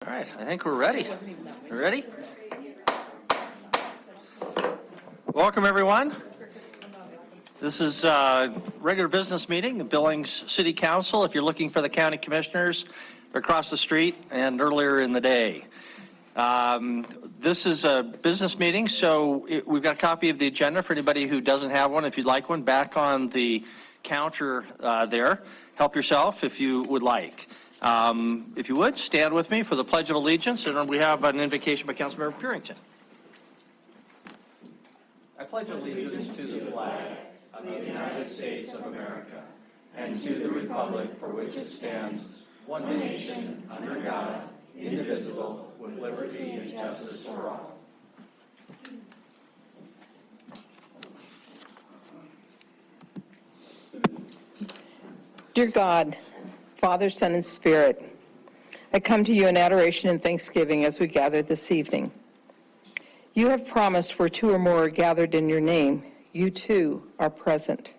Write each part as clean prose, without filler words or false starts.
All right, I think we're ready. Ready? Welcome, everyone. This is a regular business meeting of Billings City Council. If you're looking for the county commissioners, they're across the street and earlier in the day. This is a business meeting, so we've got a copy of the agenda for anybody who doesn't have one. If you'd like one, back on the counter there. Help yourself if you would like. If you would, stand with me for the Pledge of Allegiance, and we have an invocation by Councilmember Purington. I pledge allegiance to the flag of the United States of America and to the republic for which it stands, one nation, under God, indivisible, with liberty and justice for all. Dear God, Father, Son, and Spirit, I come to you in adoration and thanksgiving as we gather this evening. You have promised where two or more are gathered in your name, you too are present.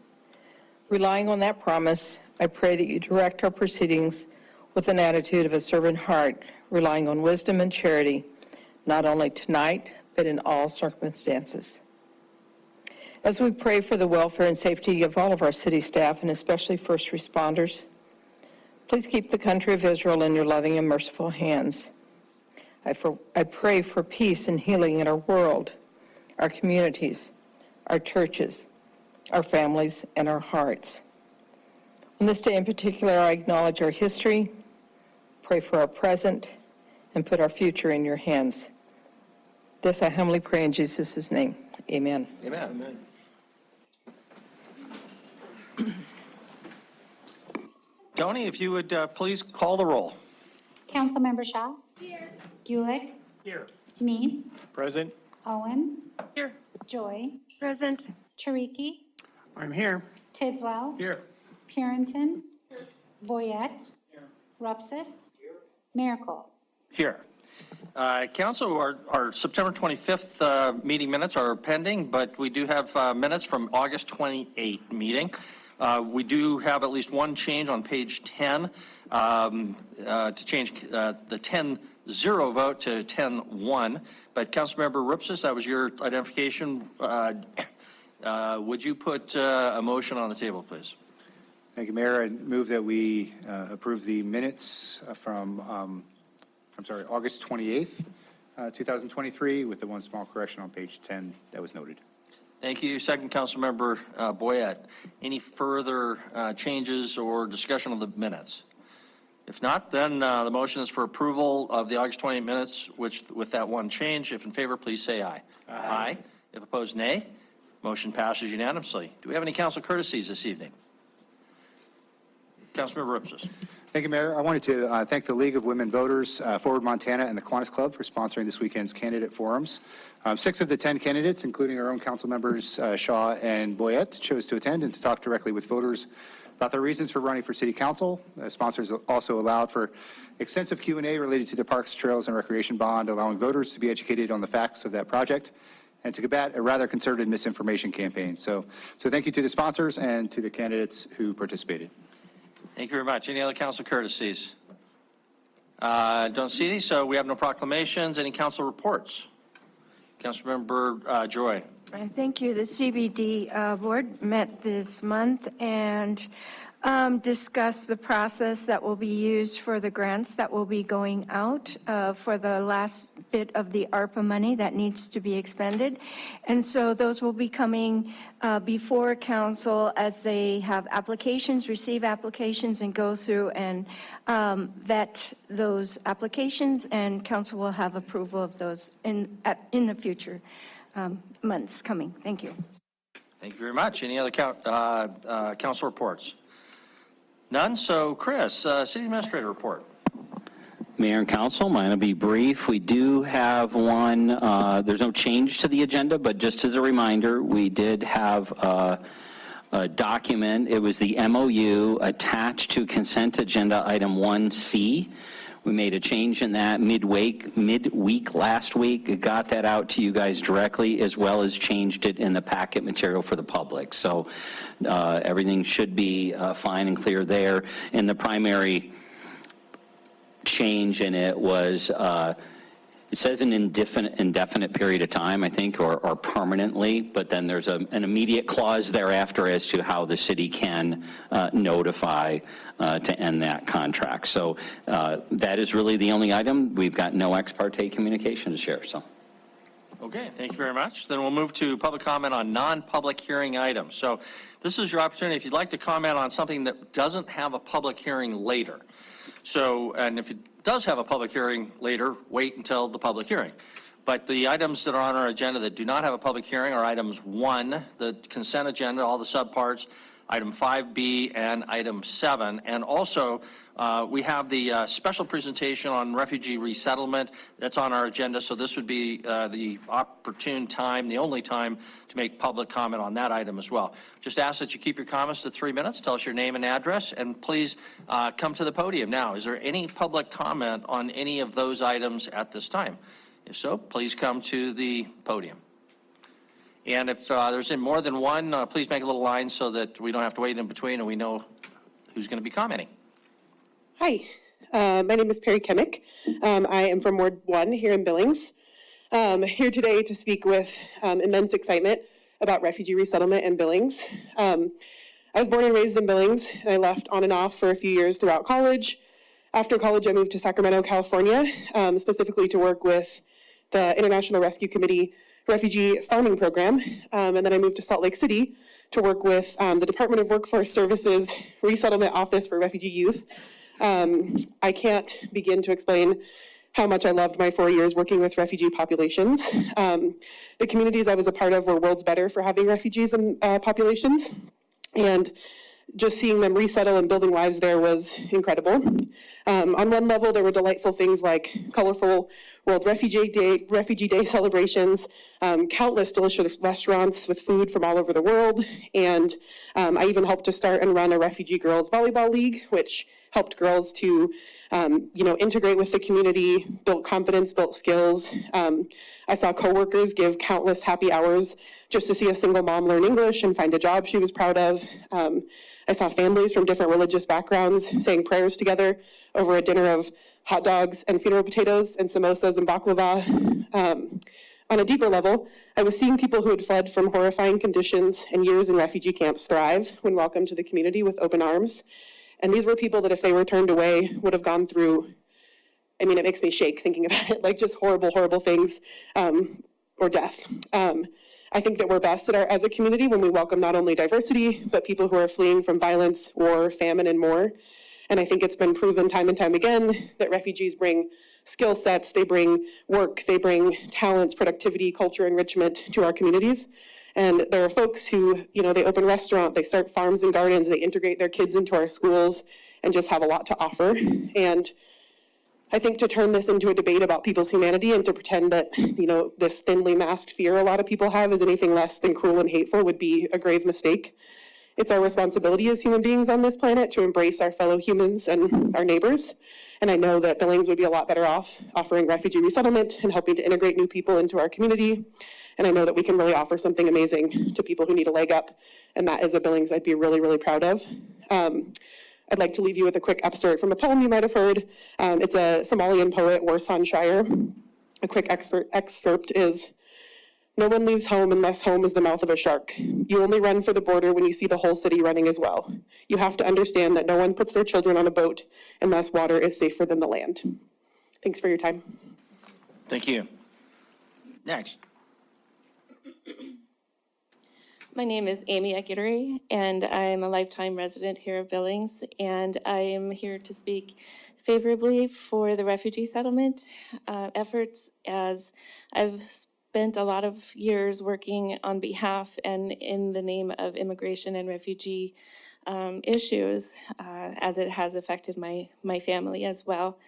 Relying on that promise, I pray that you direct our proceedings with an attitude of a servant heart, relying on wisdom and charity, not only tonight, but in all circumstances. As we pray for the welfare and safety of all of our city staff, and especially first responders, please keep the country of Israel in your loving and merciful hands. I pray for peace and healing in our world, our communities, our churches, our families, and our hearts. On this day in particular, I acknowledge our history, pray for our present, and put our future in your hands. This I humbly pray in Jesus' name. Amen. Amen. Amen. Tony, if you would please call the roll. Councilmember Shaw. Here. Gulick. Here. Neese. Present. Owen. Here. Joy. Present. Chariki. I'm here. Tidswell. Here. Purinton. Here. Boyette. Here. Rupsis. Here. Mayor Cole. Here. Council, our September 25th meeting minutes are pending, but we do have minutes from August 28 meeting. We do have at least one change on page 10 to change the 10-0 vote to 10-1. But Councilmember Rupsis, that was your identification. Would you put a motion on the table, please? Thank you, Mayor. I move that we approve the minutes from, August 28th, 2023, with the one small correction on page 10 that was noted. Thank you. Second, Councilmember Boyette. Any further changes or discussion of the minutes? If not, then the motion is for approval of the August 28 minutes, which with that one change. If in favor, please say aye. Aye. Aye. If opposed, nay. Motion passes unanimously. Do we have any council courtesies this evening? Councilmember Rupsis. Thank you, Mayor. I wanted to thank the League of Women Voters, Forward Montana, and the Kiwanis Club for sponsoring this weekend's candidate forums. 6 of the 10 candidates, including our own council members Shaw and Boyette, chose to attend and to talk directly with voters about their reasons for running for city council. Sponsors also allowed for extensive Q&A related to the Parks, Trails, and Recreation Bond, allowing voters to be educated on the facts of that project and to combat a rather concerted misinformation campaign. So thank you to the sponsors and to the candidates who participated. Thank you very much. Any other council courtesies? Don't see any, so we have no proclamations. Any council reports? Councilmember Joy. Thank you. The CBD board met this month and discussed the process that will be used for the grants that will be going out for the last bit of the ARPA money that needs to be expended. And so those will be coming before council as they have applications, receive applications, and go through and vet those applications, and council will have approval of those in the future months coming. Thank you. Thank you very much. Any other council reports? None. So, Chris, City Administrator report. Mayor and Council, mine will be brief. We do have one, there's no change to the agenda, but just as a reminder, we did have a document. It was the MOU attached to consent agenda item 1C. We made a change in that midweek last week, got that out to you guys directly, as well as changed it in the packet material for the public. So everything should be fine and clear there. In the primary change in it was, it says an indefinite period of time, I think, or permanently, but then there's an immediate clause thereafter as to how the city can notify to end that contract. So that is really the only item. We've got no ex parte communication to share, so. Okay, thank you very much. Then we'll move to public comment on non-public hearing items. So this is your opportunity if you'd like to comment on something that doesn't have a public hearing later. So, and if it does have a public hearing later, wait until the public hearing. But the items that are on our agenda that do not have a public hearing are items 1, the consent agenda, all the subparts, item 5B, and item 7. And also, we have the special presentation on refugee resettlement that's on our agenda. So this would be the opportune time, the only time to make public comment on that item as well. Just ask that you keep your comments to 3 minutes. Tell us your name and address, and please come to the podium now. Is there any public comment on any of those items at this time? If so, please come to the podium. And if there's more than one, please make a little line so that we don't have to wait in between and we know who's going to be commenting. Hi, my name is Perry Kemick. I am from Ward 1 here in Billings. Here today to speak with immense excitement about refugee resettlement in Billings. I was born and raised in Billings. I left on and off for a few years throughout college. After college, I moved to Sacramento, California, specifically to work with the International Rescue Committee Refugee Farming Program. And then I moved to Salt Lake City to work with the Department of Workforce Services Resettlement Office for Refugee Youth. I can't begin to explain how much I loved my 4 years working with refugee populations. The communities I was a part of were worlds better for having refugees and populations. And just seeing them resettle and building lives there was incredible. On one level, there were delightful things like colorful World Refugee Day celebrations, countless delicious restaurants with food from all over the world, and I even helped to start and run a refugee girls volleyball league, which helped girls to integrate with the community, built confidence, built skills. I saw coworkers give countless happy hours just to see a single mom learn English and find a job she was proud of. I saw families from different religious backgrounds saying prayers together over a dinner of hot dogs and funeral potatoes and samosas and baklava. On a deeper level, I was seeing people who had fled from horrifying conditions and years in refugee camps thrive when welcomed to the community with open arms. And these were people that if they were turned away would have gone through, I mean, it makes me shake thinking about it, like just horrible, horrible things, or death. I think that we're best as a community when we welcome not only diversity, but people who are fleeing from violence, war, famine, and more. And I think it's been proven time and time again that refugees bring skill sets, they bring work, they bring talents, productivity, culture, enrichment to our communities. And there are folks who, they open restaurants, they start farms and gardens, they integrate their kids into our schools and just have a lot to offer. And I think to turn this into a debate about people's humanity and to pretend that, this thinly masked fear a lot of people have is anything less than cruel and hateful would be a grave mistake. It's our responsibility as human beings on this planet to embrace our fellow humans and our neighbors. And I know that Billings would be a lot better off offering refugee resettlement and helping to integrate new people into our community. And I know that we can really offer something amazing to people who need a leg up. And that is a Billings I'd be really, really proud of. I'd like to leave you with a quick excerpt from a poem you might have heard. It's a Somalian poet, Warsan Shire. A quick excerpt is, "No one leaves home unless home is the mouth of a shark. You only run for the border when you see the whole city running as well. You have to understand that no one puts their children on a boat unless water is safer than the land." Thanks for your time. Thank you. Next. My name is Amy Ekitery, and I'm a lifetime resident here of Billings, and I am here to speak favorably for the refugee settlement efforts, as I've spent a lot of years working on behalf and in the name of immigration and refugee issues, as it has affected my family as well.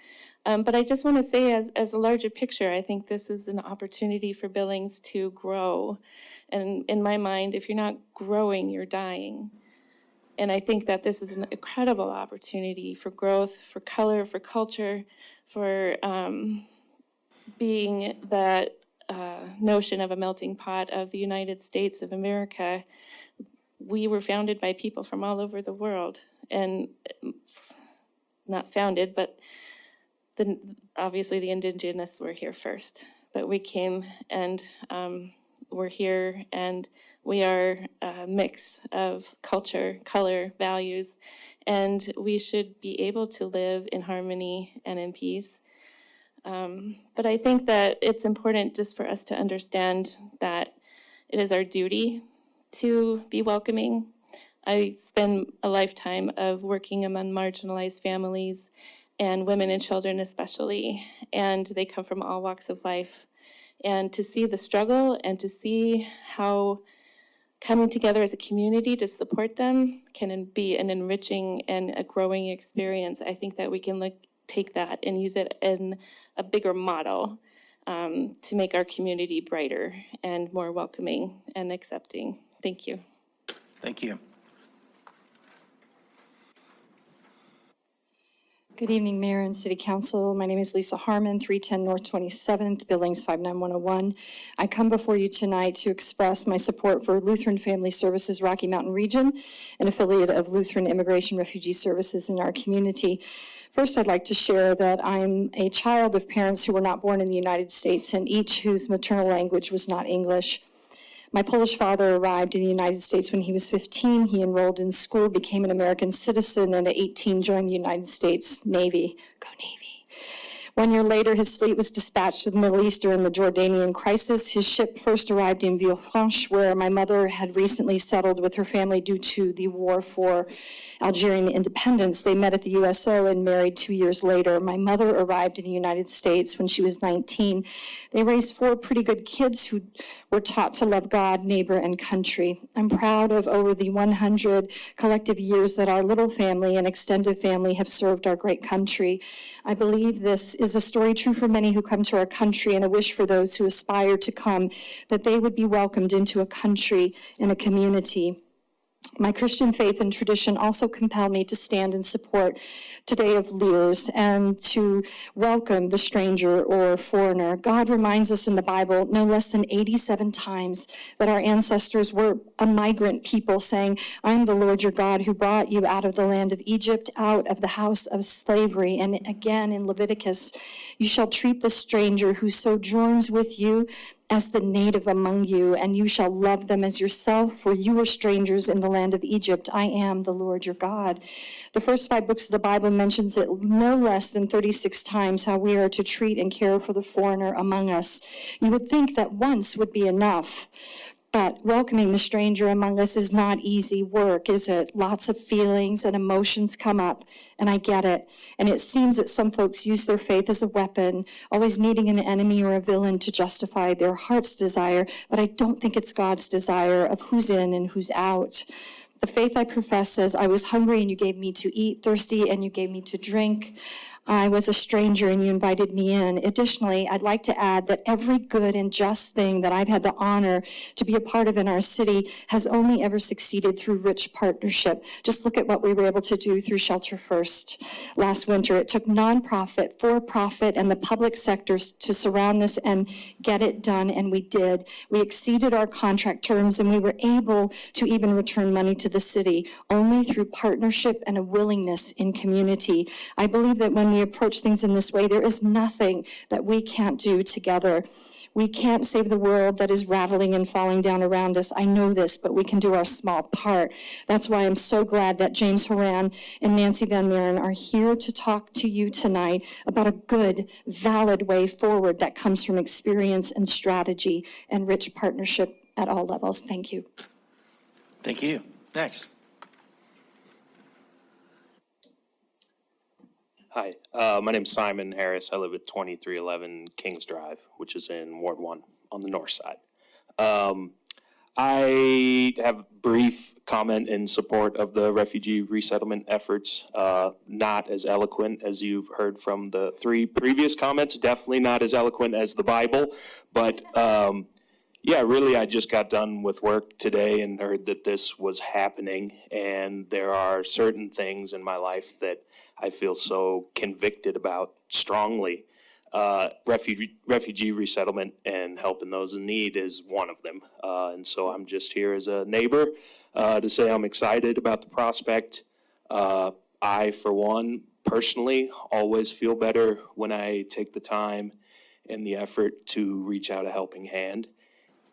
But I just want to say, as a larger picture, I think this is an opportunity for Billings to grow. And in my mind, if you're not growing, you're dying. And I think that this is an incredible opportunity for growth, for color, for culture, for being that notion of a melting pot of the United States of America. We were founded by people from all over the world, and not founded, but obviously the indigenous were here first, but we came and we're here, and we are a mix of culture, color, values, and we should be able to live in harmony and in peace. But I think that it's important just for us to understand that it is our duty to be welcoming. I spend a lifetime of working among marginalized families and women and children especially, and they come from all walks of life. And to see the struggle and to see how coming together as a community to support them can be an enriching and a growing experience. I think that we can take that and use it in a bigger model to make our community brighter and more welcoming and accepting. Thank you. Thank you. Good evening, Mayor and City Council. My name is Lisa Harmon, 310 North 27th, Billings 59101. I come before you tonight to express my support for Lutheran Family Services Rocky Mountain Region, an affiliate of Lutheran Immigration Refugee Services in our community. First, I'd like to share that I'm a child of parents who were not born in the United States and each whose maternal language was not English. My Polish father arrived in the United States when he was 15. He enrolled in school, became an American citizen, and at 18 joined the United States Navy. Go Navy. 1 year later, his fleet was dispatched to the Middle East during the Jordanian crisis. His ship first arrived in Villefranche, where my mother had recently settled with her family due to the war for Algerian independence. They met at the USO and married 2 years later. My mother arrived in the United States when she was 19. They raised 4 pretty good kids who were taught to love God, neighbor, and country. I'm proud of over the 100 collective years that our little family and extended family have served our great country. I believe this is a story true for many who come to our country, and a wish for those who aspire to come, that they would be welcomed into a country and a community. My Christian faith and tradition also compel me to stand in support today of leaders and to welcome the stranger or foreigner. God reminds us in the Bible no less than 87 times that our ancestors were a migrant people, saying, I am the Lord your God who brought you out of the land of Egypt, out of the house of slavery. And again in Leviticus, you shall treat the stranger who sojourns with you as the native among you, and you shall love them as yourself, for you were strangers in the land of Egypt. I am the Lord your God. The first 5 books of the Bible mentions it no less than 36 times, how we are to treat and care for the foreigner among us. You would think that once would be enough. But welcoming the stranger among us is not easy work, is it? Lots of feelings and emotions come up, and I get it. And it seems that some folks use their faith as a weapon, always needing an enemy or a villain to justify their heart's desire, but I don't think it's God's desire of who's in and who's out. The faith I profess says, I was hungry and you gave me to eat, thirsty and you gave me to drink. I was a stranger and you invited me in. Additionally, I'd like to add that every good and just thing that I've had the honor to be a part of in our city has only ever succeeded through rich partnership. Just look at what we were able to do through Shelter First last winter. It took nonprofit, for-profit, and the public sectors to surround this and get it done, and we did. We exceeded our contract terms, and we were able to even return money to the city, only through partnership and a willingness in community. I believe that when we approach things in this way, there is nothing that we can't do together. We can't save the world that is rattling and falling down around us. I know this, but we can do our small part. That's why I'm so glad that James Horan and Nancy Van Maren are here to talk to you tonight about a good, valid way forward that comes from experience and strategy and rich partnership at all levels. Thank you. Thank you. Next. Hi, my name's Simon Harris. I live at 2311 Kings Drive, which is in Ward 1 on the north side. I have a brief comment in support of the refugee resettlement efforts. Not as eloquent as you've heard from the 3 previous comments, definitely not as eloquent as the Bible, but yeah, really, I just got done with work today and heard that this was happening, and there are certain things in my life that I feel so convicted about strongly. Refugee resettlement and helping those in need is one of them. And so I'm just here as a neighbor to say I'm excited about the prospect. I, for one, personally always feel better when I take the time and the effort to reach out a helping hand.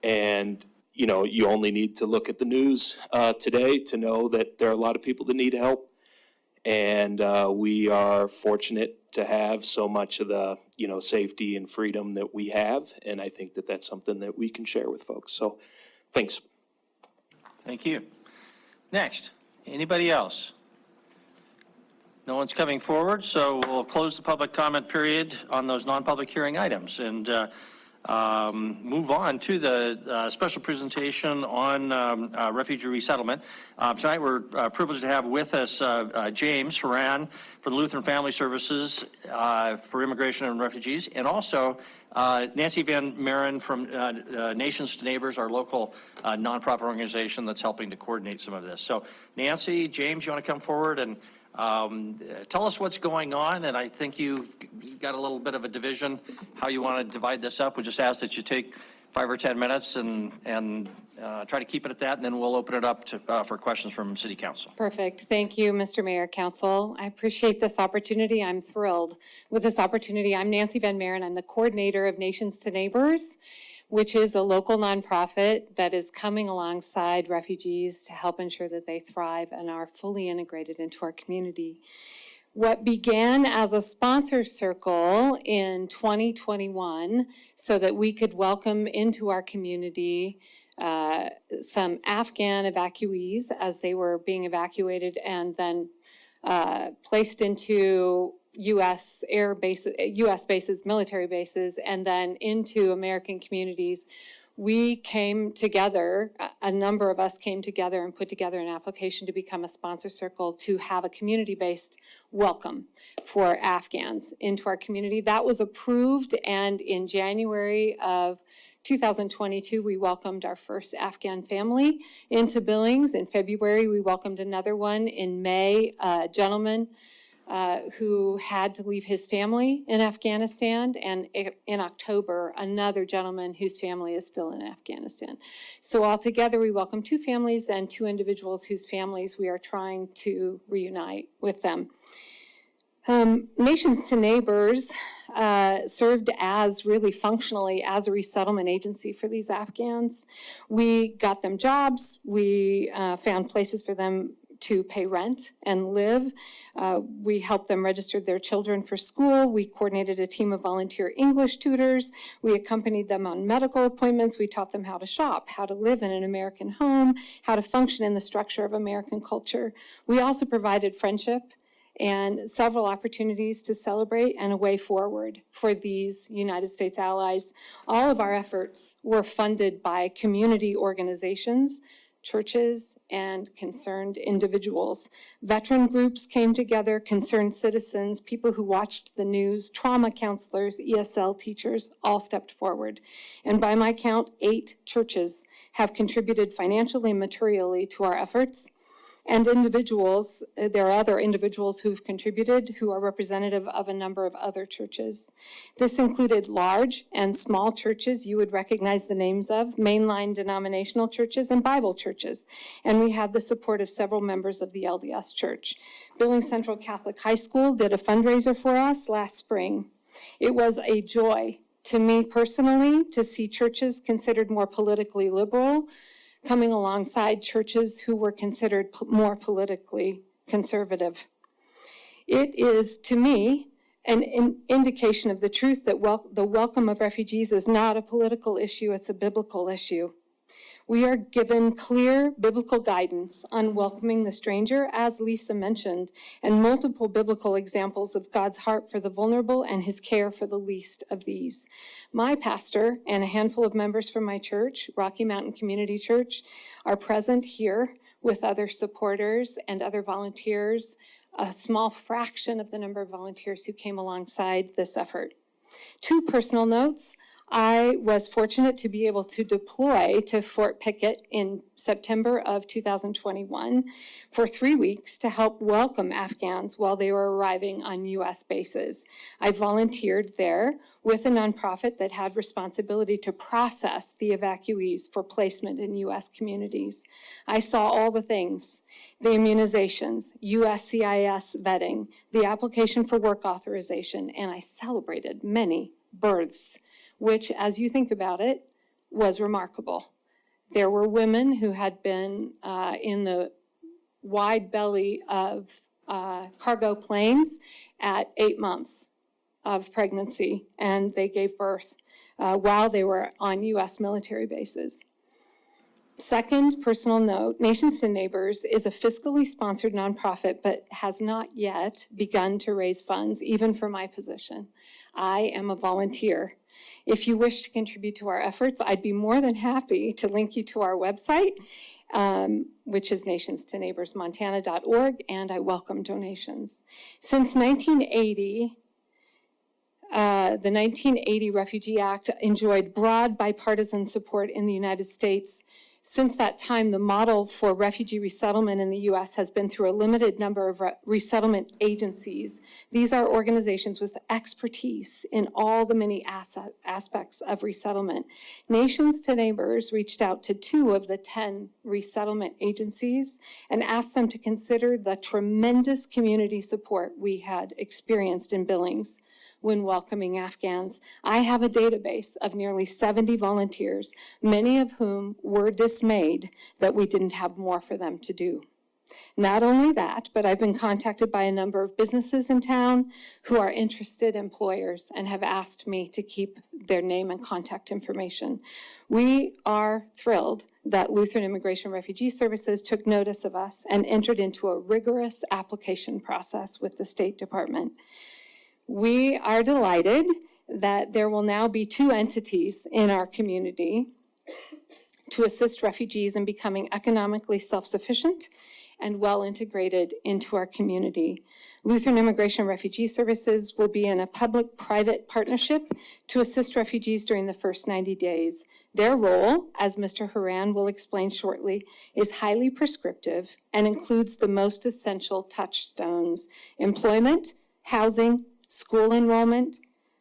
And, you know, you only need to look at the news today to know that there are a lot of people that need help. And we are fortunate to have so much of the, you know, safety and freedom that we have. And I think that that's something that we can share with folks. So thanks. Thank you. Next, anybody else? No one's coming forward, so we'll close the public comment period on those non-public hearing items and move on to the special presentation on refugee resettlement. Tonight we're privileged to have with us James Horan from the Lutheran Family Services for Immigration and Refugees, and also Nancy Van Maren from Nations to Neighbors, our local nonprofit organization that's helping to coordinate some of this. So Nancy, James, you want to come forward and tell us what's going on, and I think you've got a little bit of a division, how you want to divide this up. We just ask that you take 5 or 10 minutes and try to keep it at that, and then we'll open it up to, for questions from City Council. Perfect. Thank you, Mr. Mayor, Council. I appreciate this opportunity. I'm thrilled with this opportunity. I'm Nancy Van Maren. I'm the coordinator of Nations to Neighbors, which is a local nonprofit that is coming alongside refugees to help ensure that they thrive and are fully integrated into our community. What began as a sponsor circle in 2021 so that we could welcome into our community some Afghan evacuees as they were being evacuated and then placed into U.S. air bases, U.S. bases, military bases, and then into American communities. We came together, a number of us came together and put together an application to become a sponsor circle to have a community-based welcome for Afghans into our community. That was approved, and in January of 2022, we welcomed our first Afghan family into Billings. In February, we welcomed another one. In May, a gentleman who had to leave his family in Afghanistan, and in October, another gentleman whose family is still in Afghanistan. So altogether, we welcome 2 families and 2 individuals whose families we are trying to reunite with them. Nations to Neighbors served as really functionally as a resettlement agency for these Afghans. We got them jobs. We found places for them to pay rent and live. We helped them register their children for school. We coordinated a team of volunteer English tutors. We accompanied them on medical appointments. We taught them how to shop, how to live in an American home, how to function in the structure of American culture. We also provided friendship and several opportunities to celebrate and a way forward for these United States allies. All of our efforts were funded by community organizations, churches, and concerned individuals. Veteran groups came together, concerned citizens, people who watched the news, trauma counselors, ESL teachers, all stepped forward. And by my count, 8 churches have contributed financially and materially to our efforts. And individuals, there are other individuals who've contributed who are representative of a number of other churches. This included large and small churches you would recognize the names of, mainline denominational churches and Bible churches. And we had the support of several members of the LDS Church. Billings Central Catholic High School did a fundraiser for us last spring. It was a joy to me personally to see churches considered more politically liberal coming alongside churches who were considered more politically conservative. It is, to me, an indication of the truth that the welcome of refugees is not a political issue, it's a biblical issue. We are given clear biblical guidance on welcoming the stranger, as Lisa mentioned, and multiple biblical examples of God's heart for the vulnerable and his care for the least of these. My pastor and a handful of members from my church, Rocky Mountain Community Church, are present here with other supporters and other volunteers, a small fraction of the number of volunteers who came alongside this effort. 2 personal notes. I was fortunate to be able to deploy to Fort Pickett in September of 2021 for 3 weeks to help welcome Afghans while they were arriving on U.S. bases. I volunteered there with a nonprofit that had responsibility to process the evacuees for placement in U.S. communities. I saw all the things: the immunizations, USCIS vetting, the application for work authorization, and I celebrated many births, which, as you think about it, was remarkable. There were women who had been in the wide belly of cargo planes at 8 months of pregnancy, and they gave birth while they were on U.S. military bases. Second personal note, Nations to Neighbors is a fiscally sponsored nonprofit, but has not yet begun to raise funds, even for my position. I am a volunteer. If you wish to contribute to our efforts, I'd be more than happy to link you to our website, which is nationstoneighborsmontana.org, and I welcome donations. Since 1980, the 1980 Refugee Act enjoyed broad bipartisan support in the United States. Since that time, the model for refugee resettlement in the U.S. has been through a limited number of resettlement agencies. These are organizations with expertise in all the many aspects of resettlement. Nations to Neighbors reached out to 2 of the 10 resettlement agencies and asked them to consider the tremendous community support we had experienced in Billings when welcoming Afghans. I have a database of nearly 70 volunteers, many of whom were dismayed that we didn't have more for them to do. Not only that, but I've been contacted by a number of businesses in town who are interested employers and have asked me to keep their name and contact information. We are thrilled that Lutheran Immigration Refugee Services took notice of us and entered into a rigorous application process with the State Department. We are delighted that there will now be 2 entities in our community to assist refugees in becoming economically self-sufficient and well integrated into our community. Lutheran Immigration Refugee Services will be in a public-private partnership to assist refugees during the first 90 days. Their role, as Mr. Haran will explain shortly, is highly prescriptive and includes the most essential touchstones: employment, housing, school enrollment.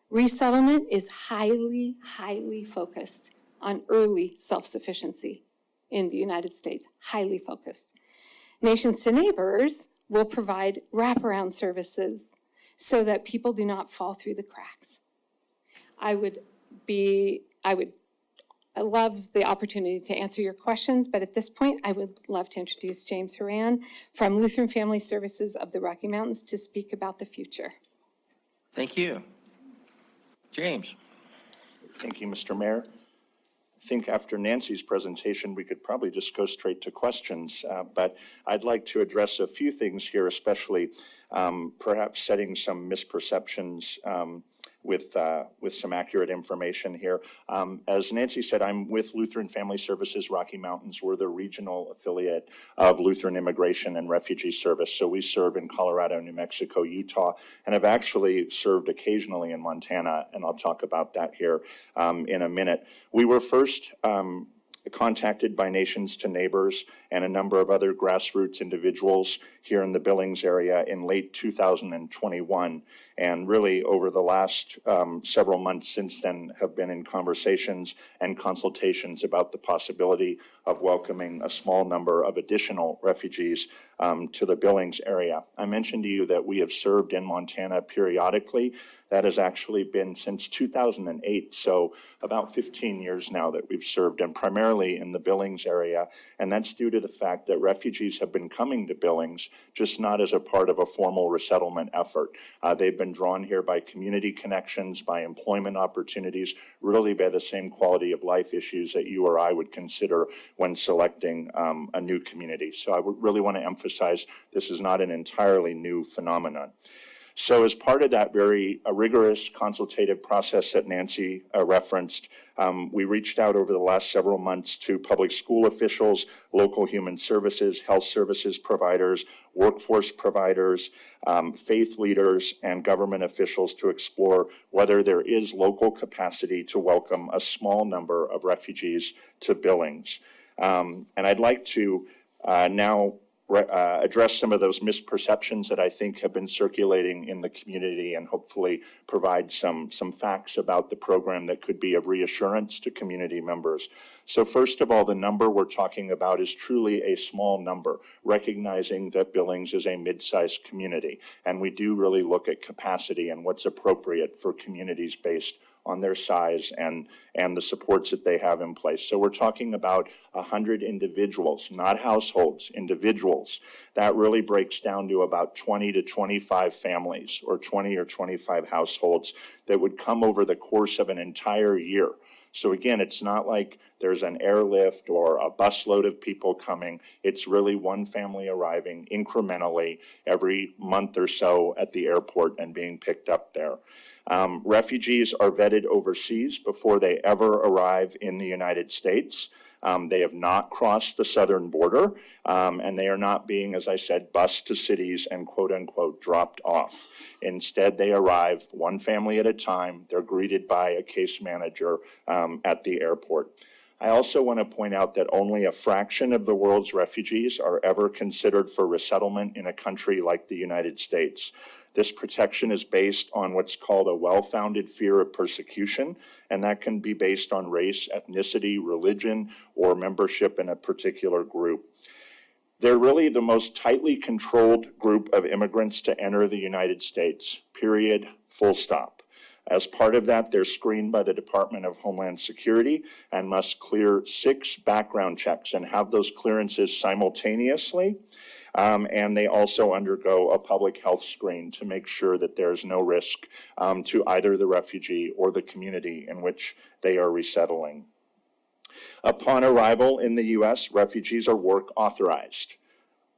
Resettlement is highly, highly focused on early self-sufficiency in the United States, highly focused. Nations to Neighbors will provide wraparound services so that people do not fall through the cracks. I would love the opportunity to answer your questions, but at this point, I would love to introduce James Haran from Lutheran Family Services of the Rocky Mountains to speak about the future. Thank you. James. Thank you, Mr. Mayor. I think after Nancy's presentation, we could probably just go straight to questions, but I'd like to address a few things here, especially perhaps setting some misperceptions with some accurate information here. As Nancy said, I'm with Lutheran Family Services Rocky Mountains. We're the regional affiliate of Lutheran Immigration and Refugee Service. So we serve in Colorado, New Mexico, Utah, and have actually served occasionally in Montana, and I'll talk about that here in a minute. We were first contacted by Nations to Neighbors and a number of other grassroots individuals here in the Billings area in late 2021. And really over the last several months since then have been in conversations and consultations about the possibility of welcoming a small number of additional refugees to the Billings area. I mentioned to you that we have served in Montana periodically. That has actually been since 2008, so about 15 years now that we've served, and primarily in the Billings area. And that's due to the fact that refugees have been coming to Billings, just not as a part of a formal resettlement effort. They've been drawn here by community connections, by employment opportunities, really by the same quality of life issues that you or I would consider when selecting a new community. So I would really want to emphasize this is not an entirely new phenomenon. So as part of that very rigorous consultative process that Nancy referenced, we reached out over the last several months to public school officials, local human services, health services providers, workforce providers, faith leaders, and government officials to explore whether there is local capacity to welcome a small number of refugees to Billings. And I'd like to now address some of those misperceptions that I think have been circulating in the community and hopefully provide some facts about the program that could be of reassurance to community members. So first of all, the number we're talking about is truly a small number, recognizing that Billings is a mid-sized community. And we do really look at capacity and what's appropriate for communities based on their size and the supports that they have in place. So we're talking about 100 individuals, not households, individuals. That really breaks down to about 20 to 25 families or 20 or 25 households that would come over the course of an entire year. So again, it's not like there's an airlift or a busload of people coming. It's really one family arriving incrementally every month or so at the airport and being picked up there. Refugees are vetted overseas before they ever arrive in the United States. They have not crossed the southern border, and they are not being, as I said, bused to cities and quote unquote dropped off. Instead, they arrive one family at a time. They're greeted by a case manager at the airport. I also want to point out that only a fraction of the world's refugees are ever considered for resettlement in a country like the United States. This protection is based on what's called a well-founded fear of persecution, and that can be based on race, ethnicity, religion, or membership in a particular group. They're really the most tightly controlled group of immigrants to enter the United States, period, full stop. As part of that, they're screened by the Department of Homeland Security and must clear 6 background checks and have those clearances simultaneously. And they also undergo a public health screen to make sure that there's no risk to either the refugee or the community in which they are resettling. Upon arrival in the U.S., refugees are work authorized,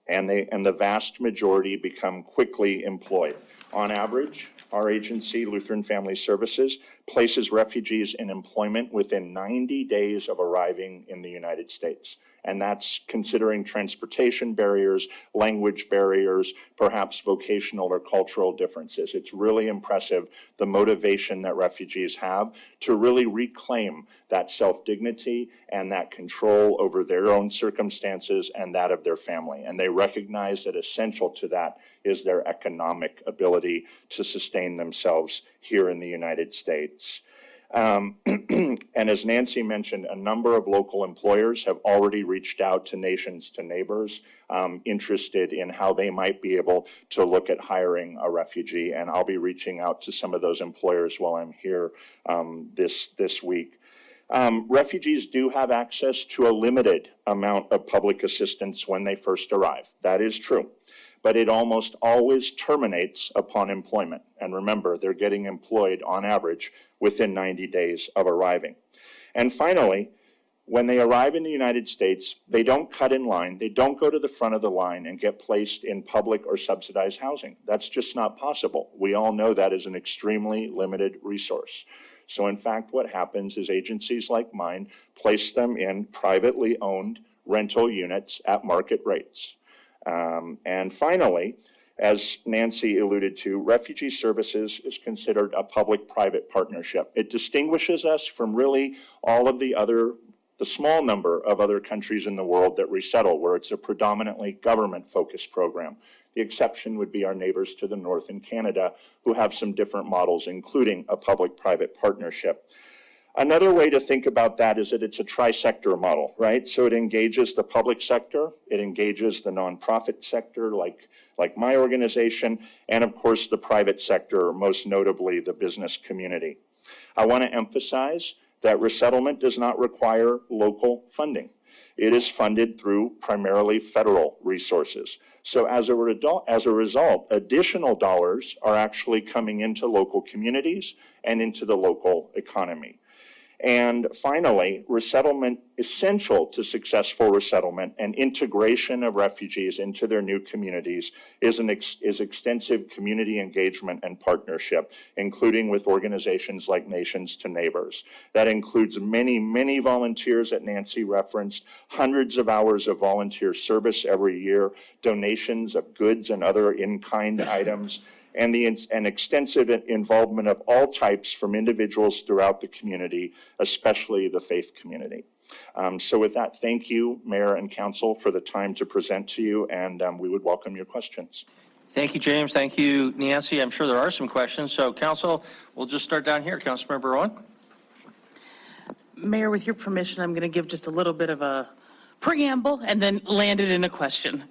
and the vast majority become quickly employed. On average, our agency, Lutheran Family Services, places refugees in employment within 90 days of arriving in the United States. And that's considering transportation barriers, language barriers, perhaps vocational or cultural differences. It's really impressive the motivation that refugees have to really reclaim that self-dignity and that control over their own circumstances and that of their family. And they recognize that essential to that is their economic ability to sustain themselves here in the United States. And as Nancy mentioned, a number of local employers have already reached out to nations, to neighbors, interested in how they might be able to look at hiring a refugee. And I'll be reaching out to some of those employers while I'm here this week. Refugees do have access to a limited amount of public assistance when they first arrive. That is true. But it almost always terminates upon employment. And remember, they're getting employed on average within 90 days of arriving. And finally, when they arrive in the United States, they don't cut in line, they don't go to the front of the line and get placed in public or subsidized housing. That's just not possible. We all know that is an extremely limited resource. So in fact, what happens is agencies like mine place them in privately owned rental units at market rates. And finally, as Nancy alluded to, Refugee Services is considered a public-private partnership. It distinguishes us from really all of the small number of other countries in the world that resettle, where it's a predominantly government-focused program. The exception would be our neighbors to the north in Canada, who have some different models, including a public-private partnership. Another way to think about that is that it's a tri-sector model, right? So it engages the public sector, it engages the nonprofit sector like my organization, and of course the private sector, most notably the business community. I want to emphasize that resettlement does not require local funding. It is funded through primarily federal resources. So as a result, additional dollars are actually coming into local communities and into the local economy. And finally, resettlement, essential to successful resettlement and integration of refugees into their new communities is extensive community engagement and partnership, including with organizations like Nations to Neighbors. That includes many, many volunteers that Nancy referenced, hundreds of hours of volunteer service every year, donations of goods and other in-kind items, and an extensive involvement of all types from individuals throughout the community, especially the faith community. So with that, thank you, Mayor and Council, for the time to present to you, and we would welcome your questions. Thank you, James. Thank you, Nancy. I'm sure there are some questions. So, Council, we'll just start down here. Councilmember Owen. Mayor, with your permission, I'm going to give just a little bit of a preamble and then land it in a question.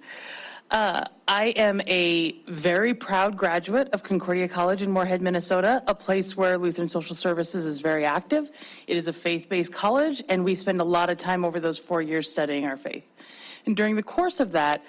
I am a very proud graduate of Concordia College in Moorhead, Minnesota, a place where Lutheran Social Services is very active. It is a faith-based college, and we spend a lot of time over those 4 years studying our faith. And during the course of that,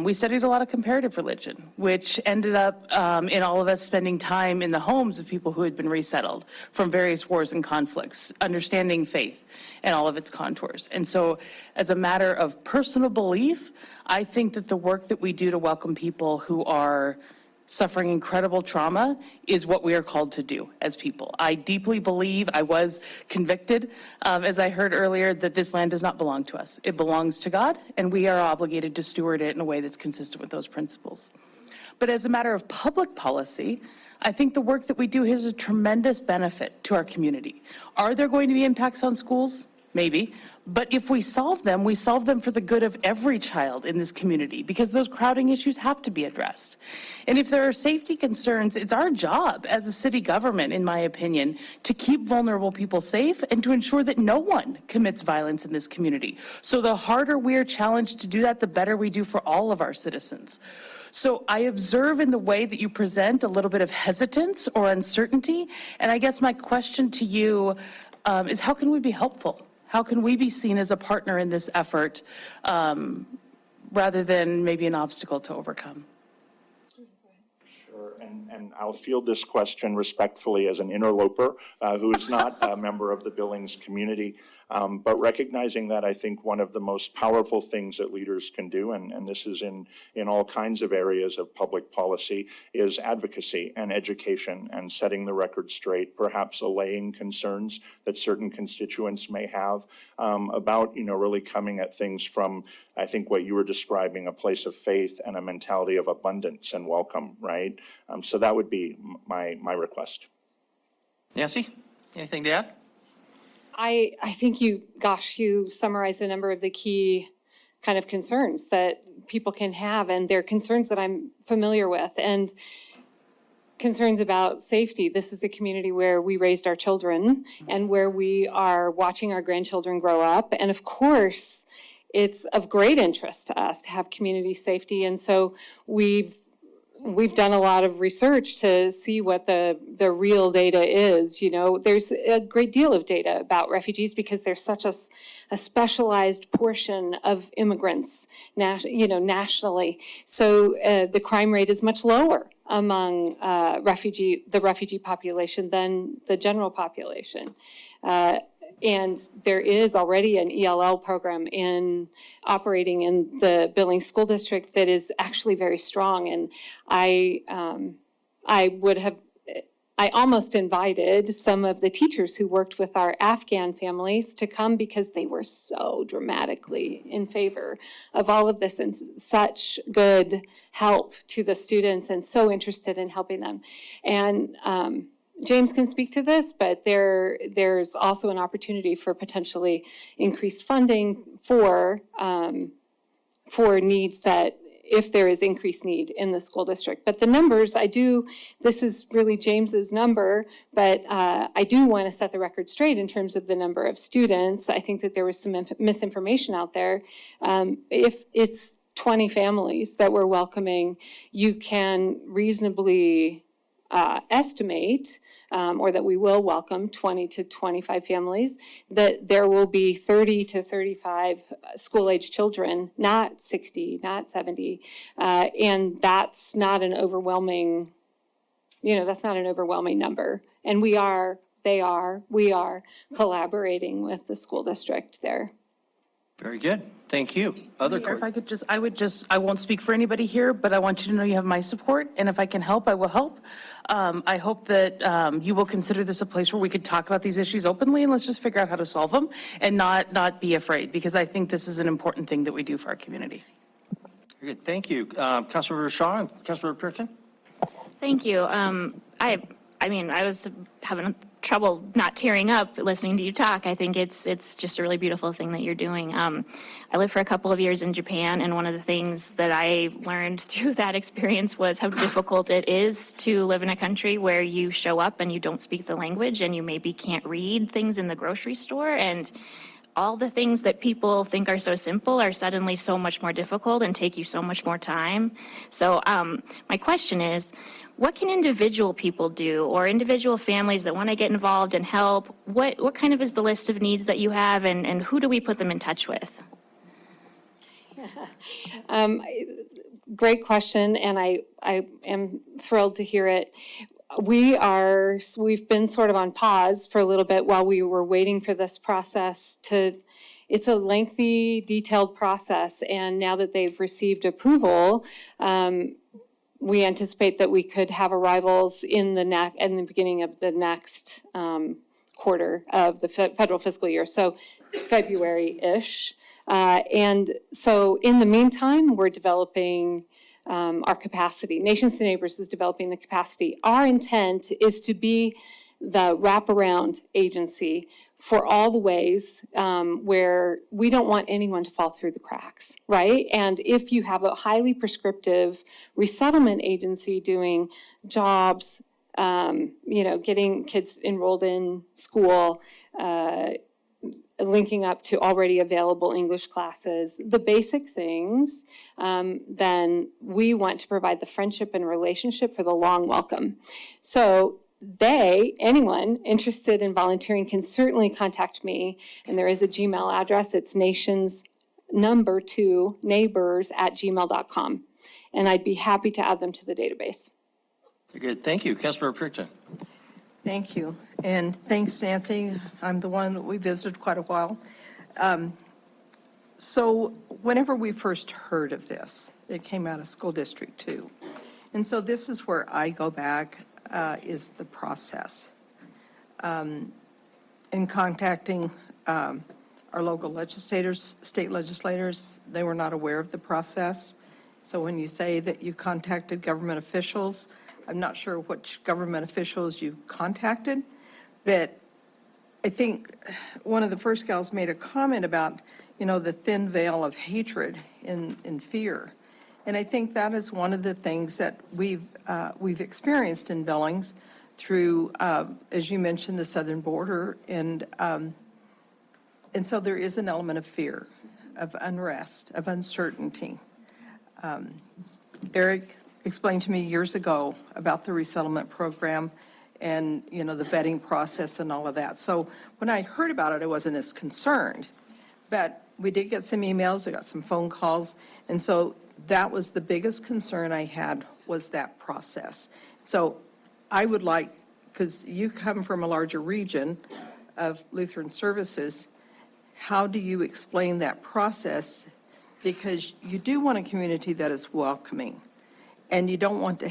we studied a lot of comparative religion, which ended up in all of us spending time in the homes of people who had been resettled from various wars and conflicts, understanding faith and all of its contours. And so as a matter of personal belief, I think that the work that we do to welcome people who are suffering incredible trauma is what we are called to do as people. I deeply believe, I was convicted, as I heard earlier, that this land does not belong to us. It belongs to God, and we are obligated to steward it in a way that's consistent with those principles. But as a matter of public policy, I think the work that we do has a tremendous benefit to our community. Are there going to be impacts on schools? Maybe. But if we solve them for the good of every child in this community, because those crowding issues have to be addressed. And if there are safety concerns, it's our job as a city government, in my opinion, to keep vulnerable people safe and to ensure that no one commits violence in this community. So the harder we are challenged to do that, the better we do for all of our citizens. So I observe in the way that you present a little bit of hesitance or uncertainty. And I guess my question to you is, how can we be helpful? How can we be seen as a partner in this effort rather than maybe an obstacle to overcome? Sure, and I'll field this question respectfully as an interloper who is not a member of the Billings community, but recognizing that I think one of the most powerful things that leaders can do, and this is in all kinds of areas of public policy, is advocacy and education and setting the record straight, perhaps allaying concerns that certain constituents may have about, really coming at things from, I think what you were describing, a place of faith and a mentality of abundance and welcome, right? So that would be my request. Nancy, anything to add? I think you summarized a number of the key kind of concerns that people can have, and they're concerns that I'm familiar with, and concerns about safety. This is a community where we raised our children and where we are watching our grandchildren grow up. And of course, it's of great interest to us to have community safety. And so we've done a lot of research to see what the real data is. There's a great deal of data about refugees because there's such a specialized portion of immigrants, nationally. So the crime rate is much lower among the refugee population than the general population. And there is already an ELL program operating in the Billings School District that is actually very strong. And I almost invited some of the teachers who worked with our Afghan families to come because they were so dramatically in favor of all of this and such good help to the students and so interested in helping them. And James can speak to this, but there's also an opportunity for potentially increased funding for needs that, if there is increased need in the school district. But the numbers, this is really James's number, but I do want to set the record straight in terms of the number of students. I think that there was some misinformation out there. If it's 20 families that we're welcoming, you can reasonably estimate, or that we will welcome 20 to 25 families, that there will be 30 to 35 school-age children, not 60, not 70, and that's not an overwhelming number. And we are we are collaborating with the school district there. Very good. Thank you. Other Mayor, if I could just, I won't speak for anybody here, but I want you to know you have my support, and if I can help, I will help. I hope that you will consider this a place where we could talk about these issues openly, and let's just figure out how to solve them and not be afraid, because I think this is an important thing that we do for our community. Very good. Thank you. Councilmember Shaw and Councilmember Pearson. Thank you. I mean, I was having trouble not tearing up listening to you talk. I think it's just a really beautiful thing that you're doing. I lived for a couple of years in Japan, and one of the things that I learned through that experience was how difficult it is to live in a country where you show up and you don't speak the language and you maybe can't read things in the grocery store, and all the things that people think are so simple are suddenly so much more difficult and take you so much more time. So my question is, what can individual people do, or individual families that want to get involved and help? What kind of is the list of needs that you have, and who do we put them in touch with? Great question, and I am thrilled to hear it. We've been sort of on pause for a little bit while we were waiting for this process it's a lengthy, detailed process, and now that they've received approval, we anticipate that we could have arrivals in the beginning of the next quarter of the federal fiscal year, so February-ish. And so in the meantime, we're developing our capacity. Nations to Neighbors is developing the capacity. Our intent is to be the wraparound agency for all the ways where we don't want anyone to fall through the cracks, right? And if you have a highly prescriptive resettlement agency doing jobs, getting kids enrolled in school, linking up to already available English classes, the basic things, then we want to provide the friendship and relationship for the long welcome. So anyone interested in volunteering can certainly contact me, and there is a Gmail address. It's nationsneighbors@gmail.com, and I'd be happy to add them to the database. Very good. Thank you. Councilmember Pearson. Thank you. And thanks, Nancy. I'm the one that we visited quite a while. So whenever we first heard of this, it came out of School District 2. And so this is where I go back, is the process. In contacting our local legislators, state legislators, they were not aware of the process. So when you say that you contacted government officials, I'm not sure which government officials you contacted, but I think one of the first gals made a comment about, the thin veil of hatred in fear. And I think that is one of the things that we've experienced in Billings through, as you mentioned, the southern border. And so there is an element of fear, of unrest, of uncertainty. Eric explained to me years ago about the resettlement program and, the vetting process and all of that. So when I heard about it, I wasn't as concerned. But we did get some emails, we got some phone calls, and so that was the biggest concern I had, was that process. So I would like, because you come from a larger region of Lutheran services, how do you explain that process? Because you do want a community that is welcoming, and you don't want to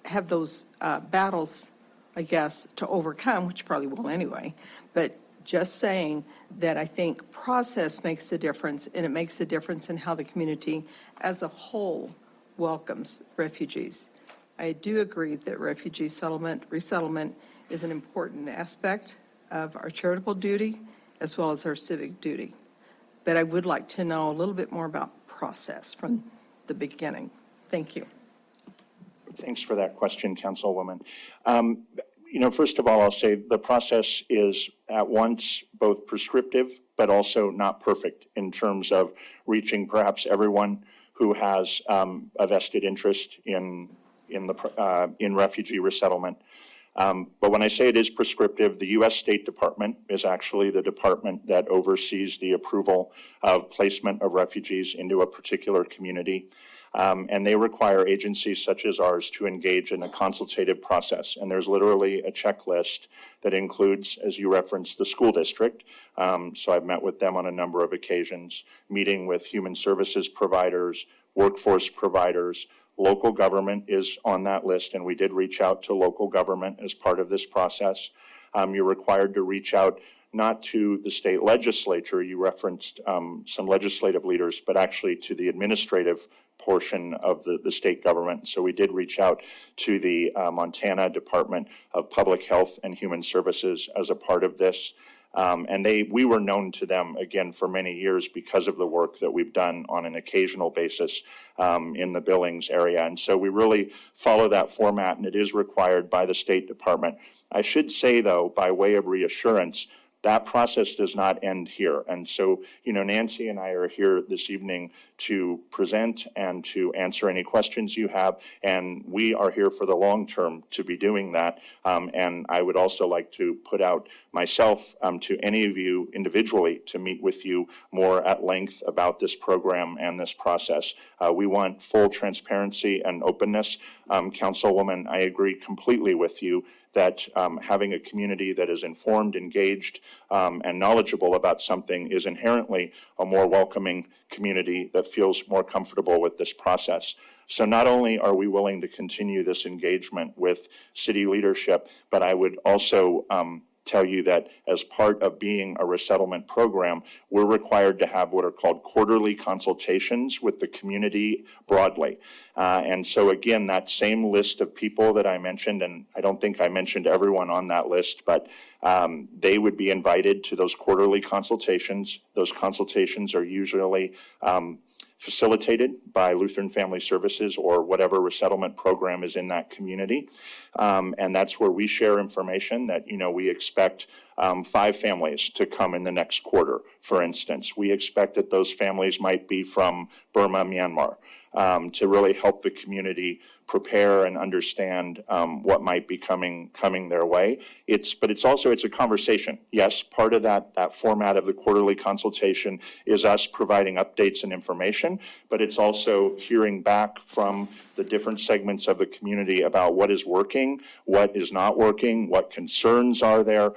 have those battles, I guess, to overcome, which you probably will anyway, but just saying that I think process makes a difference, and it makes a difference in how the community as a whole welcomes refugees. I do agree that refugee resettlement is an important aspect of our charitable duty as well as our civic duty. But I would like to know a little bit more about process from the beginning. Thank you. Thanks for that question, Councilwoman. First of all, I'll say the process is at once both prescriptive, but also not perfect in terms of reaching perhaps everyone who has a vested interest in refugee resettlement. But when I say it is prescriptive, the U.S. State Department is actually the department that oversees the approval of placement of refugees into a particular community. And they require agencies such as ours to engage in a consultative process. And there's literally a checklist that includes, as you referenced, the school district. So I've met with them on a number of occasions, meeting with human services providers, workforce providers. Local government is on that list, and we did reach out to local government as part of this process. You're required to reach out not to the state legislature, you referenced some legislative leaders, but actually to the administrative portion of the state government. So we did reach out to the Montana Department of Public Health and Human Services as a part of this. And we were known to them, again, for many years because of the work that we've done on an occasional basis in the Billings area. And so we really follow that format, and it is required by the State Department. I should say, though, by way of reassurance, that process does not end here. And so, Nancy and I are here this evening to present and to answer any questions you have. And we are here for the long term to be doing that. And I would also like to put out myself to any of you individually to meet with you more at length about this program and this process. We want full transparency and openness. Councilwoman, I agree completely with you that having a community that is informed, engaged, and knowledgeable about something is inherently a more welcoming community that feels more comfortable with this process. So not only are we willing to continue this engagement with city leadership, but I would also tell you that as part of being a resettlement program, we're required to have what are called quarterly consultations with the community broadly. And so again, that same list of people that I mentioned, and I don't think I mentioned everyone on that list, but they would be invited to those quarterly consultations. Those consultations are usually facilitated by Lutheran Family Services or whatever resettlement program is in that community. And that's where we share information that, we expect 5 families to come in the next quarter, for instance. We expect that those families might be from Burma, Myanmar, to really help the community prepare and understand what might be coming their way. But it's a conversation. Yes, part of that format of the quarterly consultation is us providing updates and information, but it's also hearing back from the different segments of the community about what is working, what is not working, what concerns are there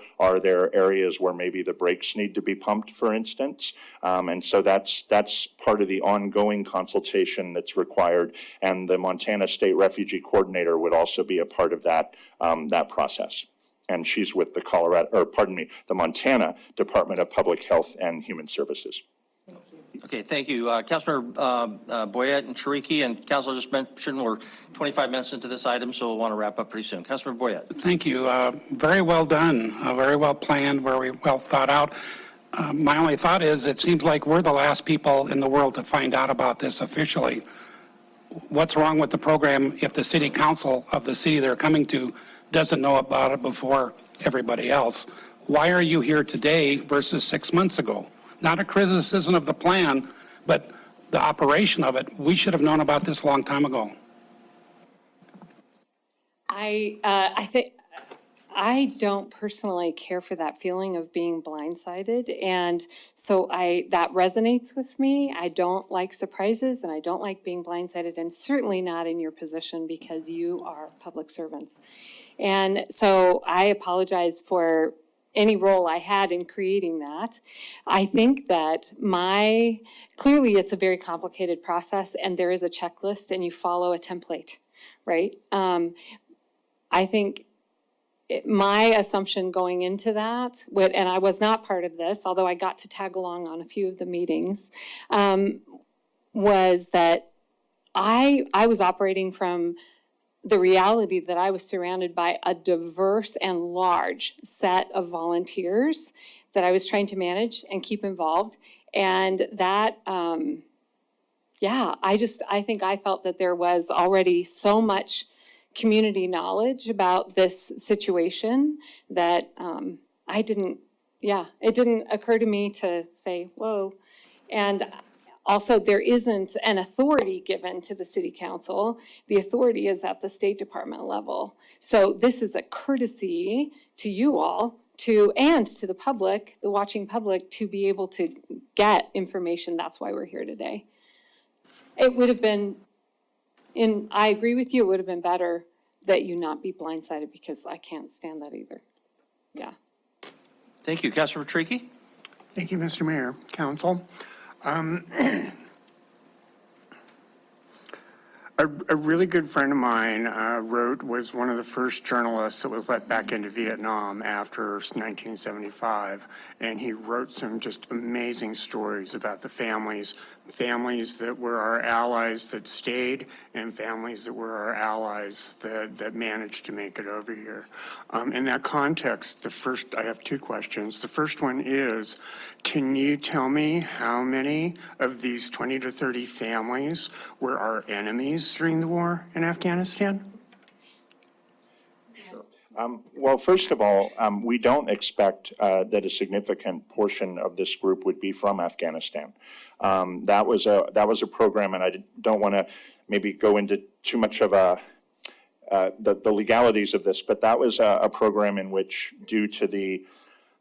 areas where maybe the brakes need to be pumped, for instance. And so that's part of the ongoing consultation that's required, and the Montana State Refugee Coordinator would also be a part of that process. And she's with the Montana Department of Public Health and Human Services. Okay, thank you. Councilor Boyette and Chiriki, and Council just mentioned we're 25 minutes into this item, so we'll want to wrap up pretty soon. Councilor Boyette. Thank you. Very well done, very well planned, very well thought out. My only thought is it seems like we're the last people in the world to find out about this officially. What's wrong with the program if the city council of the city they're coming to doesn't know about it before everybody else? Why are you here today versus 6 months ago? Not a criticism of the plan, but the operation of it. We should have known about this a long time ago. I think I don't personally care for that feeling of being blindsided, and so that resonates with me. I don't like surprises, and I don't like being blindsided, and certainly not in your position because you are public servants. And so I apologize for any role I had in creating that. I think that clearly it's a very complicated process, and there is a checklist and you follow a template, right? I think my assumption going into that, and I was not part of this, although I got to tag along on a few of the meetings, was that I was operating from the reality that I was surrounded by a diverse and large set of volunteers that I was trying to manage and keep involved. And that, I think I felt that there was already so much community knowledge about this situation that it didn't occur to me to say, whoa. And Also, there isn't an authority given to the city council. The authority is at the State Department level. So this is a courtesy to you all and to the public, the watching public, to be able to get information. That's why we're here today. It would have been, I agree with you, it would have been better that you not be blindsided, because I can't stand that either. Yeah. Thank you. Councilor Tricky? Thank you, Mr. Mayor, Council. A really good friend of mine was one of the first journalists that was let back into Vietnam after 1975, and he wrote some just amazing stories about the families that were our allies that stayed, and families that were our allies that managed to make it over here. In that context, I have two questions. The first one is, can you tell me how many of these 20 to 30 families were our enemies during the war in Afghanistan? Sure. Well, first of all, we don't expect that a significant portion of this group would be from Afghanistan. That was a program, and I don't want to maybe go into too much of the legalities of this, but that was a program in which, due to the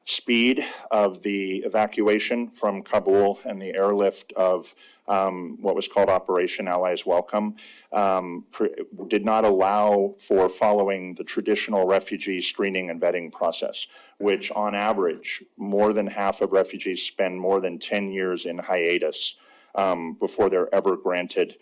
speed of the evacuation from Kabul and the airlift of what was called Operation Allies Welcome, did not allow for following the traditional refugee screening and vetting process, which on average, more than half of refugees spend more than 10 years in hiatus before they're ever granted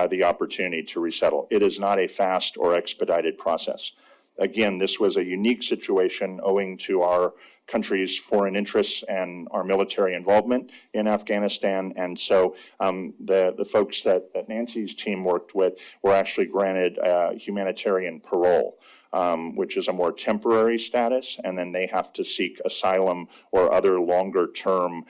the opportunity to resettle. It is not a fast or expedited process. Again, this was a unique situation owing to our country's foreign interests and our military involvement in Afghanistan. And so the folks that Nancy's team worked with were actually granted humanitarian parole, which is a more temporary status, and then they have to seek asylum or other longer term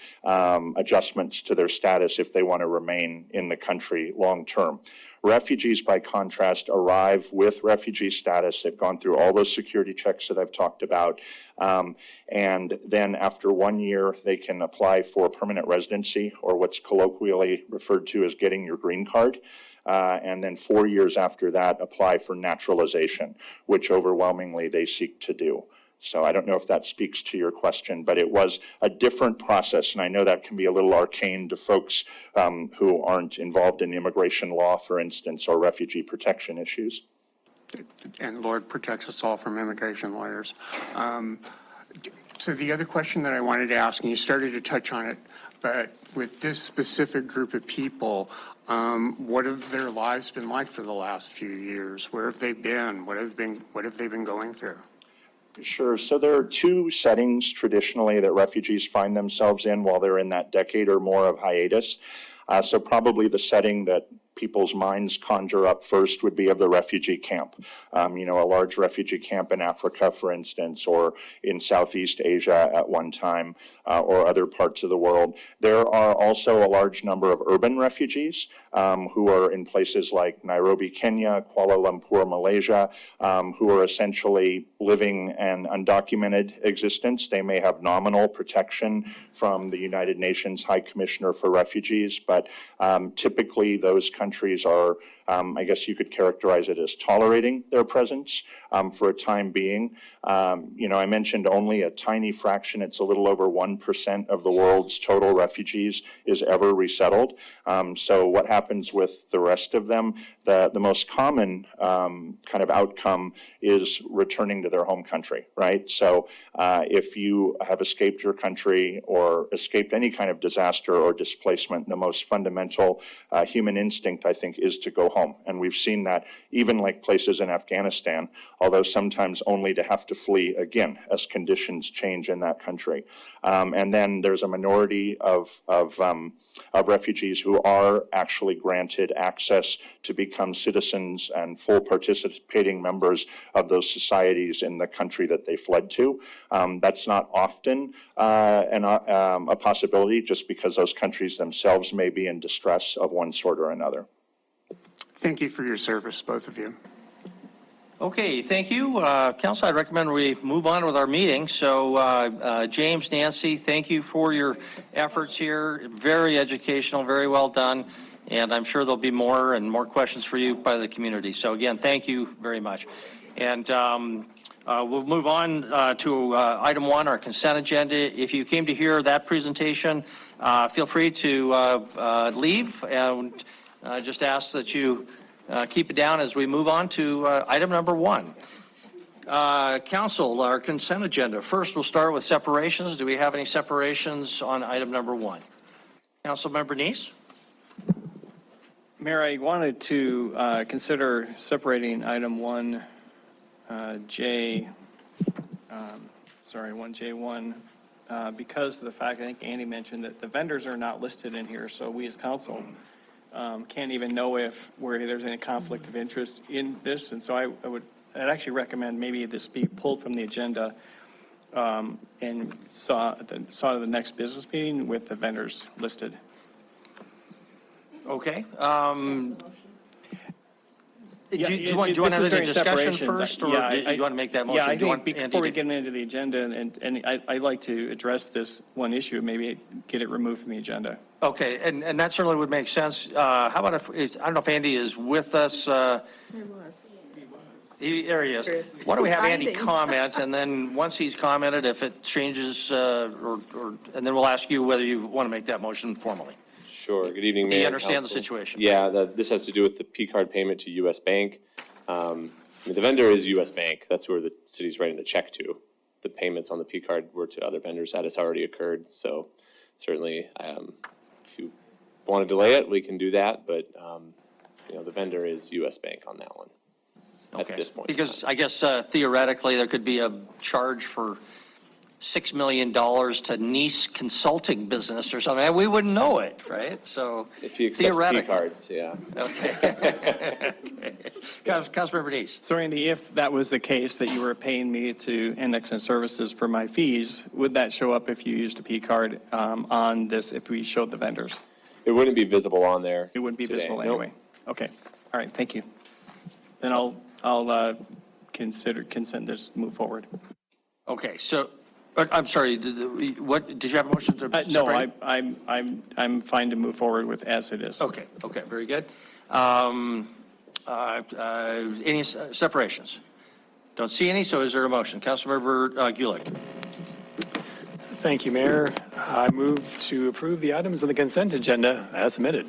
adjustments to their status if they want to remain in the country long term. Refugees, by contrast, arrive with refugee status. They've gone through all those security checks that I've talked about. And then after 1 year, they can apply for permanent residency, or what's colloquially referred to as getting your green card. And then 4 years after that, apply for naturalization, which overwhelmingly they seek to do. So I don't know if that speaks to your question, but it was a different process. And I know that can be a little arcane to folks who aren't involved in immigration law, for instance, or refugee protection issues. And Lord protects us all from immigration lawyers. So the other question that I wanted to ask, and you started to touch on it, but with this specific group of people, what have their lives been like for the last few years? Where have they been? What have they been going through? Sure. So there are two settings traditionally that refugees find themselves in while they're in that decade or more of hiatus. So probably the setting that people's minds conjure up first would be of the refugee camp. A large refugee camp in Africa, for instance, or in Southeast Asia at one time, or other parts of the world. There are also a large number of urban refugees who are in places like Nairobi, Kenya, Kuala Lumpur, Malaysia, who are essentially living an undocumented existence. They may have nominal protection from the United Nations High Commissioner for Refugees, but typically those countries are, I guess you could characterize it as tolerating their presence for a time being. I mentioned only a tiny fraction, it's a little over 1% of the world's total refugees is ever resettled. So what happens with the rest of them? The most common kind of outcome is returning to their home country, right? So if you have escaped your country or escaped any kind of disaster or displacement, the most fundamental human instinct, I think, is to go home. And we've seen that even like places in Afghanistan, although sometimes only to have to flee again as conditions change in that country. And then there's a minority of refugees who are actually granted access to become citizens and full participating members of those societies in the country that they fled to. That's not often a possibility, just because those countries themselves may be in distress of one sort or another. Thank you for your service, both of you. Okay, thank you. Council, I'd recommend we move on with our meeting. So James, Nancy, thank you for your efforts here. Very educational, very well done. And I'm sure there'll be more and more questions for you by the community. So again, thank you very much. And we'll move on to item 1, our consent agenda. If you came to hear that presentation, feel free to leave, and just ask that you keep it down as we move on to item number 1. Council, our consent agenda. First, we'll start with separations. Do we have any separations on item number 1? Councilmember Neese? Mayor, I wanted to consider separating item 1J, 1J1, because of the fact, I think Andy mentioned that the vendors are not listed in here, so we as council can't even know if there's any conflict of interest in this, and so I'd actually recommend maybe this be pulled from the agenda and saw the next business meeting with the vendors listed. Okay. Do you want to have a discussion first, or do you want to make that motion? Yeah, I think before we get into the agenda, and I'd like to address this one issue, maybe get it removed from the agenda. Okay, and that certainly would make sense. How about if, I don't know if Andy is with us. There he is. Why don't we have Andy comment, and then once he's commented, if it changes, and then we'll ask you whether you want to make that motion formally. Sure. Good evening, Mayor. Do you and understand Council. the situation? Yeah, this has to do with the P-card payment to U.S. Bank. The vendor is U.S. Bank. That's where the city's writing the check to. The payments on the P-card were to other vendors. That has already occurred. So certainly, if you want to delay it, we can do that. But, the vendor is U.S. Bank on that one at this point. Because I guess theoretically, there could be a charge for $6 million to Nice consulting business or something. We wouldn't know it, right? So if he accepts P-cards, yeah. Okay. Councilmember Nice. So Randy, if that was the case, that you were paying me to index and services for my fees, would that show up if you used a P-card on this, if we showed the vendors? It wouldn't be visible on there. It wouldn't be today. visible Nope. anyway. Okay. All right. Thank you. Then I'll consider consent, just move forward. Okay. So, I'm sorry. What did you have a motion to? No, I'm fine to move forward with as it is. Okay. Okay. Very good. Any separations? Don't see any. So, is there a motion? Councilmember Gulick. Thank you, Mayor. I move to approve the items on the consent agenda as submitted.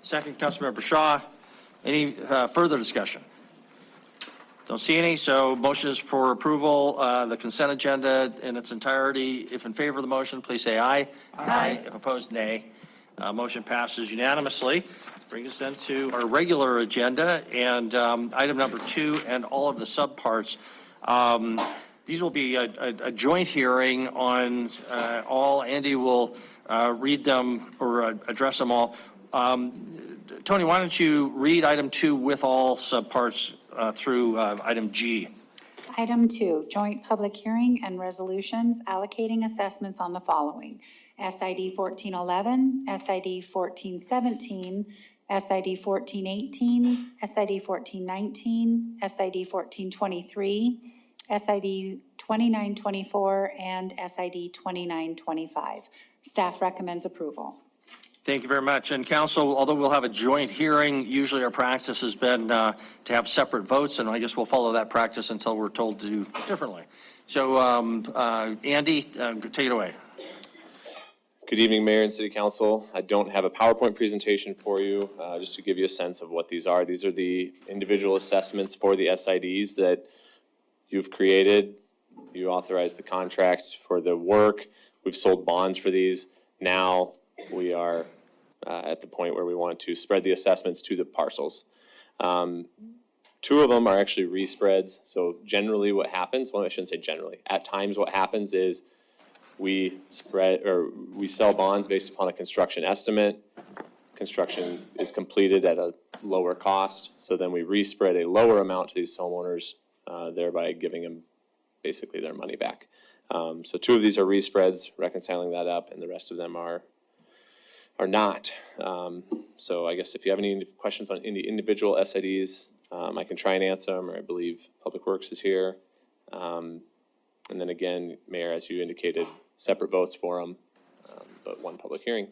Second, Councilmember Shaw. Any further discussion? Don't see any, so motion is for approval, the consent agenda in its entirety. If in favor of the motion, please say aye. Aye. If opposed, nay. Motion passes unanimously. Brings us then to our regular agenda and item number 2 and all of the subparts. These will be a joint hearing on all. Andy will read them or address them all. Tony, why don't you read item 2 with all subparts through item G. Item 2, joint public hearing and resolutions allocating assessments on the following: SID 1411, SID 1417, SID 1418, SID 1419, SID 1423, SID 2924, and SID 2925. Staff recommends approval. Thank you very much. And council, although we'll have a joint hearing, usually our practice has been to have separate votes, and I guess we'll follow that practice until we're told to do differently. So Andy, take it away. Good evening, Mayor and City Council. I don't have a PowerPoint presentation for you, just to give you a sense of what these are. These are the individual assessments for the SIDs that you've created. You authorized the contract for the work. We've sold bonds for these. Now we are at the point where we want to spread the assessments to the parcels. 2 of them are actually respreads. So generally what happens, well, I shouldn't say generally, at times what happens is we sell bonds based upon a construction estimate. Construction is completed at a lower cost. So then we respread a lower amount to these homeowners, thereby giving them basically their money back. So 2 of these are respreads, reconciling that up, and the rest of them are not. So I guess if you have any questions on any individual SIDs, I can try and answer them, or I believe Public Works is here. And then again, Mayor, as you indicated, separate votes for them, but one public hearing.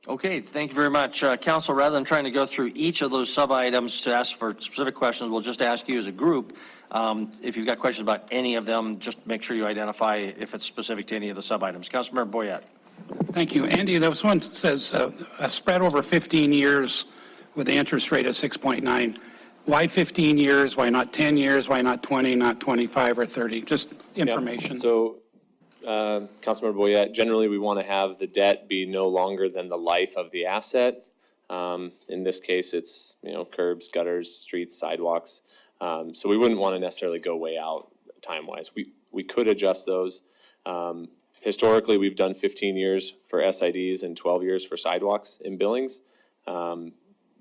Okay, thank you very much. Council, rather than trying to go through each of those sub-items to ask for specific questions, we'll just ask you as a group, if you've got questions about any of them, just make sure you identify if it's specific to any of the sub-items. Councilmember Boyette. Thank you. Andy, there was one that says a spread over 15 years with the interest rate of 6.9. Why 15 years? Why not 10 years? Why not 20, not 25 or 30? Just information. Yeah. So, Councilmember Boyette, generally we want to have the debt be no longer than the life of the asset. In this case, it's, curbs, gutters, streets, sidewalks. So we wouldn't want to necessarily go way out time-wise. We could adjust those. Historically, we've done 15 years for SIDs and 12 years for sidewalks in Billings.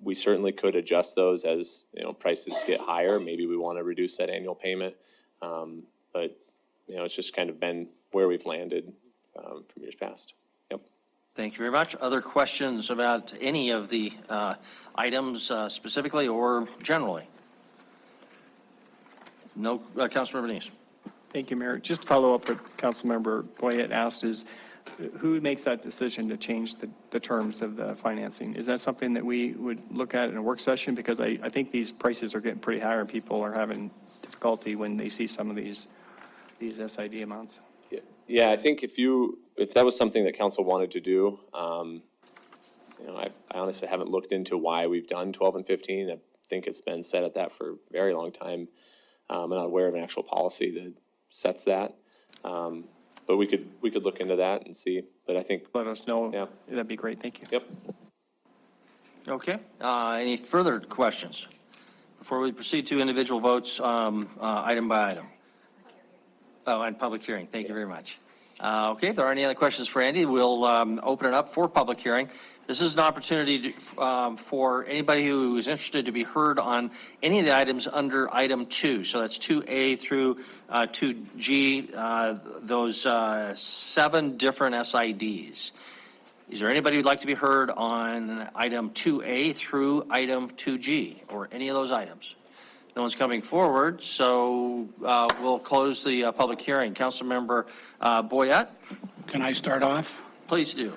We certainly could adjust those as, prices get higher. Maybe we want to reduce that annual payment. But, it's just kind of been where we've landed from years past. Yep. Thank you very much. Other questions about any of the items specifically or generally? No, Councilmember Denise. Thank you, Mayor. Just to follow up what Councilmember Boyette asked is, who makes that decision to change the terms of the financing? Is that something that we would look at in a work session? Because I think these prices are getting pretty high and people are having difficulty when they see some of these SID amounts. Yeah, I think if that was something that council wanted to do, I honestly haven't looked into why we've done 12 and 15. I think it's been set at that for a very long time. I'm not aware of an actual policy that sets that. But we could look into that and see. But I think let us know. Yeah, that'd be great. Thank you. Yep. Okay. Any further questions before we proceed to individual votes, item by item? Oh, and public hearing. Thank you very much. Okay, if there are any other questions for Andy, we'll open it up for public hearing. This is an opportunity for anybody who is interested to be heard on any of the items under item 2. So that's 2A through 2G, those 7 different SIDs. Is there anybody who'd like to be heard on item 2A through item 2G or any of those items? No one's coming forward, so we'll close the public hearing. Councilmember Boyette? Can I start off? Please do.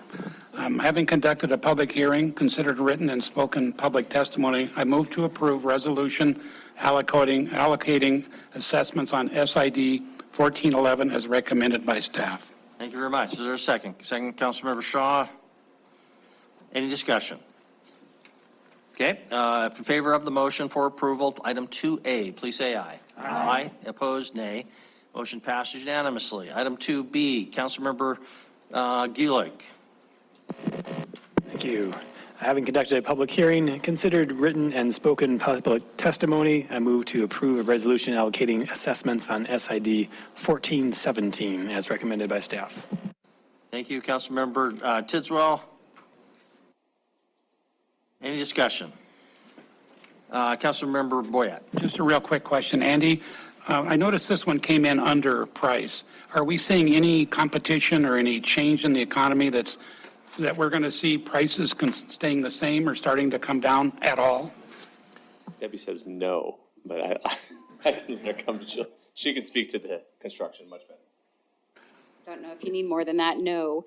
Having conducted a public hearing, considered written and spoken public testimony, I move to approve resolution allocating assessments on SID 1411 as recommended by staff. Thank you very much. Is there a second? Second, Councilmember Shaw. Any discussion? Okay, in favor of the motion for approval, item 2A, please say aye. Aye. Opposed, nay. Motion passes unanimously. Item 2B, Councilmember Gulick. Thank you. Having conducted a public hearing, considered written and spoken public testimony, I move to approve a resolution allocating assessments on SID 1417 as recommended by staff. Thank you, Councilmember Tidswell. Any discussion? Councilmember Boyette. Just a real quick question, Andy. I noticed this one came in under price. Are we seeing any competition or any change in the economy that we're going to see prices staying the same or starting to come down at all? Debbie says no, but I think there comes, she can speak to the construction much better. Don't know if you need more than that. No,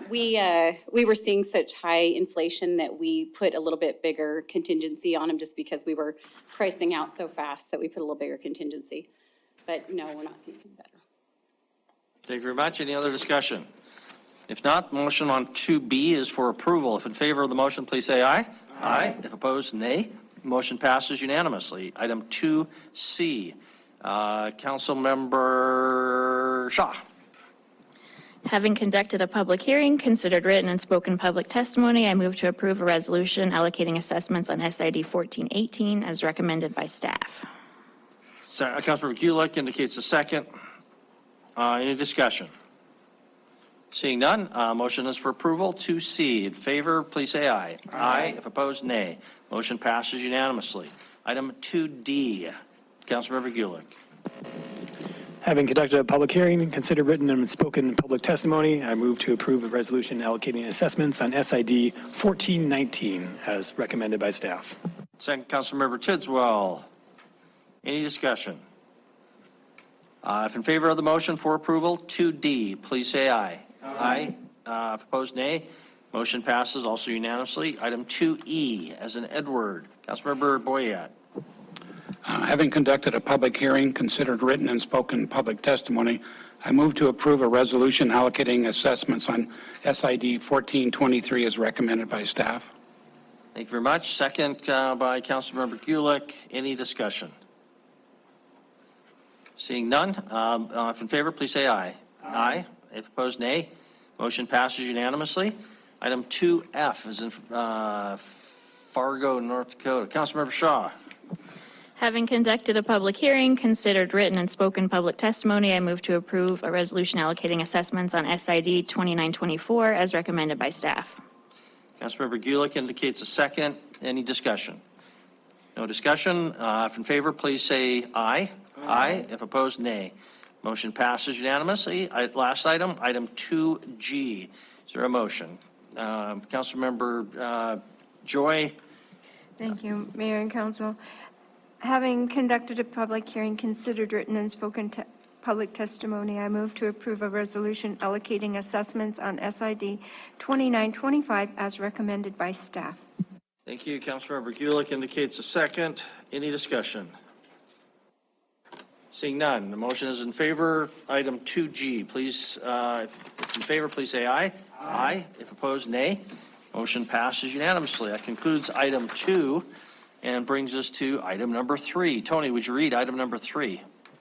we were seeing such high inflation that we put a little bit bigger contingency on them just because we were pricing out so fast that we put a little bigger contingency. But no, we're not seeing anything better. Thank you very much. Any other discussion? If not, motion on 2B is for approval. If in favor of the motion, please say aye. Aye. If opposed, nay. Motion passes unanimously. Item 2C, Councilmember Shaw. Having conducted a public hearing, considered written and spoken public testimony, I move to approve a resolution allocating assessments on SID 1418 as recommended by staff. Councilmember Gulick indicates a second. Any discussion? Seeing none, motion is for approval. 2C, in favor, please say aye. Aye. If opposed, nay. Motion passes unanimously. Item 2D, Councilmember Gulick. Having conducted a public hearing, considered written and spoken public testimony, I move to approve a resolution allocating assessments on SID 1419 as recommended by staff. Second, Councilmember Tidswell. Any discussion? If in favor of the motion for approval, 2D, please say aye. Aye. If opposed, nay. Motion passes also unanimously. Item 2E, as in Edward. Councilmember Boyette. Having conducted a public hearing, considered written and spoken public testimony, I move to approve a resolution allocating assessments on SID 1423 as recommended by staff. Thank you very much. Second by Councilmember Gulick. Any discussion? Seeing none, if in favor, please say aye. Aye. If opposed, nay. Motion passes unanimously. Item 2F is in Fargo, North Dakota. Councilmember Shaw. Having conducted a public hearing, considered written and spoken public testimony, I move to approve a resolution allocating assessments on SID 2924 as recommended by staff. Councilmember Gulick indicates a second. Any discussion? No discussion. If in favor, please say aye. Aye. If opposed, nay. Motion passes unanimously. Last item, item 2G. Is there a motion? Councilmember Joy. Thank you, Mayor and Council. Having conducted a public hearing, considered written and spoken public testimony, I move to approve a resolution allocating assessments on SID 2925 as recommended by staff. Thank you. Councilmember Gulick indicates a second. Any discussion? Seeing none, the motion is in favor. Item 2G, please, if in favor, please say aye. Aye. If opposed, nay. Motion passes unanimously. That concludes item 2 and brings us to item number 3. Tony, would you read item number 3?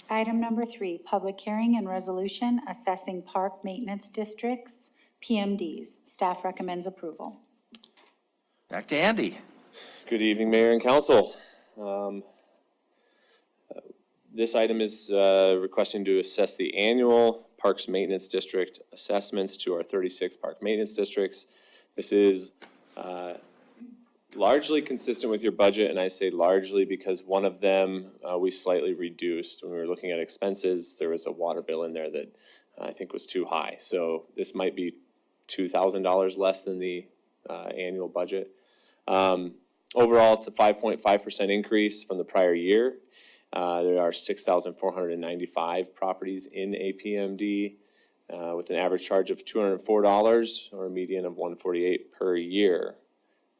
Item number 3, public hearing and resolution assessing park maintenance districts, PMDs. Staff recommends approval. Back to Andy. Good evening, Mayor and Council. This item is requesting to assess the annual Parks Maintenance District assessments to our 36 park maintenance districts. This is largely consistent with your budget, and I say largely because one of them we slightly reduced. When we were looking at expenses, there was a water bill in there that I think was too high. So this might be $2,000 less than the annual budget. Overall, it's a 5.5% increase from the prior year. There are 6,495 properties in APMD with an average charge of $204 or a median of $148 per year.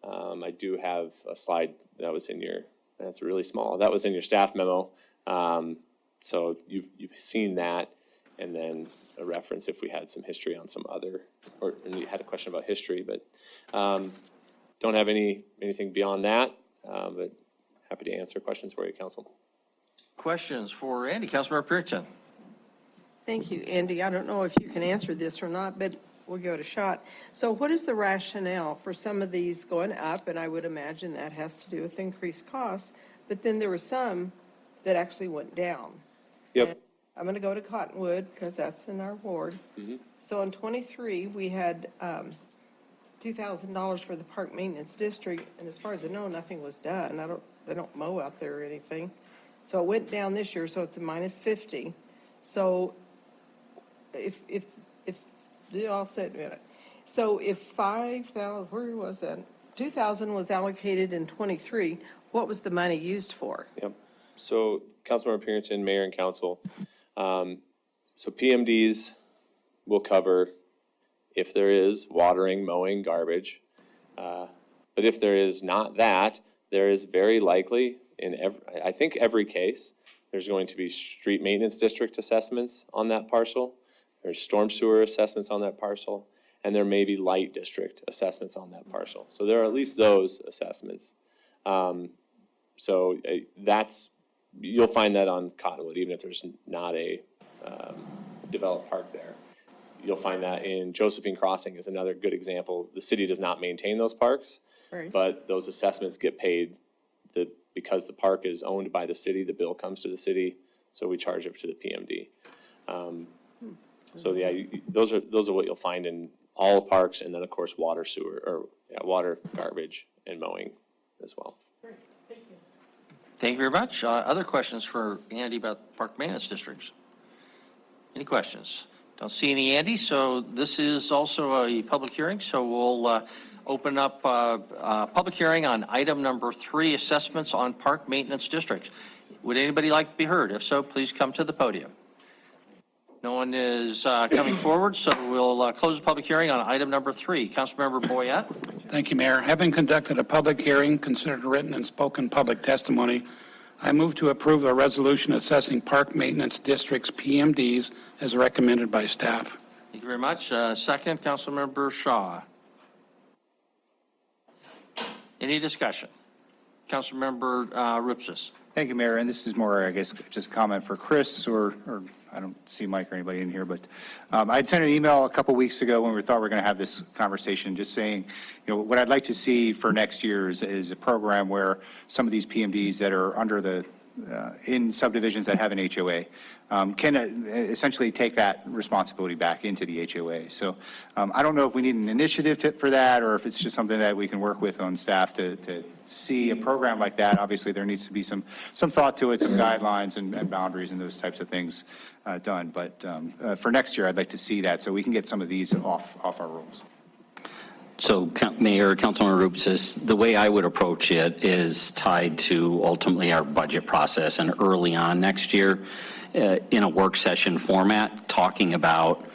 I do have a slide that was in your, that's really small, that was in your staff memo. So you've seen that, and then a reference if we had some history on some other, or you had a question about history, but don't have anything beyond that, but happy to answer questions for you, Council. Questions for Andy? Councilmember Purinton. Thank you, Andy. I don't know if you can answer this or not, but we'll give it a shot. So what is the rationale for some of these going up? And I would imagine that has to do with increased costs, but then there were some that actually went down. Yep. And I'm going to go to Cottonwood because that's in our ward. Mm-hmm. So in 23, we had $2,000 for the park maintenance district, and as far as I know, nothing was done. They don't mow out there or anything. So it went down this year, so it's a minus 50. So if you all said, so if 5,000, where was that? 2,000 was allocated in 23, what was the money used for? Yep. So Councilmember Purinton, Mayor and Council, so PMDs will cover if there is watering, mowing, garbage. But if there is not that, there is very likely I think every case, there's going to be street maintenance district assessments on that parcel. There's storm sewer assessments on that parcel, and there may be light district assessments on that parcel. So there are at least those assessments. So you'll find that on Cottonwood, even if there's not a developed park there. You'll find that in Josephine Crossing is another good example. The city does not maintain those parks, Right. but those assessments get paid because the park is owned by the city, the bill comes to the city, so we charge it to the PMD. So yeah, those are what you'll find in all parks, and then of course water, garbage, and mowing as well. Thank you very much. Other questions for Andy about park maintenance districts? Any questions? Don't see any, Andy, so this is also a public hearing, so we'll open up public hearing on item number 3, assessments on park maintenance districts. Would anybody like to be heard? If so, please come to the podium. No one is coming forward, so we'll close the public hearing on item number 3. Councilmember Boyette. Thank you, Mayor. Having conducted a public hearing, considered written and spoken public testimony, I move to approve a resolution assessing park maintenance districts PMDs as recommended by staff. Thank you very much. Second, Councilmember Shaw. Any discussion? Councilmember Rupsis. Thank you, Mayor. And this is more, I guess, just a comment for Chris, or I don't see Mike or anybody in here, but I'd sent an email a couple weeks ago when we thought we were going to have this conversation, just saying, what I'd like to see for next year is a program where some of these PMDs that are under the in subdivisions that have an HOA can essentially take that responsibility back into the HOA. So I don't know if we need an initiative for that, or if it's just something that we can work with on staff to see a program like that. Obviously, there needs to be some thought to it, some guidelines and boundaries and those types of things done. But for next year, I'd like to see that so we can get some of these off our rolls. So, Mayor, Councilman Rupsis, the way I would approach it is tied to ultimately our budget process, and early on next year in a work session format, talking about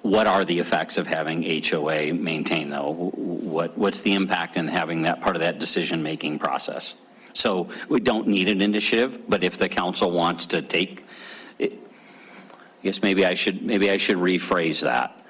what are the effects of having HOA maintained, though? What's the impact in having that part of that decision-making process? So we don't need an initiative, but if the council wants to take it, I guess maybe I should rephrase that.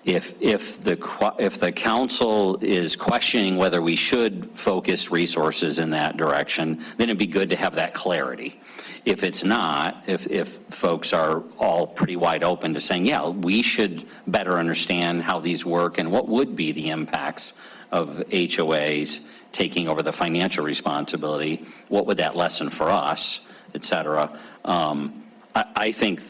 If the council is questioning whether we should focus resources in that direction, then it'd be good to have that clarity. If it's not, if folks are all pretty wide open to saying, yeah, we should better understand how these work and what would be the impacts of HOAs taking over the financial responsibility, what would that lessen for us, et cetera. I think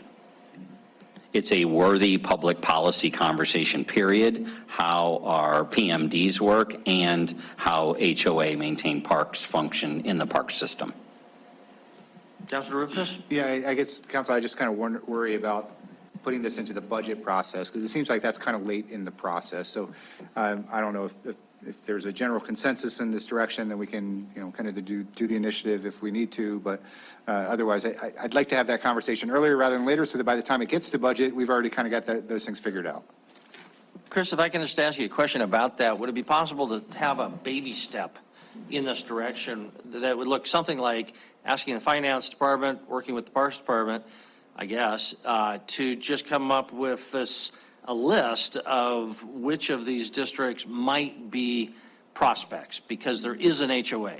it's a worthy public policy conversation, period, how our PMDs work and how HOA maintain parks function in the park system. Councilor Rupsis? Yeah, I guess, Council, I just kind of worry about putting this into the budget process, because it seems like that's kind of late in the process. So I don't know if there's a general consensus in this direction, then we can, kind of do the initiative if we need to. But otherwise, I'd like to have that conversation earlier rather than later, so that by the time it gets to budget, we've already kind of got those things figured out. Chris, if I can just ask you a question about that, would it be possible to have a baby step in this direction that would look something like asking the finance department, working with the parks department, I guess, to just come up with a list of which of these districts might be prospects, because there is an HOA.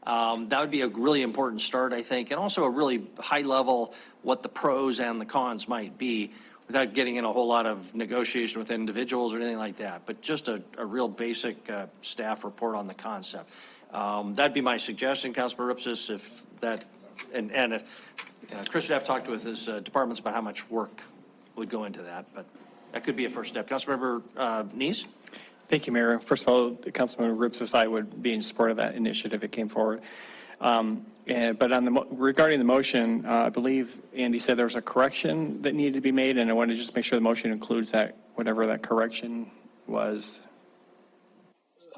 That would be a really important start, I think, and also a really high level what the pros and the cons might be, without getting in a whole lot of negotiation with individuals or anything like that, but just a real basic staff report on the concept. That'd be my suggestion, Councilman Rupsis, if that, and if Chris would have talked with his departments about how much work would go into that, but that could be a first step. Councilmember Neese? Thank you, Mayor. First of all, Councilmember Rupsis, I would be in support of that initiative if it came forward. But on regarding the motion, I believe Andy said there was a correction that needed to be made, and I wanted to just make sure the motion includes that, whatever that correction was.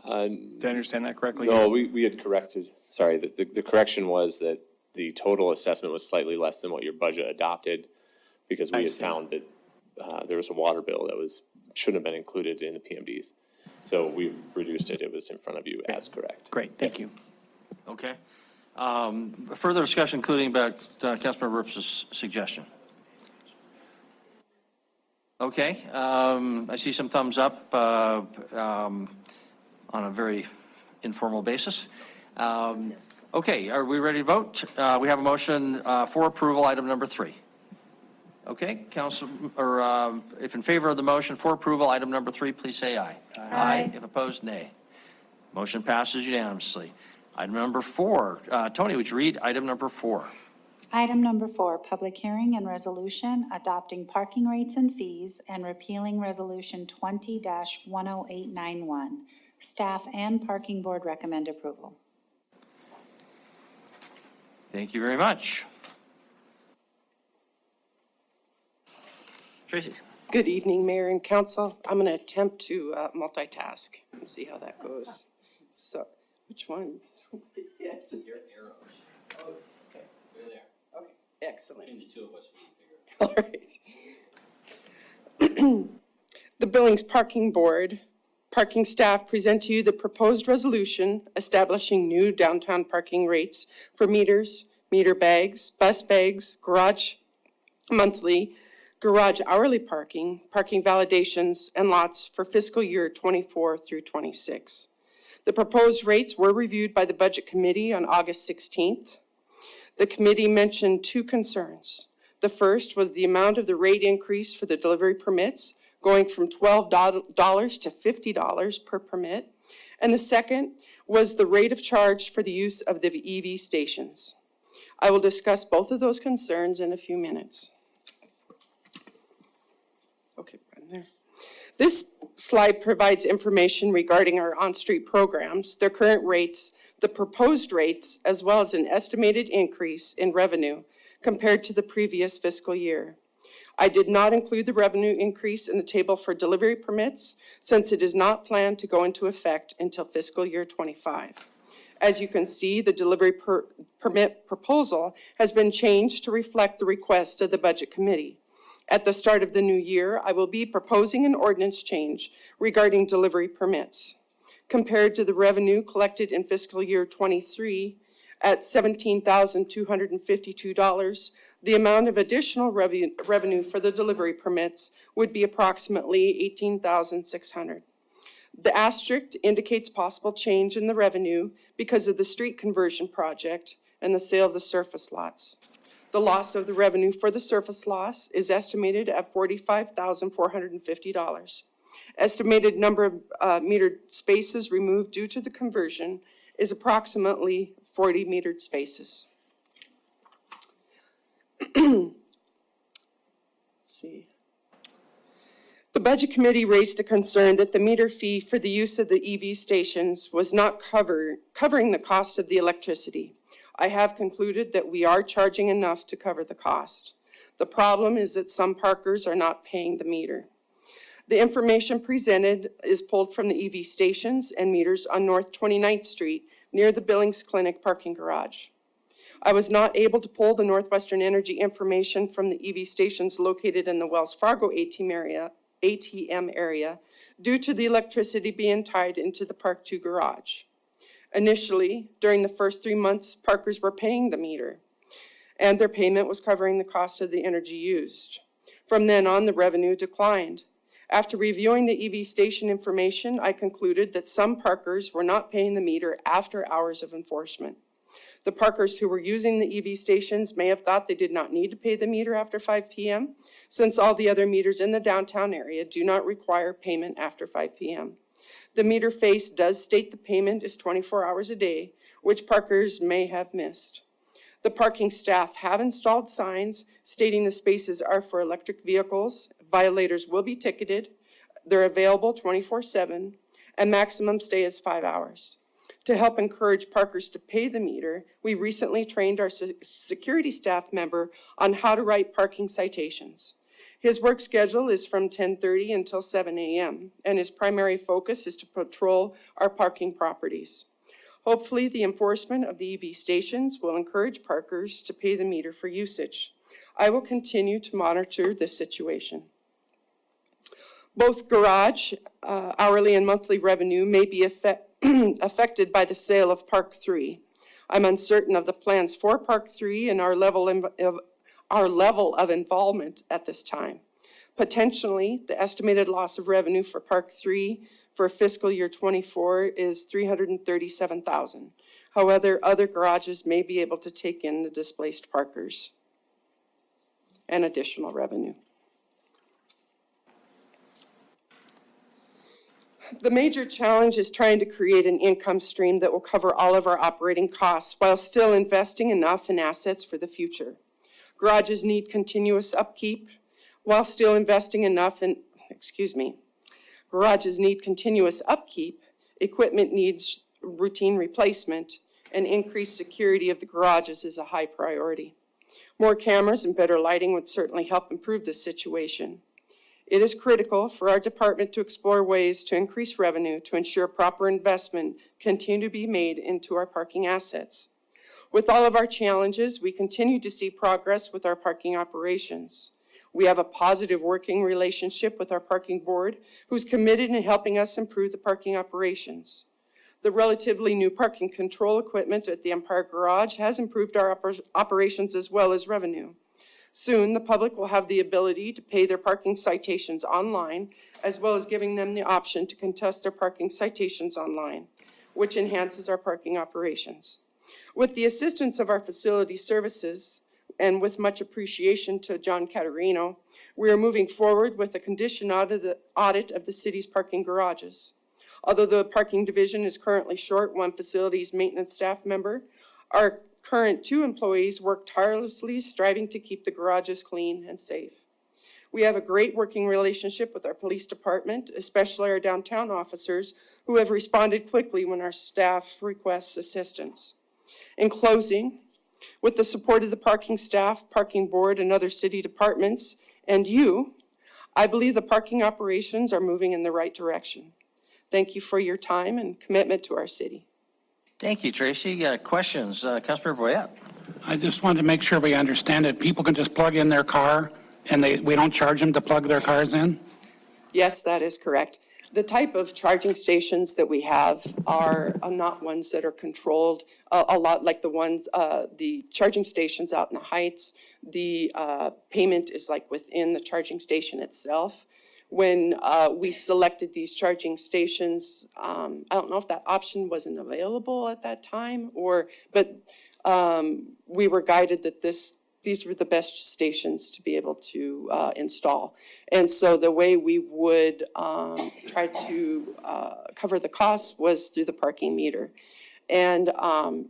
Did I understand that correctly? No, we had corrected, sorry, the correction was that the total assessment was slightly less than what your budget adopted, because we had found that there was a water bill that shouldn't have been included in the PMDs. So we've reduced it. It was in front of you as correct. Great, thank you. Okay. Further discussion, including about Councilmember Rupsis' suggestion. Okay. I see some thumbs up on a very informal basis. Okay, are we ready to vote? We have a motion for approval, item number 3. Okay, Council, or if in favor of the motion for approval, item number 3, please say aye. Aye. If opposed, nay. Motion passes unanimously. Item number 4. Tony, would you read item number 4? Item number 4, public hearing and resolution adopting parking rates and fees and repealing resolution 20-10891. Staff and parking board recommend approval. Thank you very much. Tracy. Good evening, Mayor and Council. I'm going to attempt to multitask and see how that goes. So, which one? Your arrows. Oh, okay. They're there. Okay, excellent. Between the two of us, All right. The Billings Parking Board, parking staff present to you the proposed resolution establishing new downtown parking rates for meters, meter bags, bus bags, garage monthly, garage hourly parking, parking validations, and lots for fiscal year 24 through 26. The proposed rates were reviewed by the Budget Committee on August 16th. The committee mentioned two concerns. The first was the amount of the rate increase for the delivery permits, going from $12 to $50 per permit. And the second was the rate of charge for the use of the EV stations. I will discuss both of those concerns in a few minutes. Okay, right there. This slide provides information regarding our on-street programs, their current rates, the proposed rates, as well as an estimated increase in revenue compared to the previous fiscal year. I did not include the revenue increase in the table for delivery permits since it is not planned to go into effect until fiscal year 25. As you can see, the delivery permit proposal has been changed to reflect the request of the Budget Committee. At the start of the new year, I will be proposing an ordinance change regarding delivery permits. Compared to the revenue collected in fiscal year 23 at $17,252, the amount of additional revenue for the delivery permits would be approximately $18,600. The asterisk indicates possible change in the revenue because of the street conversion project and the sale of the surface lots. The loss of the revenue for the surface loss is estimated at $45,450. Estimated number of metered spaces removed due to the conversion is approximately 40 metered spaces. Let's see. The Budget Committee raised a concern that the meter fee for the use of the EV stations was not covering the cost of the electricity. I have concluded that we are charging enough to cover the cost. The problem is that some parkers are not paying the meter. The information presented is pulled from the EV stations and meters on North 29th Street near the Billings Clinic parking garage. I was not able to pull the Northwestern Energy information from the EV stations located in the Wells Fargo ATM area due to the electricity being tied into the Park 2 garage. Initially, during the first 3 months, parkers were paying the meter, and their payment was covering the cost of the energy used. From then on, the revenue declined. After reviewing the EV station information, I concluded that some parkers were not paying the meter after hours of enforcement. The parkers who were using the EV stations may have thought they did not need to pay the meter after 5 p.m., since all the other meters in the downtown area do not require payment after 5 p.m. The meter face does state the payment is 24 hours a day, which parkers may have missed. The parking staff have installed signs stating the spaces are for electric vehicles. Violators will be ticketed. They're available 24/7, and maximum stay is 5 hours. To help encourage parkers to pay the meter, we recently trained our security staff member on how to write parking citations. His work schedule is from 10:30 until 7 a.m., and his primary focus is to patrol our parking properties. Hopefully, the enforcement of the EV stations will encourage parkers to pay the meter for usage. I will continue to monitor this situation. Both garage hourly and monthly revenue may be affected by the sale of Park 3. I'm uncertain of the plans for Park 3 and our level of involvement at this time. Potentially, the estimated loss of revenue for Park 3 for fiscal year 24 is $337,000. However, other garages may be able to take in the displaced parkers and additional revenue. The major challenge is trying to create an income stream that will cover all of our operating costs while still investing enough in assets for the future. Garages need continuous upkeep while still investing enough in, garages need continuous upkeep, equipment needs routine replacement, and increased security of the garages is a high priority. More cameras and better lighting would certainly help improve this situation. It is critical for our department to explore ways to increase revenue to ensure proper investment continue to be made into our parking assets. With all of our challenges, we continue to see progress with our parking operations. We have a positive working relationship with our parking board, who's committed in helping us improve the parking operations. The relatively new parking control equipment at the Empire Garage has improved our operations as well as revenue. Soon, the public will have the ability to pay their parking citations online, as well as giving them the option to contest their parking citations online, which enhances our parking operations. With the assistance of our facility services, and with much appreciation to John Caterino, we are moving forward with a condition audit of the city's parking garages. Although the parking division is currently short one facilities maintenance staff member, our current 2 employees work tirelessly, striving to keep the garages clean and safe. We have a great working relationship with our police department, especially our downtown officers, who have responded quickly when our staff requests assistance. In closing, with the support of the parking staff, parking board, and other city departments, and you, I believe the parking operations are moving in the right direction. Thank you for your time and commitment to our city. Thank you, Tracy. Questions? Councilmember Boyette. I just wanted to make sure we understand it. People can just plug in their car and we don't charge them to plug their cars in? Yes, that is correct. The type of charging stations that we have are not ones that are controlled, a lot like the charging stations out in the Heights. The payment is like within the charging station itself. When we selected these charging stations, I don't know if that option wasn't available at that time, but we were guided that these were the best stations to be able to install. And so the way we would try to cover the costs was through the parking meter. And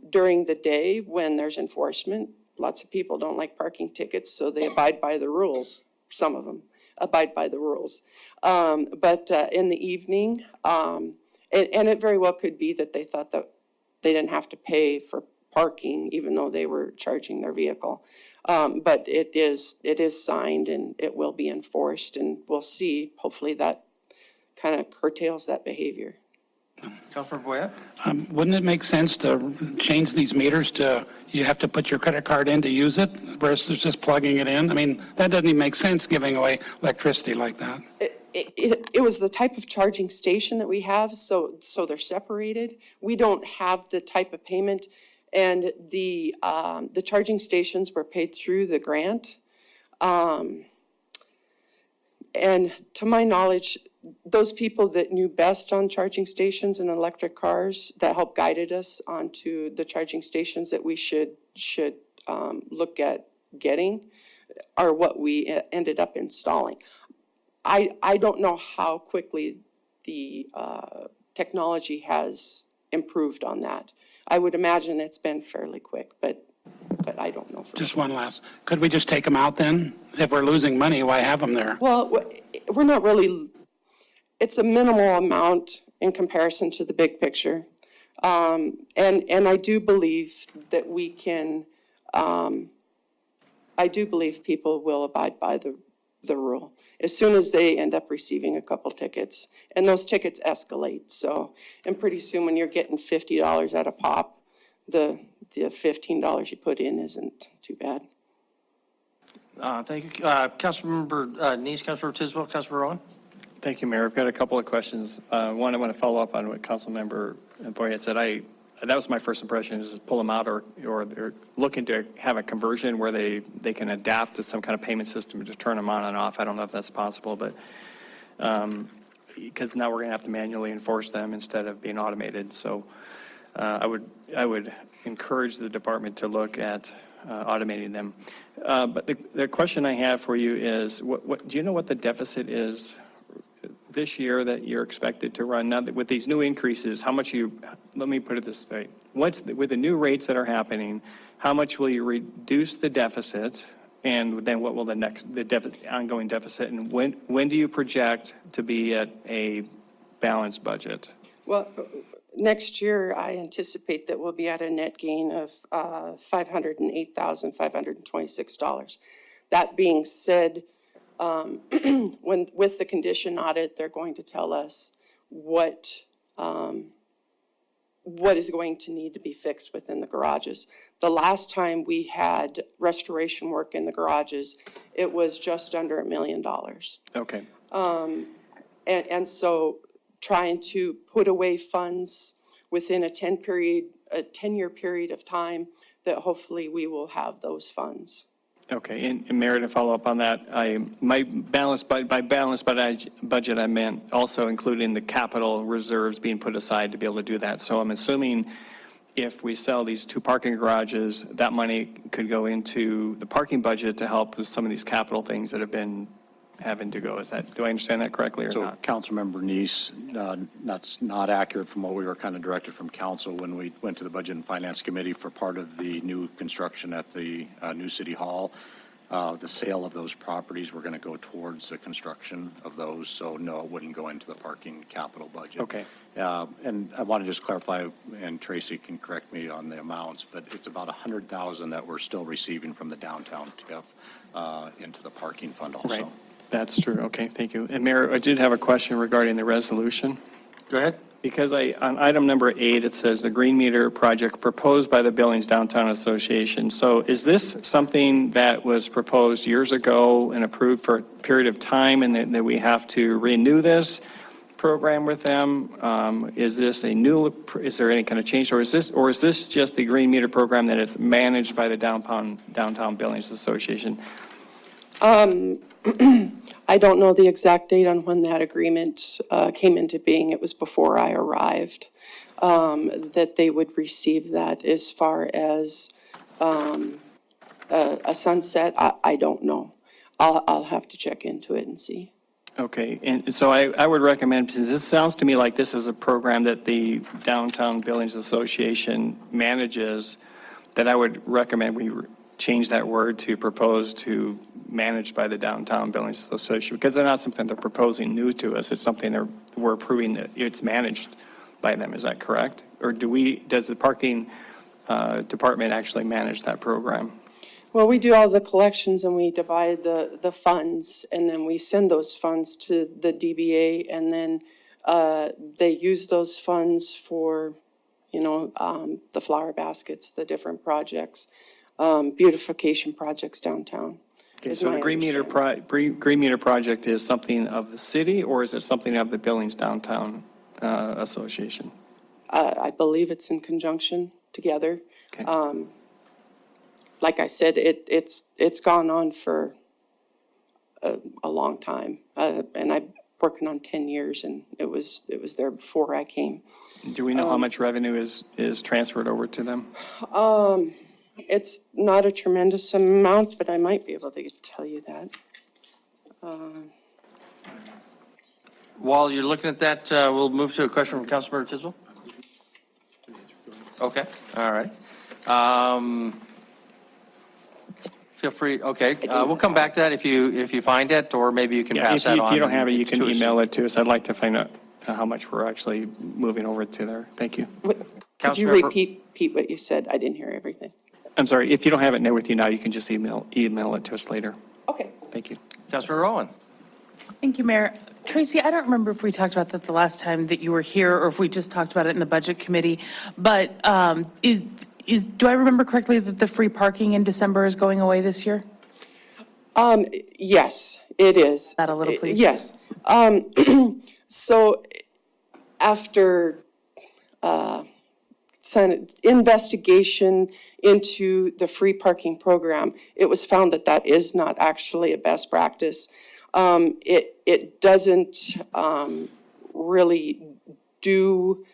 during the day when there's enforcement, lots of people don't like parking tickets, so they abide by the rules. Some of them abide by the rules. But in the evening, and it very well could be that they thought that they didn't have to pay for parking even though they were charging their vehicle. But it is signed and it will be enforced, and we'll see, hopefully that kind of curtails that behavior. Councilmember Boyette. Wouldn't it make sense to change these meters to, you have to put your credit card in to use it versus just plugging it in? I mean, that doesn't even make sense giving away electricity like that. It was the type of charging station that we have, so they're separated. We don't have the type of payment, and the charging stations were paid through the grant. And to my knowledge, those people that knew best on charging stations and electric cars that helped guided us onto the charging stations that we should look at getting are what we ended up installing. I don't know how quickly the technology has improved on that. I would imagine it's been fairly quick, but I don't know. Just one last, could we just take them out then? If we're losing money, why have them there? Well, we're not really, it's a minimal amount in comparison to the big picture. And I do believe that we can, I do believe people will abide by the rule as soon as they end up receiving a couple tickets, and those tickets escalate. So, and pretty soon when you're getting $50 at a pop, the $15 you put in isn't too bad. Thank you. Councilmember Neese, Councilmember Tisdale, Councilmember Rowan. Thank you, Mayor. I've got a couple of questions. One, I want to follow up on what Councilmember Boyette said. That was my first impression, is pull them out, or they're looking to have a conversion where they can adapt to some kind of payment system to turn them on and off. I don't know if that's possible, but because now we're going to have to manually enforce them instead of being automated. So I would encourage the department to look at automating them. But the question I have for you is, do you know what the deficit is this year that you're expected to run? Now, with these new increases, how much let me put it this way. With the new rates that are happening, how much will you reduce the deficit? And then what will the ongoing deficit, and when do you project to be at a balanced budget? Well, next year, I anticipate that we'll be at a net gain of $508,526. That being said, with the condition audit, they're going to tell us what is going to need to be fixed within the garages. The last time we had restoration work in the garages, it was just under $1 million. Okay. And so trying to put away funds within a 10-year period of time, that hopefully we will have those funds. Okay, and Mayor, to follow up on that, by balanced budget, I meant also including the capital reserves being put aside to be able to do that. So I'm assuming if we sell these 2 parking garages, that money could go into the parking budget to help with some of these capital things that have been having to go. Do I understand that correctly or not? Councilmember Neese, that's not accurate from what we were kind of directed from council when we went to the Budget and Finance Committee for part of the new construction at the new City Hall. The sale of those properties were going to go towards the construction of those, so no, it wouldn't go into the parking capital budget. Okay. And I want to just clarify, and Tracy can correct me on the amounts, but it's about $100,000 that we're still receiving from the downtown TIF into the parking fund also. Right. That's true. Okay, thank you. And Mayor, I did have a question regarding the resolution. Go ahead. Because on item number 8, it says the green meter project proposed by the Billings Downtown Association. So is this something that was proposed years ago and approved for a period of time, and that we have to renew this program with them? Is this is there any kind of change, or is this just the green meter program that it's managed by the Downtown Billings Association? I don't know the exact date on when that agreement came into being. It was before I arrived that they would receive that. As far as a sunset, I don't know. I'll have to check into it and see. Okay, and so I would recommend, because this sounds to me like this is a program that the Downtown Billings Association manages, that I would recommend we change that word to propose to managed by the Downtown Billings Association, because they're not something they're proposing new to us. It's something we're approving that it's managed by them. Is that correct? Or does the parking department actually manage that program? Well, we do all the collections and we divide the funds, and then we send those funds to the DBA, and then they use those funds for, the flower baskets, the different projects, beautification projects downtown. Okay, so the green meter project is something of the city, or is it something of the Billings Downtown Association? I believe it's in conjunction together. Okay. Like I said, it's gone on for a long time, and I'm working on 10 years, and it was there before I came. Do we know how much revenue is transferred over to them? It's not a tremendous amount, but I might be able to tell you that. While you're looking at that, we'll move to a question from Councilmember Tisdale. Okay, all right. Feel free, okay, we'll come back to that if you find it, or maybe you can pass that on. If you don't have it, you can email it to us. I'd like to find out how much we're actually moving over to there. Thank you. Could you repeat what you said? I didn't hear everything. I'm sorry, if you don't have it with you now, you can just email it to us later. Okay. Thank you. Councilmember Rowan. Thank you, Mayor. Tracy, I don't remember if we talked about that the last time that you were here, or if we just talked about it in the Budget Committee, but do I remember correctly that the free parking in December is going away this year? Yes, it is. That a little, please. Yes. So after investigation into the free parking program, it was found that that is not actually a best practice. It doesn't really do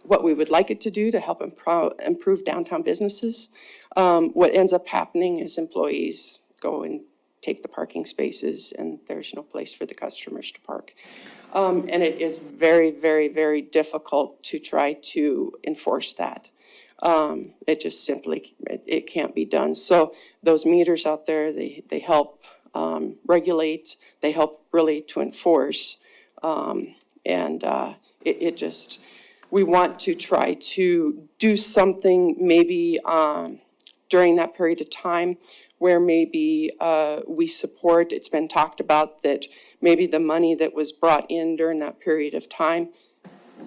what we would like it to do to help improve downtown businesses. What ends up happening is employees go and take the parking spaces, and there's no place for the customers to park. And it is very, very, very difficult to try to enforce that. It just simply, it can't be done. So those meters out there, they help regulate, they help really to enforce. We want to try to do something maybe during that period of time where maybe we support, it's been talked about that maybe the money that was brought in during that period of time,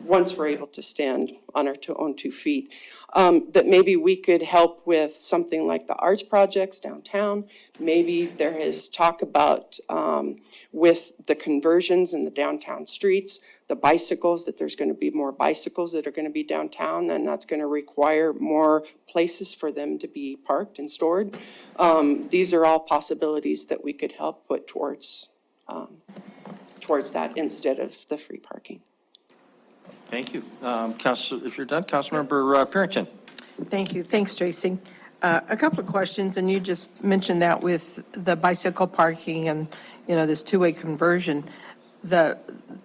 once we're able to stand on our own 2 feet, that maybe we could help with something like the arts projects downtown. Maybe there is talk about with the conversions in the downtown streets, the bicycles, that there's going to be more bicycles that are going to be downtown, and that's going to require more places for them to be parked and stored. These are all possibilities that we could help put towards that instead of the free parking. Thank you. Council, if you're done, Councilmember Purington. Thank you. Thanks, Tracy. A couple of questions, and you just mentioned that with the bicycle parking and, you know, this two-way conversion, the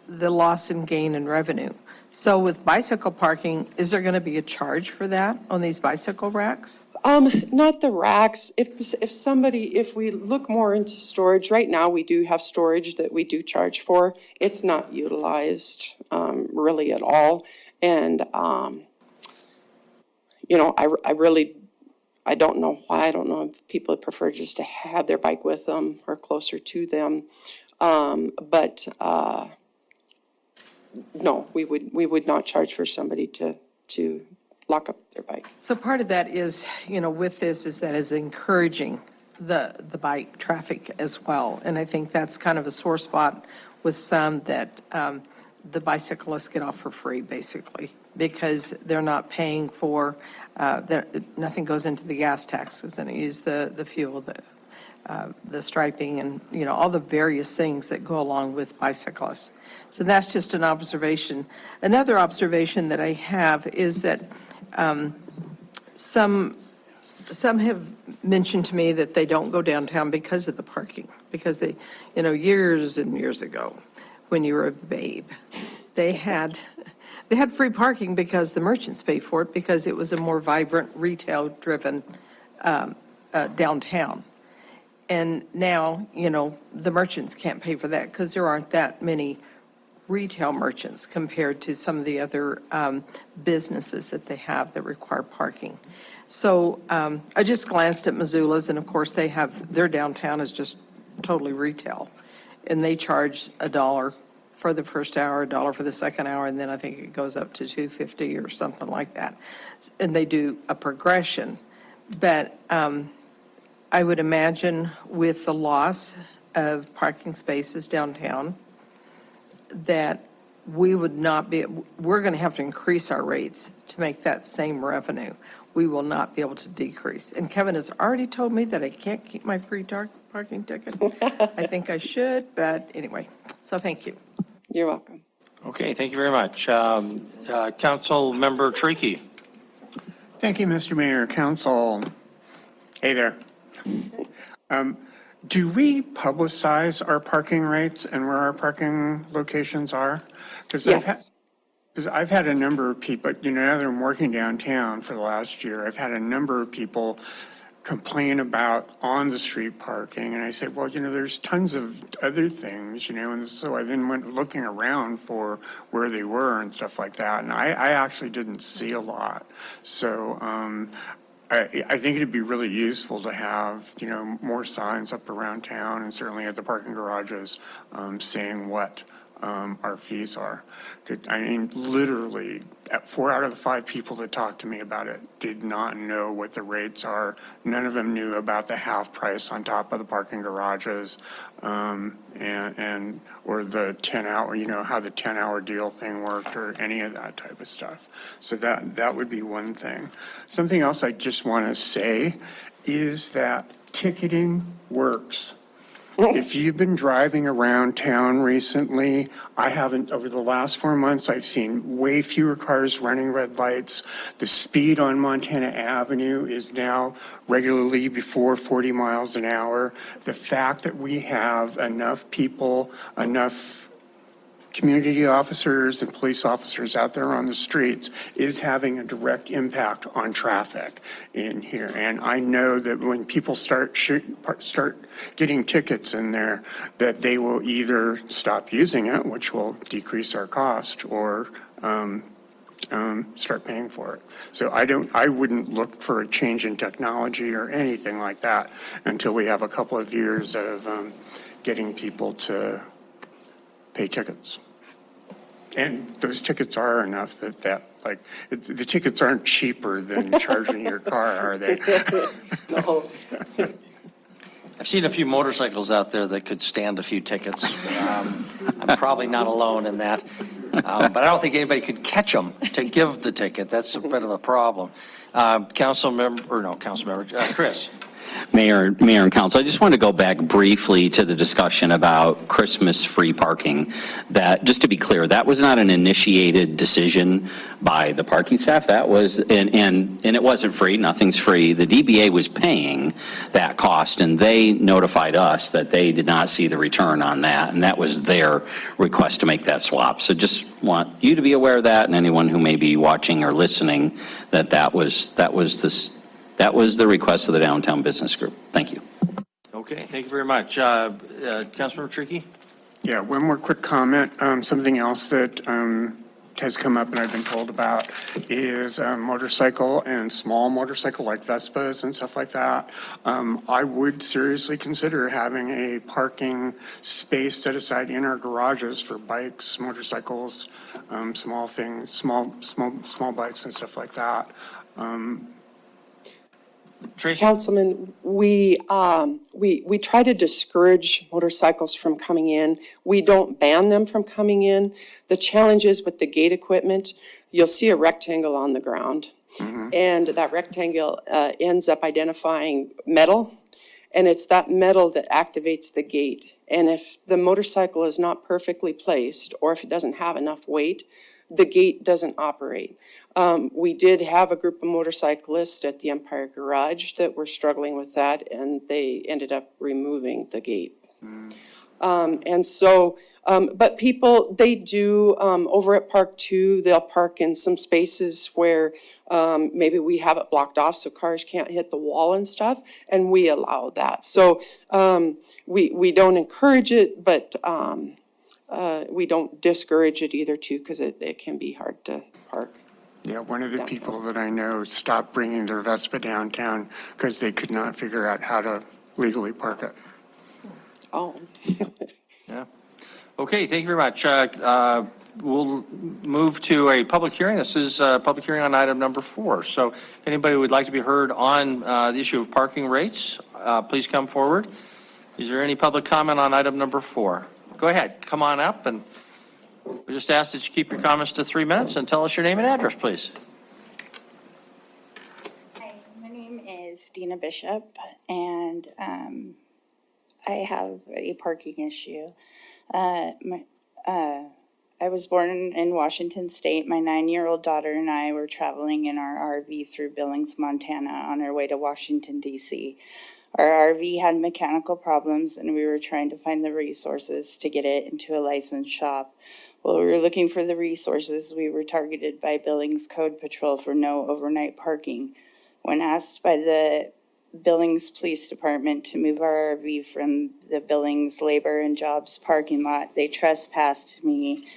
loss in gain in revenue. So with bicycle parking, is there going to be a charge for that on these bicycle racks? Not the racks. If we look more into storage, right now we do have storage that we do charge for. It's not utilized really at all. And, you know, I don't know why. I don't know if people prefer just to have their bike with them or closer to them. But no, we would not charge for somebody to lock up their bike. So part of that is, you know, with this is that is encouraging the bike traffic as well. And I think that's kind of a sore spot with some that the bicyclists get off for free, basically, because they're not paying for, nothing goes into the gas taxes, and they use the fuel, the striping, and, you know, all the various things that go along with bicyclists. So that's just an observation. Another observation that I have is that some have mentioned to me that they don't go downtown because of the parking, because they, you know, years and years ago, when you were a babe, they had free parking because the merchants paid for it, because it was a more vibrant, retail-driven downtown. And now, you know, the merchants can't pay for that because there aren't that many retail merchants compared to some of the other businesses that they have that require parking. So I just glanced at Missoula's, and of course they have, their downtown is just totally retail. And they charge $1 for the first hour, $1 for the second hour, and then I think it goes up to $2.50 or something like that. And they do a progression. But I would imagine with the loss of parking spaces downtown, that we would not be, we're going to have to increase our rates to make that same revenue. We will not be able to decrease. And Kevin has already told me that I can't keep my free parking ticket. I think I should, but anyway, so thank you. You're welcome. Okay, thank you very much. Council Member Tricky. Thank you, Mr. Mayor, Council. Hey there. Do we publicize our parking rates and where our parking locations are? Yes. Because I've had a number of people, you know, now that I'm working downtown for the last year, I've had a number of people complain about on-the-street parking. And I said, well, you know, there's tons of other things, you know, and so I then went looking around for where they were and stuff like that. And I actually didn't see a lot. So I think it'd be really useful to have, you know, more signs up around town and certainly at the parking garages saying what our fees are. I mean, literally, 4 out of the 5 people that talked to me about it did not know what the rates are. None of them knew about the half price on top of the parking garages and or the 10-hour, you know, how the 10-hour deal thing worked or any of that type of stuff. So that would be one thing. Something else I just want to say is that ticketing works. If you've been driving around town recently, I haven't, over the last 4 months, I've seen way fewer cars running red lights. The speed on Montana Avenue is now regularly before 40 miles an hour. The fact that we have enough people, enough community officers and police officers out there on the streets is having a direct impact on traffic in here. And I know that when people start getting tickets in there, that they will either stop using it, which will decrease our cost, or start paying for it. So I wouldn't look for a change in technology or anything like that until we have a couple of years of getting people to pay tickets. And those tickets are enough that like, the tickets aren't cheaper than charging your car, are they? No. I've seen a few motorcycles out there that could stand a few tickets. I'm probably not alone in that. But I don't think anybody could catch them to give the ticket. That's a bit of a problem. Council member, Chris. Mayor and council, I just want to go back briefly to the discussion about Christmas free parking. That, just to be clear, that was not an initiated decision by the parking staff. That was, and it wasn't free, nothing's free. The DBA was paying that cost, and they notified us that they did not see the return on that, and that was their request to make that swap. So just want you to be aware of that, and anyone who may be watching or listening, that was the request of the Downtown Business Group. Thank you. Okay, thank you very much. Councilmember Trickey? Yeah, one more quick comment. Something else that has come up and I've been told about is motorcycle and small motorcycle like Vespas and stuff like that. I would seriously consider having a parking space set aside in our garages for bikes, motorcycles, small things, small bikes and stuff like that. Councilman, we try to discourage motorcycles from coming in. We don't ban them from coming in. The challenge is with the gate equipment, you'll see a rectangle on the ground. And that rectangle ends up identifying metal, and it's that metal that activates the gate. And if the motorcycle is not perfectly placed, or if it doesn't have enough weight, the gate doesn't operate. We did have a group of motorcyclists at the Empire Garage that were struggling with that, and they ended up removing the gate. And so, but people, they do, over at Park 2, they'll park in some spaces where maybe we have it blocked off so cars can't hit the wall and stuff, and we allow that. So we don't encourage it, but we don't discourage it either too, because it can be hard to park. Yeah, one of the people that I know stopped bringing their Vespa downtown because they could not figure out how to legally park it. Oh. Yeah. Okay, thank you very much. We'll move to a public hearing. This is a public hearing on item number 4. So if anybody would like to be heard on the issue of parking rates, please come forward. Is there any public comment on item number 4? Go ahead, come on up, and we just ask that you keep your comments to 3 minutes and tell us your name and address, please. Hi, my name is Dina Bishop, and I have a parking issue. I was born in Washington State. My 9-year-old daughter and I were traveling in our RV through Billings, Montana on our way to Washington, D.C. Our RV had mechanical problems, and we were trying to find the resources to get it into a licensed shop. While we were looking for the resources, we were targeted by Billings Code Patrol for no overnight parking. When asked by the Billings Police Department to move our RV from the Billings Labor and Jobs parking lot, they trespassed me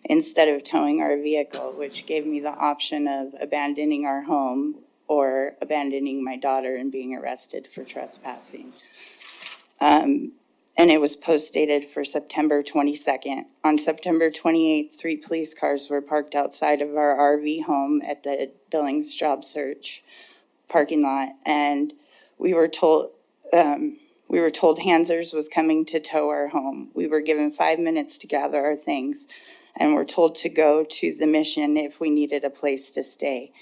instead of towing our vehicle, which gave me the option of abandoning our home or abandoning my daughter and being arrested for trespassing. And it was post-dated for September 22nd. On September 28th, 3 police cars were parked outside of our RV home at the Billings Job Search parking lot, and we were told Hansers was coming to tow our home. We were given 5 minutes to gather our things, and were told to go to the Mission if we needed a place to stay.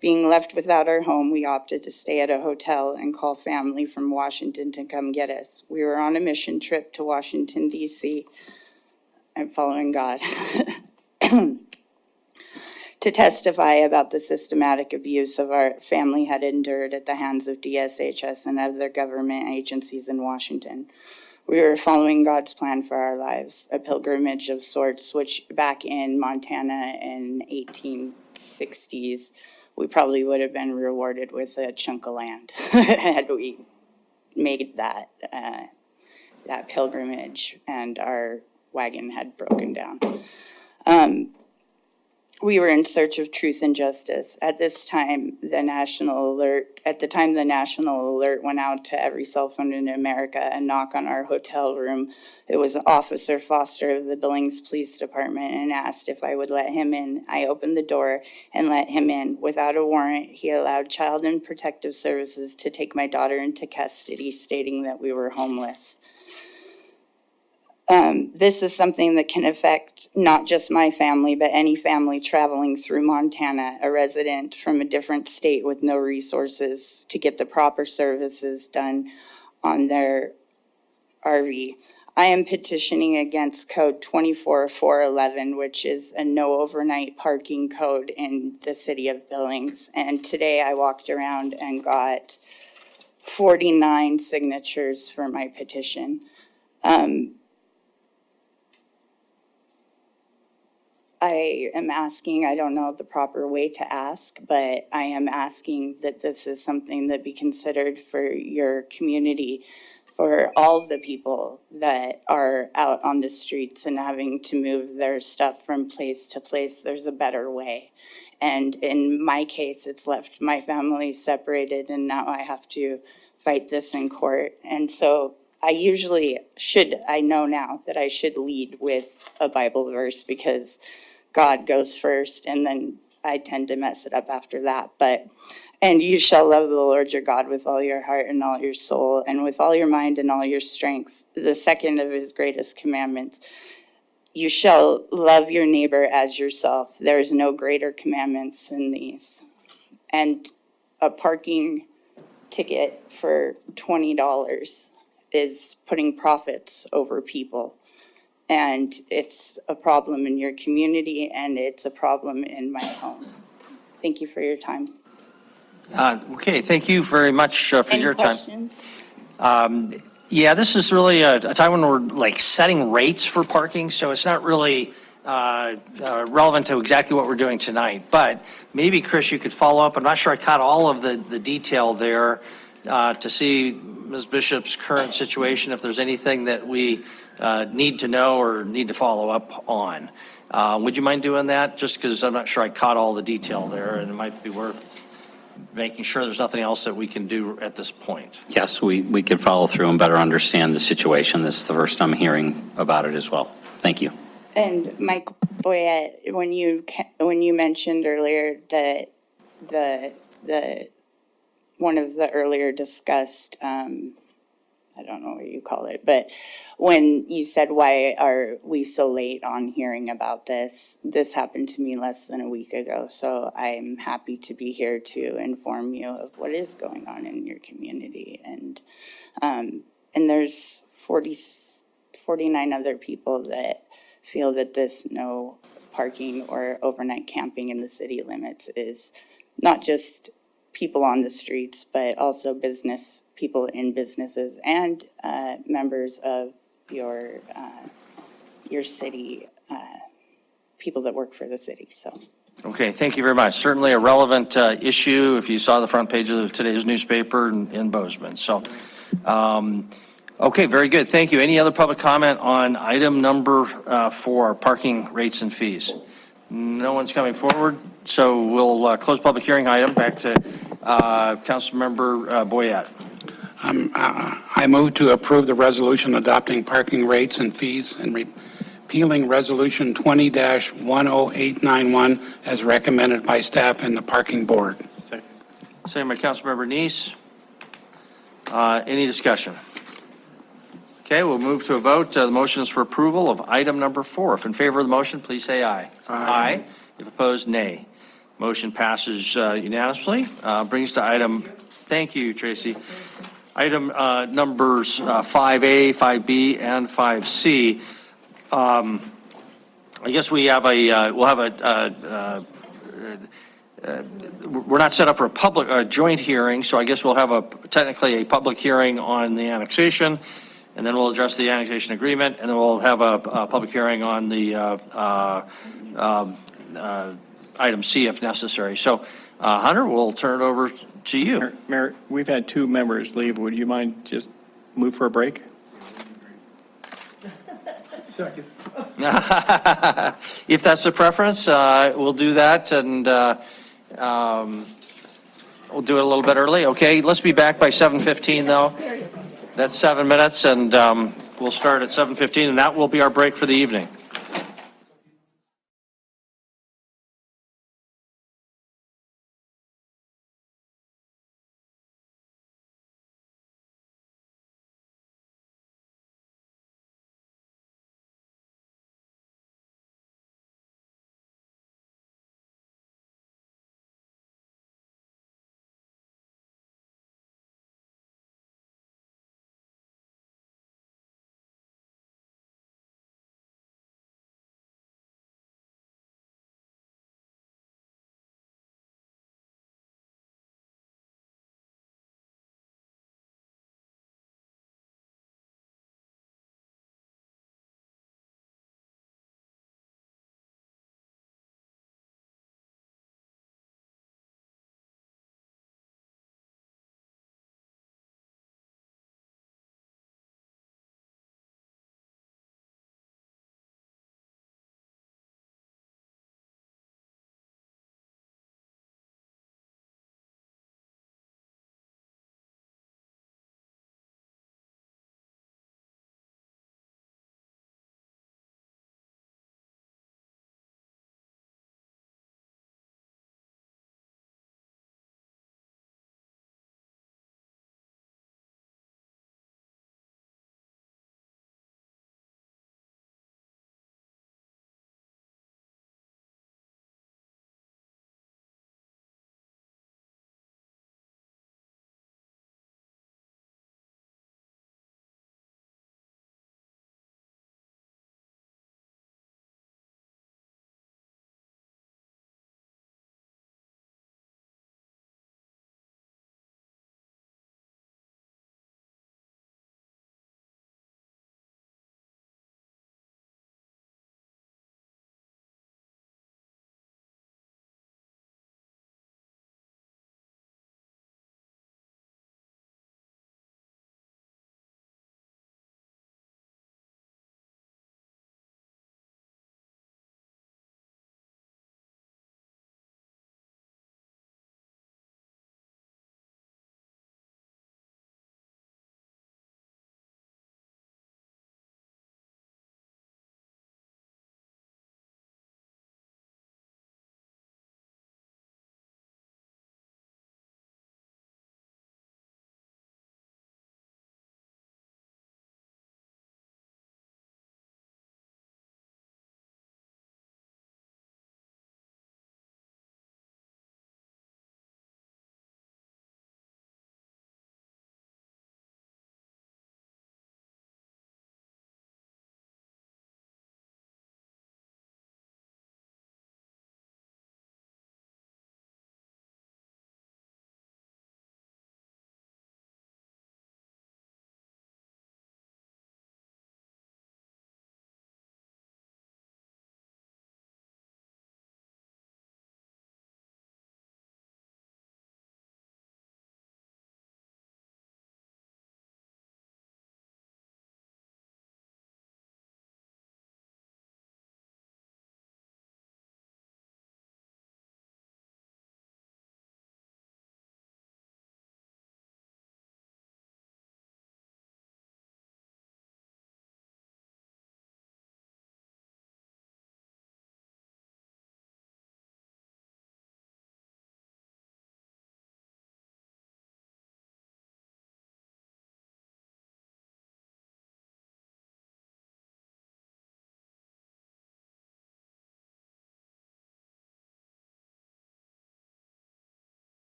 Being left without our home, we opted to stay at a hotel and call family from Washington to come get us. We were on a mission trip to Washington, D.C. I'm following God. To testify about the systematic abuse of our family had endured at the hands of DSHS and other government agencies in Washington. We were following God's plan for our lives, a pilgrimage of sorts, which back in Montana in 1860s, we probably would have been rewarded with a chunk of land had we made that pilgrimage and our wagon had broken down. we were in search of truth and justice. At the time, the national alert went out to every cell phone in America, a knock on our hotel room. It was Officer Foster of the Billings Police Department and asked if I would let him in. I opened the door and let him in. Without a warrant, he allowed Child and Protective Services to take my daughter into custody, stating that we were homeless. This is something that can affect not just my family, but any family traveling through Montana, a resident from a different state with no resources to get the proper services done on their RV. I am petitioning against Code 24411, which is a no overnight parking code in the city of Billings. And today I walked around and got 49 signatures for my petition. I am asking, I don't know the proper way to ask, but I am asking that this is something that be considered for your community, for all the people that are out on the streets and having to move their stuff from place to place. There's a better way. And in my case, it's left my family separated, and now I have to fight this in court. And so I know now that I should lead with a Bible verse, because God goes first, and then I tend to mess it up after that. And you shall love the Lord your God with all your heart and all your soul and with all your mind and all your strength. The second of his greatest commandments. You shall love your neighbor as yourself. There is no greater commandments than these. And a parking ticket for $20 is putting profits over people. And it's a problem in your community, and it's a problem in my home. Thank you for your time. Okay, thank you very much for your time. Any questions? Yeah, this is really a time when we're like setting rates for parking, so it's not really relevant to exactly what we're doing tonight. But maybe, Chris, you could follow up. I'm not sure I caught all of the detail there to see Ms. Bishop's current situation, if there's anything that we need to know or need to follow up on. Would you mind doing that? Just because I'm not sure I caught all the detail there, and it might be worth making sure there's nothing else that we can do at this point. Yes, we can follow through and better understand the situation. This is the first time hearing about it as well. Thank you. And Mike Boyette, when you mentioned earlier that the one of the earlier discussed, I don't know what you call it, but when you said, why are we so late on hearing about this? This happened to me less than a week ago, so I'm happy to be here to inform you of what is going on in your community. And there's 49 other people that feel that this no parking or overnight camping in the city limits is not just people on the streets, but also people in businesses and members of your city, people that work for the city. So. Okay, thank you very much. Certainly a relevant issue if you saw the front page of today's newspaper in Bozeman. So, okay, very good. Thank you. Any other public comment on item number 4, parking rates and fees? No one's coming forward, so we'll close public hearing item. Back to Councilmember Boyette. I move to approve the resolution adopting parking rates and fees and repealing Resolution 20-10891 as recommended by staff and the Parking Board. Second by Councilmember Neese. Any discussion? Okay, we'll move to a vote. The motion is for approval of item number 4. If in favor of the motion, please say aye. Aye. If opposed, nay. Motion passes unanimously. Brings to item, thank you, Tracy. Item numbers 5A, 5B, and 5C. I guess we have we're not set up for a joint hearing, so I guess we'll have technically a public hearing on the annexation, and then we'll address the annexation agreement, and then we'll have a public hearing on the item C if necessary. So, Hunter, we'll turn it over to you. Mayor, we've had 2 members leave. Would you mind just move for a break? Second. If that's the preference, we'll do that, and we'll do it a little bit early. Okay, let's be back by 7:15, though. That's 7 minutes, and we'll start at 7:15, and that will be our break for the evening.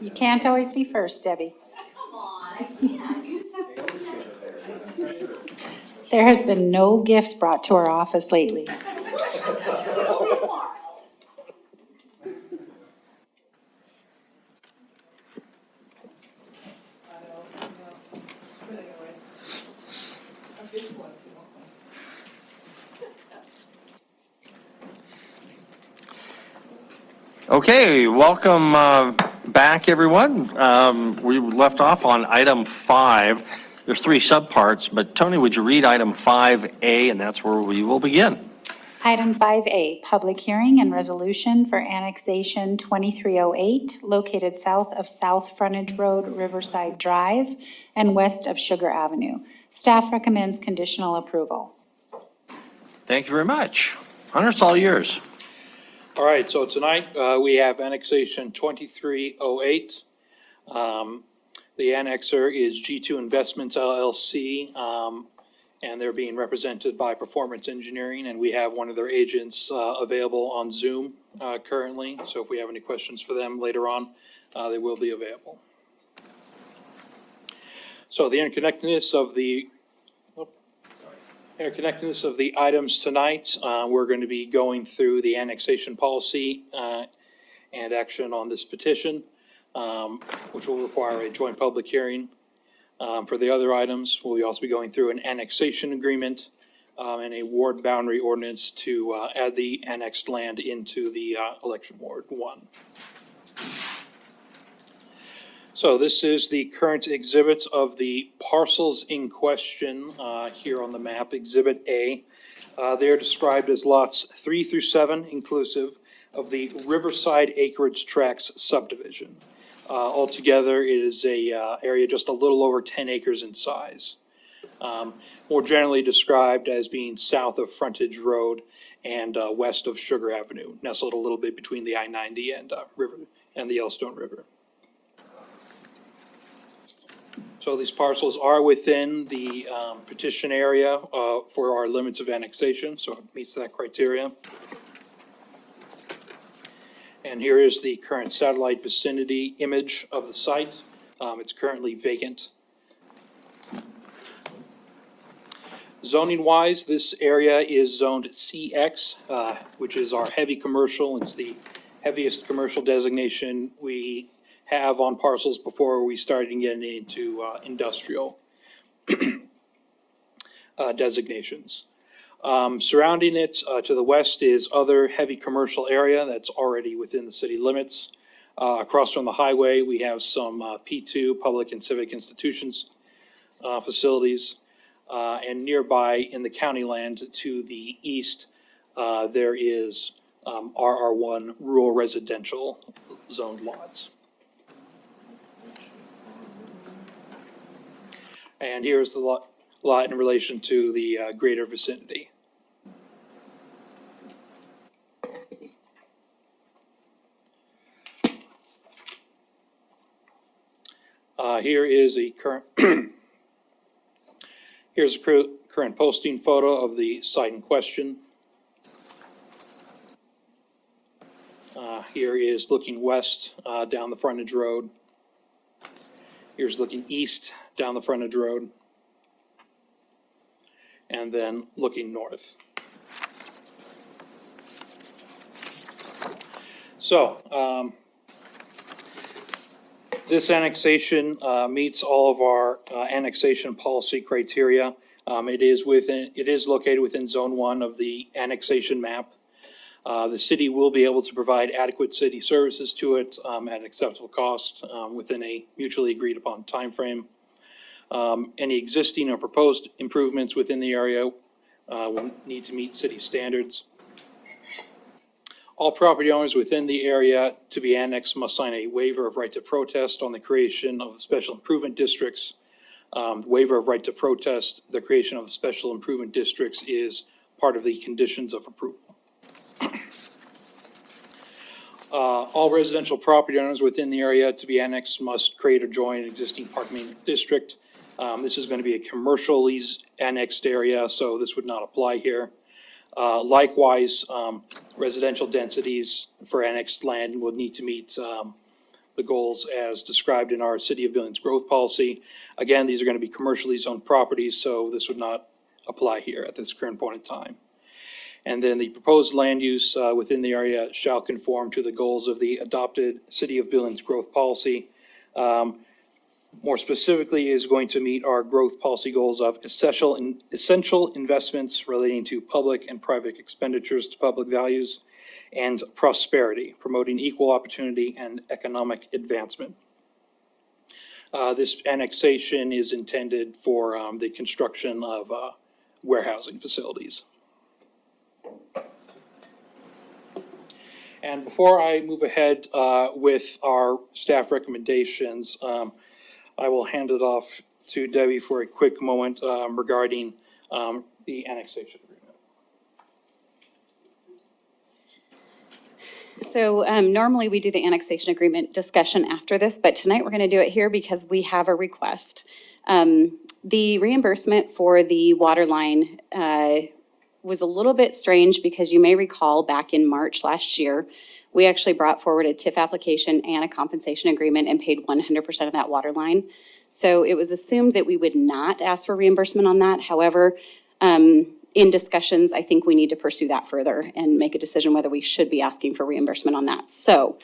You can't always be first, Debbie. There has been no gifts brought to our office lately. Okay, welcome back, everyone. We left off on item 5. There's 3 subparts, but Tony, would you read item 5A, and that's where we will begin. Item 5A, public hearing and resolution for annexation 2308, located south of South Frontage Road, Riverside Drive, and west of Sugar Avenue. Staff recommends conditional approval. Thank you very much. Hunter, it's all yours. All right, so tonight we have annexation 2308. The annexer is G2 Investments LLC, and they're being represented by Performance Engineering, and we have one of their agents available on Zoom currently. So if we have any questions for them later on, they will be available. So the interconnectedness of the items tonight, we're going to be going through the annexation policy and action on this petition, which will require a joint public hearing. For the other items, we'll also be going through an annexation agreement and a ward boundary ordinance to add the annexed land into the election ward 1. So this is the current exhibits of the parcels in question here on the map, Exhibit A. They're described as lots 3 through 7 inclusive of the Riverside Acreage Tracts subdivision. Altogether, it is a area just a little over 10 acres in size. More generally described as being south of Frontage Road and west of Sugar Avenue, nestled a little bit between the I-90 and the Yellowstone River. So these parcels are within the petition area for our limits of annexation, so it meets that criteria. And here is the current satellite vicinity image of the site. It's currently vacant. Zoning-wise, this area is zoned CX, which is our heavy commercial. It's the heaviest commercial designation we have on parcels before we started getting into industrial designations. Surrounding it to the west is other heavy commercial area that's already within the city limits. Across from the highway, we have some P2 public and civic institutions facilities. And nearby in the county land to the east, there is RR1 rural residential zoned lots. And here's the lot in relation to the greater vicinity. Here is a current here's a current posting photo of the site in question. Here is looking west down the frontage road. Here's looking east down the frontage road. And then looking north. So, this annexation meets all of our annexation policy criteria. It is located within Zone 1 of the annexation map. The city will be able to provide adequate city services to it at an acceptable cost within a mutually agreed upon timeframe. Any existing or proposed improvements within the area will need to meet city standards. All property owners within the area to be annexed must sign a waiver of right to protest on the creation of special improvement districts. The waiver of right to protest the creation of the special improvement districts is part of the conditions of approval. All residential property owners within the area to be annexed must create or join an existing park maintenance district. This is going to be a commercially annexed area, so this would not apply here. Likewise, residential densities for annexed land will need to meet the goals as described in our City of Billings growth policy. Again, these are going to be commercially zoned properties, so this would not apply here at this current point in time. And then the proposed land use within the area shall conform to the goals of the adopted City of Billings growth policy. More specifically, is going to meet our growth policy goals of essential investments relating to public and private expenditures to public values, and prosperity, promoting equal opportunity and economic advancement. This annexation is intended for the construction of warehousing facilities. And before I move ahead with our staff recommendations, I will hand it off to Debbie for a quick moment regarding the annexation agreement. So normally we do the annexation agreement discussion after this, but tonight we're going to do it here because we have a request. The reimbursement for the water line was a little bit strange because you may recall back in March last year, we actually brought forward a TIF application and a compensation agreement and paid 100% of that water line. So it was assumed that we would not ask for reimbursement on that. However, in discussions, I think we need to pursue that further and make a decision whether we should be asking for reimbursement on that. So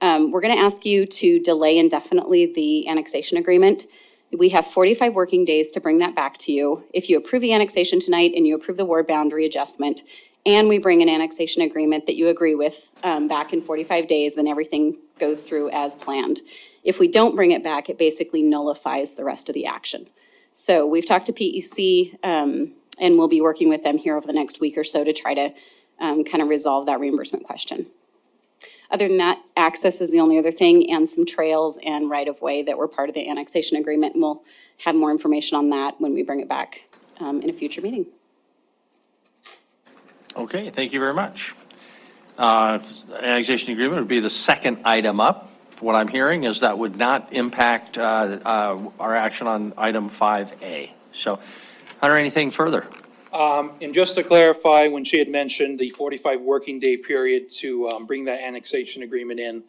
we're going to ask you to delay indefinitely the annexation agreement. We have 45 working days to bring that back to you. If you approve the annexation tonight and you approve the ward boundary adjustment, and we bring an annexation agreement that you agree with back in 45 days, then everything goes through as planned. If we don't bring it back, it basically nullifies the rest of the action. So we've talked to PEC, and we'll be working with them here over the next week or so to try to kind of resolve that reimbursement question. Other than that, access is the only other thing, and some trails and right-of-way that were part of the annexation agreement. And we'll have more information on that when we bring it back in a future meeting. Okay, thank you very much. Annexation agreement would be the second item up. What I'm hearing is that would not impact our action on item 5A. So, Hunter, anything further? And just to clarify, when she had mentioned the 45 working day period to bring that annexation agreement in,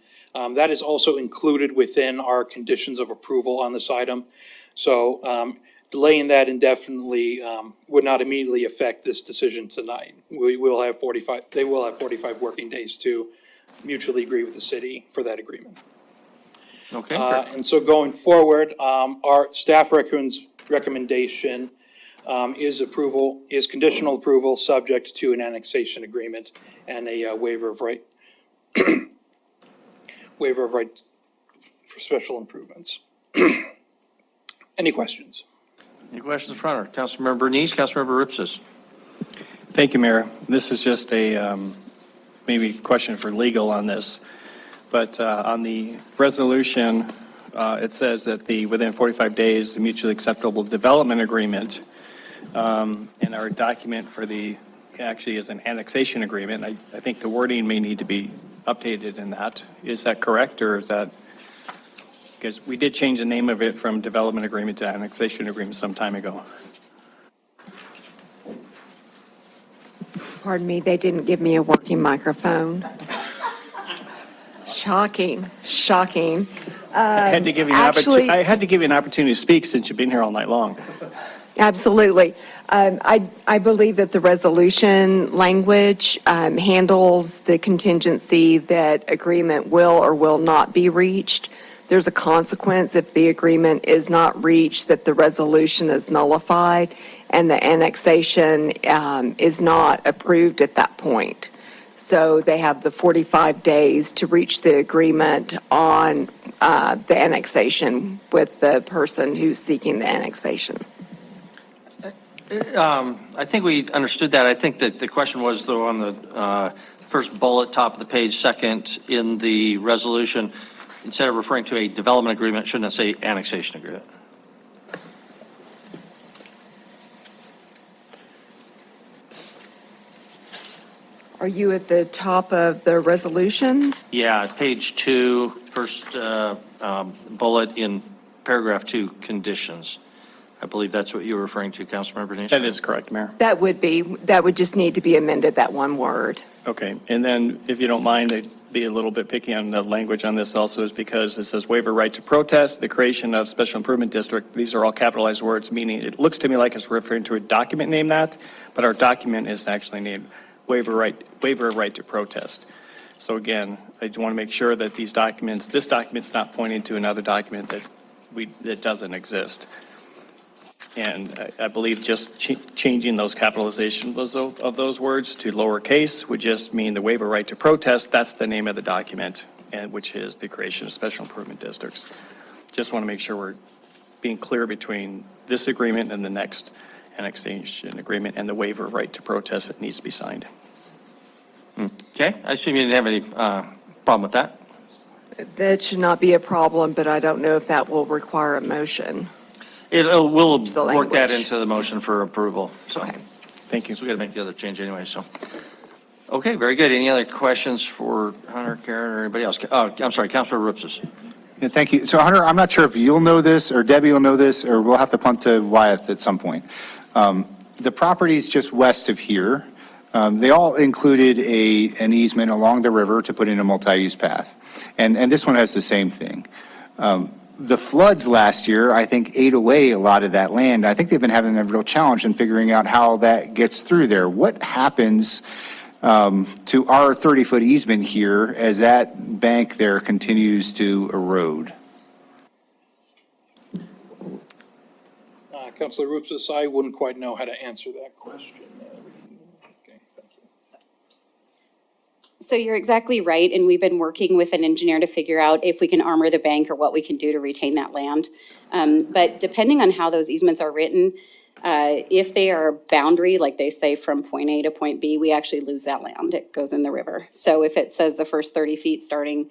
that is also included within our conditions of approval on this item. So delaying that indefinitely would not immediately affect this decision tonight. They will have 45 working days to mutually agree with the city for that agreement. Okay. And so going forward, our staff recommendation is conditional approval subject to an annexation agreement and a waiver of right for special improvements. Any questions? Any questions from her? Councilmember Bernice, Councilmember Ripsis. Thank you, Mayor. This is just a maybe question for legal on this, but on the resolution, it says that within 45 days, the mutually acceptable development agreement, and our document for actually is an annexation agreement. I think the wording may need to be updated in that. Is that correct, or is that, because we did change the name of it from development agreement to annexation agreement some time ago. Pardon me, they didn't give me a working microphone. Shocking, shocking. I had to give you an opportunity to speak since you've been here all night long. Absolutely. I believe that the resolution language handles the contingency that agreement will or will not be reached. There's a consequence if the agreement is not reached, that the resolution is nullified and the annexation is not approved at that point. So they have the 45 days to reach the agreement on the annexation with the person who's seeking the annexation. I think we understood that. I think that the question was, though, on the first bullet, top of the page, second in the resolution, instead of referring to a development agreement, shouldn't it say annexation agreement? Are you at the top of the resolution? Yeah, page 2, first bullet in paragraph 2, conditions. I believe that's what you were referring to, Councilmember Nason. That is correct, Mayor. That would just need to be amended, that one word. Okay, and then if you don't mind, I'd be a little bit picky on the language on this also is because it says waiver right to protest, the creation of special improvement district. These are all capitalized words, meaning it looks to me like it's referring to a document named that, but our document is actually named waiver of right to protest. So again, I want to make sure that this document's not pointing to another document that doesn't exist. And I believe just changing those capitalization of those words to lowercase would just mean the waiver right to protest. That's the name of the document, and which is the creation of special improvement districts. Just want to make sure we're being clear between this agreement and the next annexation agreement and the waiver of right to protest that needs to be signed. Okay, I assume you didn't have any problem with that? That should not be a problem, but I don't know if that will require a motion. We'll work that language. into the motion for approval. So. Okay. Thank you. So we got to make the other change anyway, so. Okay, very good. Any other questions for Hunter, Karen, or anybody else? Oh, I'm sorry, Councilor Rupsis. Yeah, thank you. So Hunter, I'm not sure if you'll know this or Debbie will know this, or we'll have to punt to Wyeth at some point. The properties just west of here, they all included an easement along the river to put in a multi-use path. And this one has the same thing. The floods last year, I think, ate away a lot of that land. I think they've been having a real challenge in figuring out how that gets through there. What happens to our 30-foot easement here as that bank there continues to erode? Councilor Rupsis, I wouldn't quite know how to answer that question. So you're exactly right, and we've been working with an engineer to figure out if we can armor the bank or what we can do to retain that land. But depending on how those easements are written, if they are boundary, like they say from point A to point B, we actually lose that land. It goes in the river. So if it says the first 30 feet starting,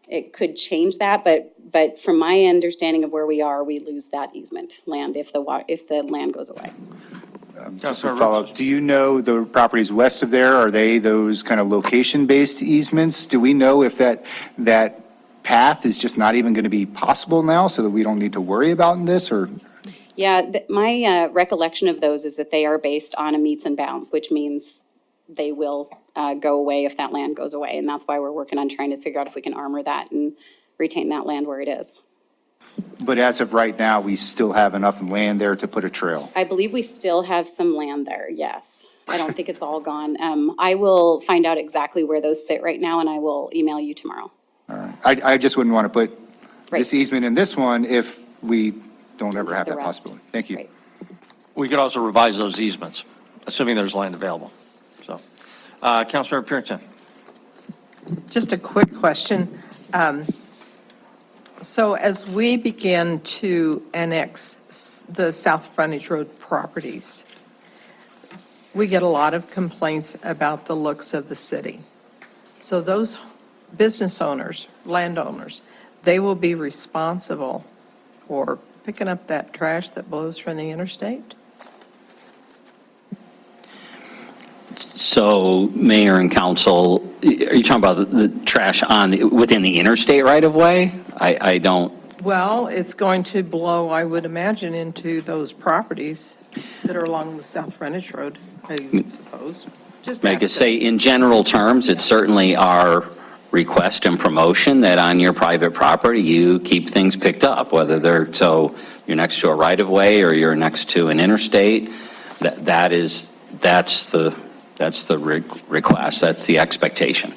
it could change that, but from my understanding of where we are, we lose that easement land if the land goes away. Just a follow-up. Do you know the properties west of there, are they those kind of location-based easements? Do we know if that path is just not even going to be possible now so that we don't need to worry about this, or? Yeah, my recollection of those is that they are based on a meets and bounds, which means they will go away if that land goes away. And that's why we're working on trying to figure out if we can armor that and retain that land where it is. But as of right now, we still have enough land there to put a trail? I believe we still have some land there, yes. I don't think it's all gone. I will find out exactly where those sit right now, and I will email you tomorrow. All right. I just wouldn't want to put this Right. easement in this one if we don't ever have The that rest. possibility. Thank you. Right. We could also revise those easements, assuming there's land available. So, Councilmember Purinton. Just a quick question. So as we begin to annex the South Frontage Road properties, we get a lot of complaints about the looks of the city. So those business owners, landowners, they will be responsible for picking up that trash that blows from the interstate? So, Mayor and Council, are you talking about the trash within the interstate right-of-way? I don't. Well, it's going to blow, I would imagine, into those properties that are along the South Frontage Road, I would suppose. Just I could ask say, in general terms, it's certainly our request and promotion that on your private property, you keep things picked up, whether so you're next to a right-of-way or you're next to an interstate. That's the request, that's the expectation.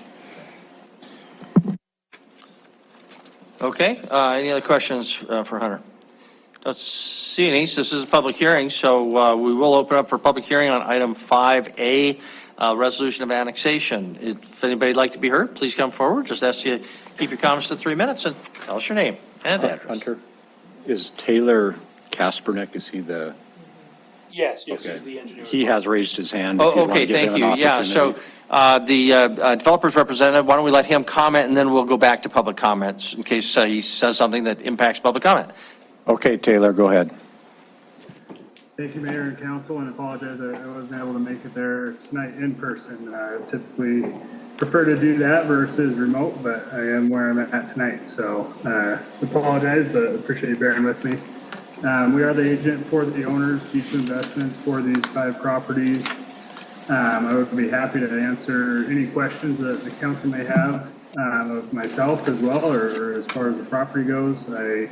Okay, any other questions for Hunter? Don't see any. This is a public hearing, so we will open up for public hearing on item 5A, resolution of annexation. If anybody'd like to be heard, please come forward. Just ask you to keep your comments to 3 minutes and tell us your name and address. Hunter, is Taylor Kaspernick, is he the? Yes, Okay. he's the engineer. He has raised his hand. if you Oh, want to okay, give him thank an you. Yeah, so opportunity. the developer's representative, why don't we let him comment, and then we'll go back to public comments in case he says something that impacts public comment. Okay, Taylor, go ahead. Thank you, Mayor and Council, and apologize I wasn't able to make it there tonight in person. I typically prefer to do that versus remote, but I am where I'm at tonight. So apologize, but appreciate you bearing with me. We are the agent for the owners, Beach Investments, for these 5 properties. I would be happy to answer any questions that the council may have of myself as well, or as far as the property goes. I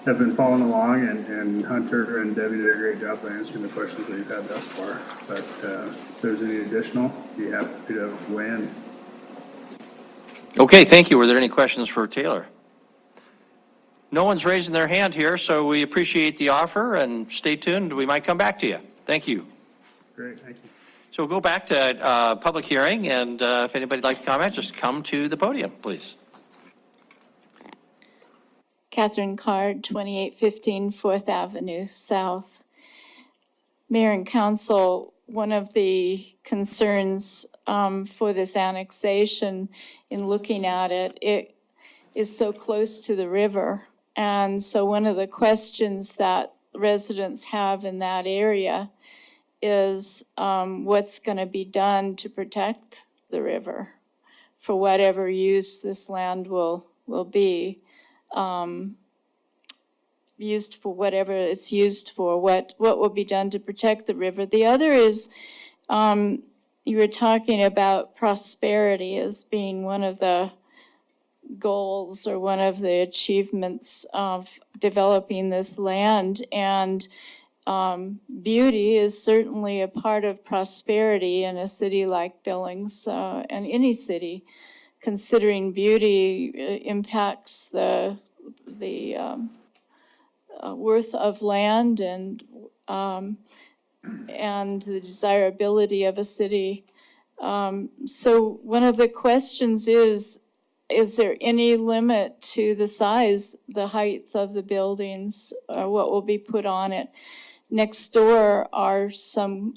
have been following along, and Hunter and Debbie did a great job of answering the questions that you've had thus far. But if there's any additional, be happy to weigh in. Okay, thank you. Were there any questions for Taylor? No one's raising their hand here, so we appreciate the offer, and stay tuned. We might come back to you. Thank you. Great, thank you. So we'll go back to public hearing, and if anybody'd like to comment, just come to the podium, please. Catherine Card, 2815 4th Avenue South. Mayor and Council, one of the concerns for this annexation, in looking at it, it is so close to the river. And so one of the questions that residents have in that area is what's going to be done to protect the river for whatever use this land will be. Used for whatever it's used for, what will be done to protect the river. The other is, you were talking about prosperity as being one of the goals or one of the achievements of developing this land. And beauty is certainly a part of prosperity in a city like Billings, and any city. Considering beauty impacts the worth of land and the desirability of a city. So one of the questions is there any limit to the size, the height of the buildings, what will be put on it? Next door are some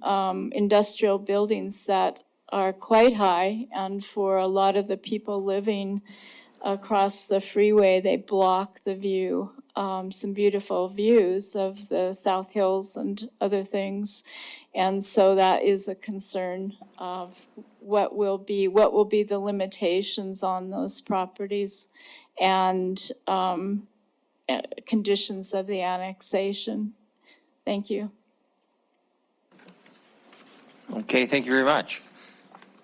industrial buildings that are quite high, and for a lot of the people living across the freeway, they block the view. Some beautiful views of the South Hills and other things. And so that is a concern of what will be the limitations on those properties and conditions of the annexation. Thank you. Okay, thank you very much.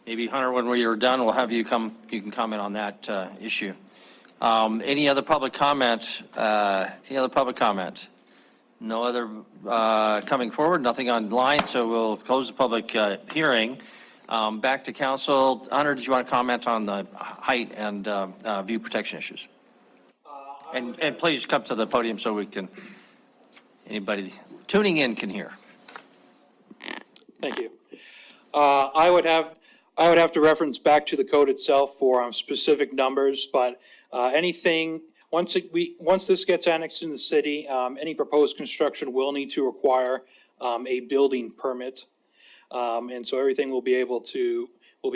Maybe Hunter, when we are done, we'll have you come, you can comment on that issue. Any other public comment? Any other public comment? No other coming forward, nothing online, so we'll close the public hearing. Back to council. Hunter, did you want to comment on the height and view protection issues? And please come to the podium so we can, anybody tuning in can hear. Thank you. I would have to reference back to the code itself for specific numbers, but anything, once this gets annexed in the city, any proposed construction will need to require a building permit. And so everything will be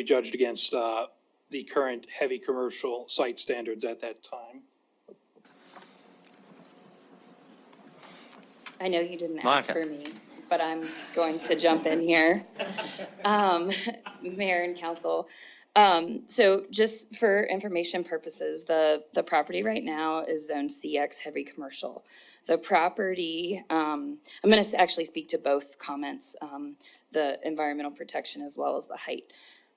judged against the current heavy commercial site standards at that time. I know you didn't ask Monica. for me, but I'm going to jump in here. Mayor and council. So just for information purposes, the property right now is zone CX heavy commercial. The property, I'm going to actually speak to both comments, the environmental protection as well as the height.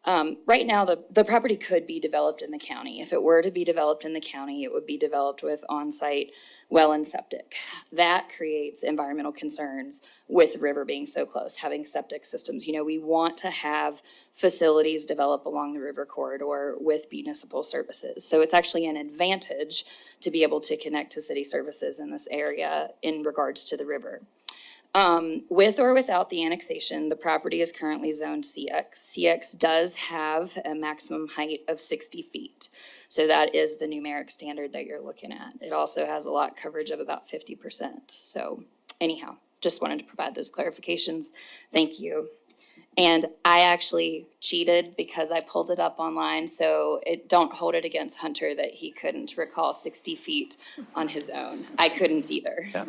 Right now, the property could be developed in the county. If it were to be developed in the county, it would be developed with on-site well and septic. That creates environmental concerns with the river being so close, having septic systems. You know, we want to have facilities develop along the river corridor with municipal services. So it's actually an advantage to be able to connect to city services in this area in regards to the river. With or without the annexation, the property is currently zoned CX. CX does have a maximum height of 60 feet. So that is the numeric standard that you're looking at. It also has a lot coverage of about 50%. So anyhow, just wanted to provide those clarifications. Thank you. And I actually cheated because I pulled it up online, so don't hold it against Hunter that he couldn't recall 60 feet on his own. I couldn't either. Yeah.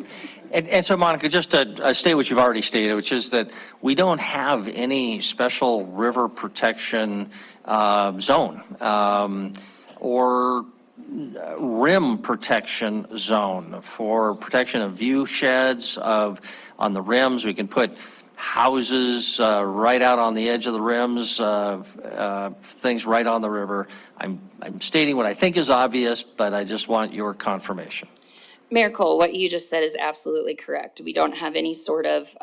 And so, Monica, just to state what you've already stated, which is that we don't have any special river protection zone or rim protection zone for protection of view sheds on the rims. We can put houses right out on the edge of the rims, things right on the river. I'm stating what I think is obvious, but I just want your confirmation. Mayor Cole, what you just said is absolutely correct. We don't have any sort of,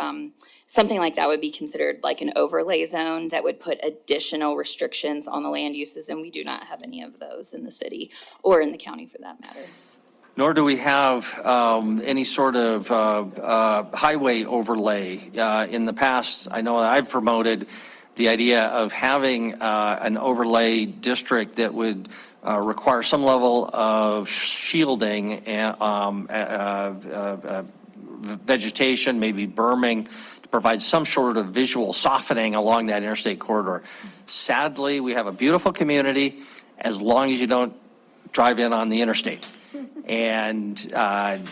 something like that would be considered like an overlay zone that would put additional restrictions on the land uses, and we do not have any of those in the city or in the county for that matter. Nor do we have any sort of highway overlay. In the past, I know I've promoted the idea of having an overlay district that would require some level of shielding and vegetation, maybe berming, to provide some sort of visual softening along that interstate corridor. Sadly, we have a beautiful community as long as you don't drive in on the interstate. And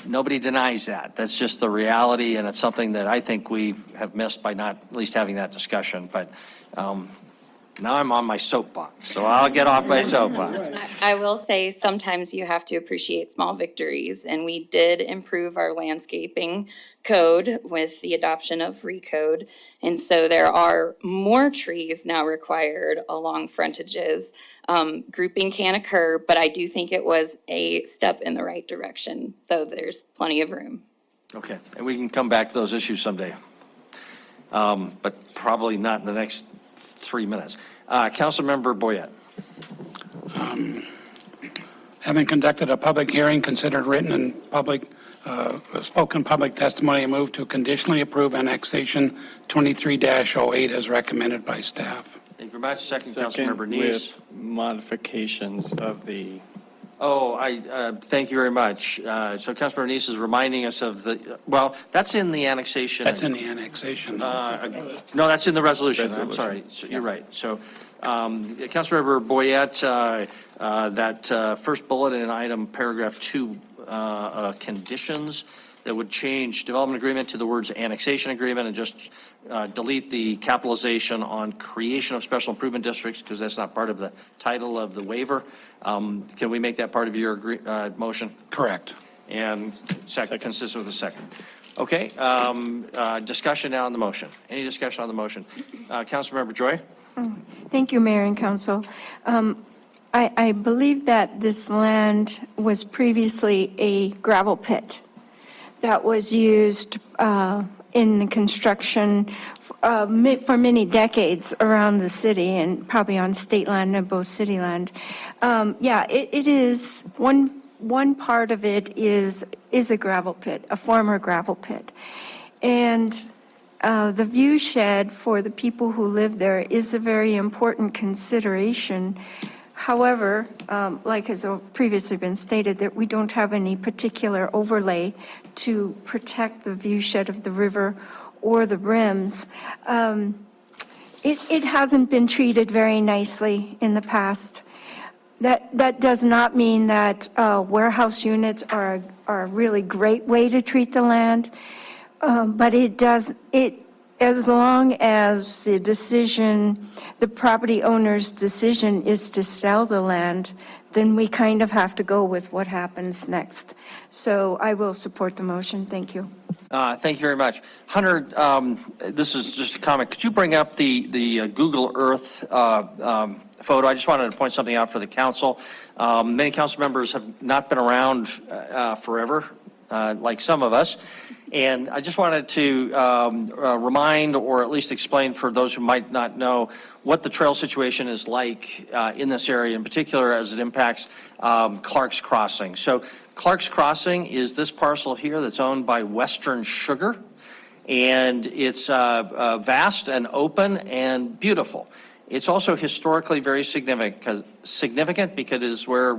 nobody denies that. That's just the reality, and it's something that I think we have missed by not at least having that discussion. But now I'm on my soapbox, so I'll get off my soapbox. I will say sometimes you have to appreciate small victories, and we did improve our landscaping code with the adoption of Recode. And so there are more trees now required along frontages. Grouping can occur, but I do think it was a step in the right direction, though there's plenty of room. Okay, and we can come back to those issues someday, but probably not in the next 3 minutes. Councilmember Boyette. Having conducted a public hearing, considered written and spoken public testimony, I move to conditionally approve annexation 23-08 as recommended by staff. Thank you very much. Second, Councilmember Neese. With modifications of the. Oh, thank you very much. So Councilmember Neese is reminding us of well, that's in the annexation. That's in the annexation. No, that's in the resolution. I'm sorry. So you're right. So Councilmember Boyette, that first bullet in item paragraph 2, conditions that would change development agreement to the words annexation agreement and just delete the capitalization on creation of special improvement districts because that's not part of the title of the waiver. Can we make that part of your motion? Correct. And second, consistent with the second. Okay, discussion now on the motion. Any discussion on the motion? Councilmember Joy? Thank you, Mayor and Council. I believe that this land was previously a gravel pit that was used in construction for many decades around the city and probably on state land and both city land. Yeah, it is, one part of it is a gravel pit, a former gravel pit. And the view shed for the people who live there is a very important consideration. However, like has previously been stated, that we don't have any particular overlay to protect the view shed of the river or the rims. It hasn't been treated very nicely in the past. That does not mean that warehouse units are a really great way to treat the land, but as long as the decision, the property owner's decision is to sell the land, then we kind of have to go with what happens next. So I will support the motion. Thank you. Thank you very much. Hunter, this is just a comment. Could you bring up the Google Earth photo? I just wanted to point something out for the council. Many council members have not been around forever, like some of us. And I just wanted to remind or at least explain for those who might not know what the trail situation is like in this area, in particular as it impacts Clark's Crossing. So Clark's Crossing is this parcel here that's owned by Western Sugar. And it's vast and open and beautiful. It's also historically very significant because it is where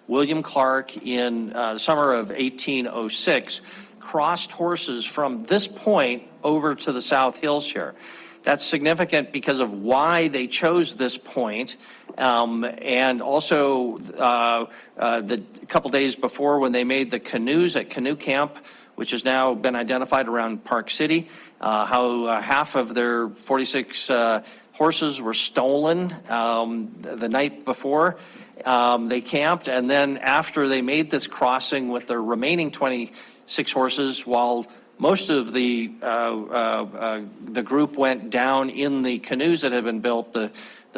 William Clark in the summer of 1806 crossed horses from this point over to the South Hills here. That's significant because of why they chose this point, and also the couple days before when they made the canoes at Canoe Camp which has now been identified around Park City, how half of their 46 horses were stolen the night before they camped, and then after they made this crossing with the remaining 26 horses, while most of the group went down in the canoes that had been built, the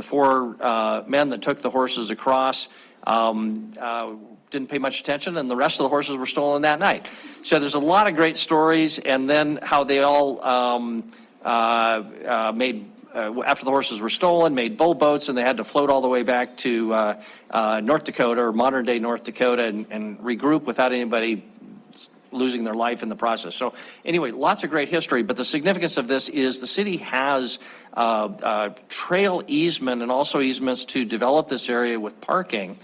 four men that took the horses across didn't pay much attention, and the rest of the horses were stolen that night. So there's a lot of great stories, and then how they all made, after the horses were stolen, made bull boats, and they had to float all the way back to North Dakota, or modern-day North Dakota, and regroup without anybody losing their life in the process. So anyway, lots of great history, but the significance of this is the city has trail easement and also easements to develop this area with parking.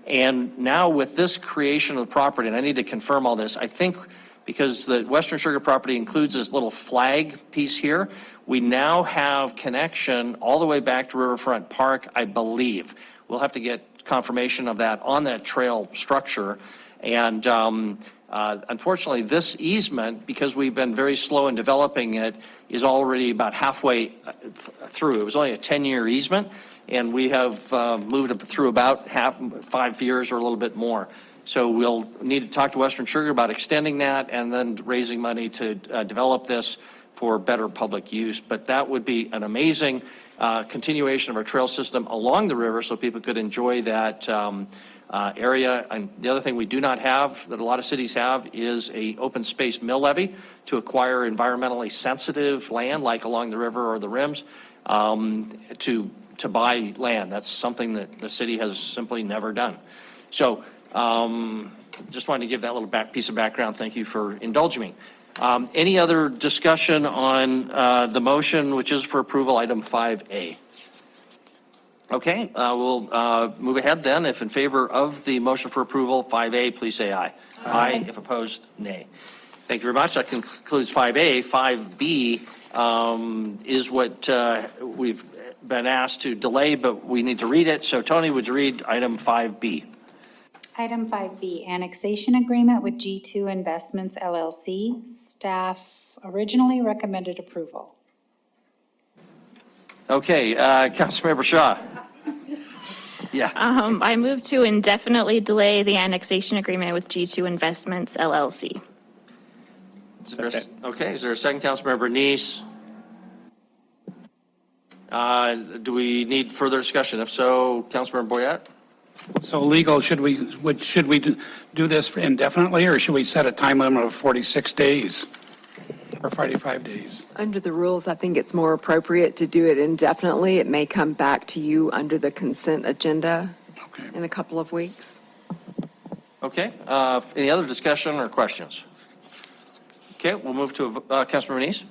And now with this creation of the property, and I need to confirm all this, I think because the Western Sugar property includes this little flag piece here, we now have connection all the way back to Riverfront Park, I believe. We'll have to get confirmation of that on that trail structure. And unfortunately, this easement, because we've been very slow in developing it, is already about halfway through. It was only a 10-year easement, and we have moved it through about 5 years or a little bit more. So we'll need to talk to Western Sugar about extending that and then raising money to develop this for better public use. But that would be an amazing continuation of our trail system along the river so people could enjoy that area. And the other thing we do not have that a lot of cities have is a open space mill levy to acquire environmentally sensitive land like along the river or the rims to buy land. That's something that the city has simply never done. So just wanted to give that little piece of background. Thank you for indulging me. Any other discussion on the motion, which is for approval, item 5A? Okay, we'll move ahead then. If in favor of the motion for approval, 5A, please say aye. Aye. If opposed, nay. Thank you very much. That concludes 5A. 5B is what we've been asked to delay, but we need to read it. So Tony, would you read item 5B? Item 5B, annexation agreement with G2 Investments LLC. Staff originally recommended approval. Okay, Councilmember Shaw. Yeah. I move to indefinitely delay the annexation agreement with G2 Investments LLC. Okay, is there a second, Councilmember Neese? Do we need further discussion? If so, Councilmember Boyette? So legal, should we do this indefinitely, or should we set a time limit of 46 days or 45 days? Under the rules, I think it's more appropriate to do it indefinitely. It may come back to you under the consent agenda in a couple of weeks. Okay, any other discussion or questions? Okay, we'll move to Councilmember Neese.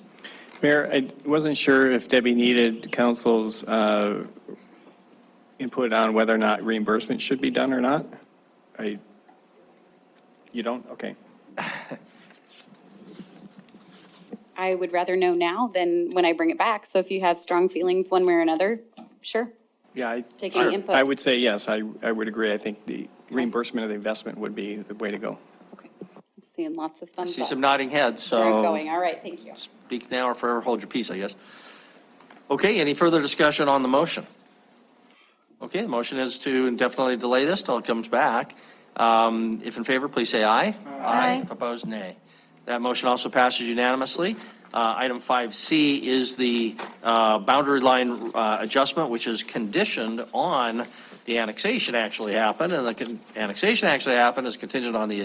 Mayor, I wasn't sure if Debbie needed council's input on whether or not reimbursement should be done or not. You don't? Okay. I would rather know now than when I bring it back. So if you have strong feelings one way or another, sure. Yeah, Take any input. I would say yes. I would agree. I think the reimbursement of the investment would be the way to go. I'm seeing lots of thumbs up. See some nodding heads, so. Start going. All right, thank you. Speak now or forever hold your peace, I guess. Okay, any further discussion on the motion? Okay, the motion is to indefinitely delay this till it comes back. If in favor, please say aye. Aye. If opposed, nay. That motion also passes unanimously. Item 5C is the boundary line adjustment, which is conditioned on the annexation actually happened, and the annexation actually happened is contingent on the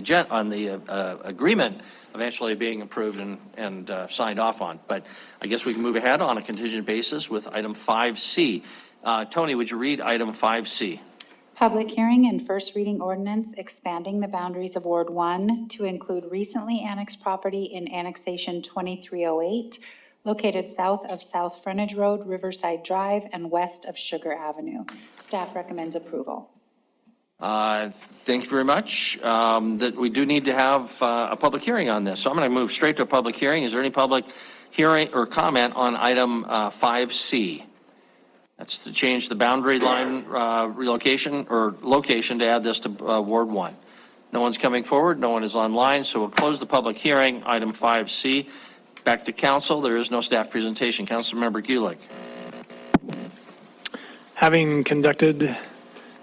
agreement eventually being approved and signed off on. But I guess we can move ahead on a contingent basis with item 5C. Tony, would you read item 5C? Public hearing and first reading ordinance expanding the boundaries of Ward 1 to include recently annexed property in annexation 2308, located south of South Frontage Road, Riverside Drive, and west of Sugar Avenue. Staff recommends approval. Thank you very much. That we do need to have a public hearing on this. So I'm going to move straight to a public hearing. Is there any public hearing or comment on item 5C? That's to change the boundary line relocation or location to add this to Ward 1. No one's coming forward, no one is online, so we'll close the public hearing. Item 5C, back to council. There is no staff presentation. Councilmember Gulick. Having conducted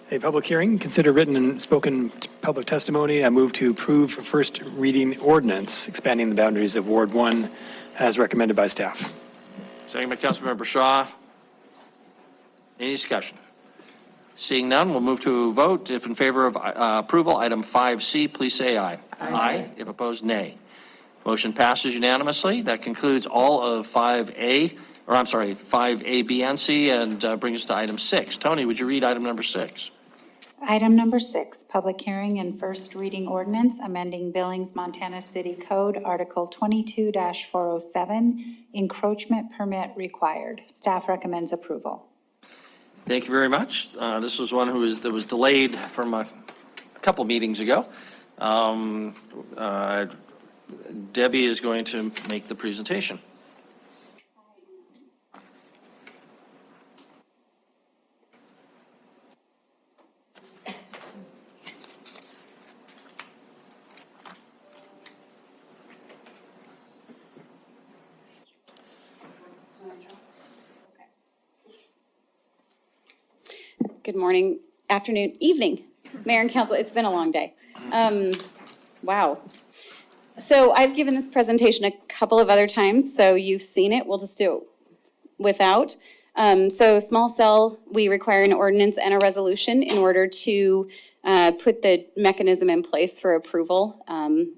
a public hearing, consider written and spoken public testimony, I move to approve first reading ordinance expanding the boundaries of Ward 1 as recommended by staff. Second by Councilmember Shaw. Any discussion? Seeing none, we'll move to a vote. If in favor of approval, item 5C, please say aye. Aye. If opposed, nay. Motion passes unanimously. That concludes all of 5A, or I'm sorry, 5A, B, and C, and brings us to item 6. Tony, would you read item number 6? Item number 6, public hearing and first reading ordinance amending Billings, Montana City Code, Article 22-407, encroachment permit required. Staff recommends approval. Thank you very much. This was one that was delayed from a couple meetings ago. Debbie is going to make the presentation. Good morning, afternoon, evening, Mayor and Council. It's been a long day. Wow. So I've given this presentation a couple of other times, so you've seen it. We'll just do it without. So small cell, we require an ordinance and a resolution in order to put the mechanism in place for approval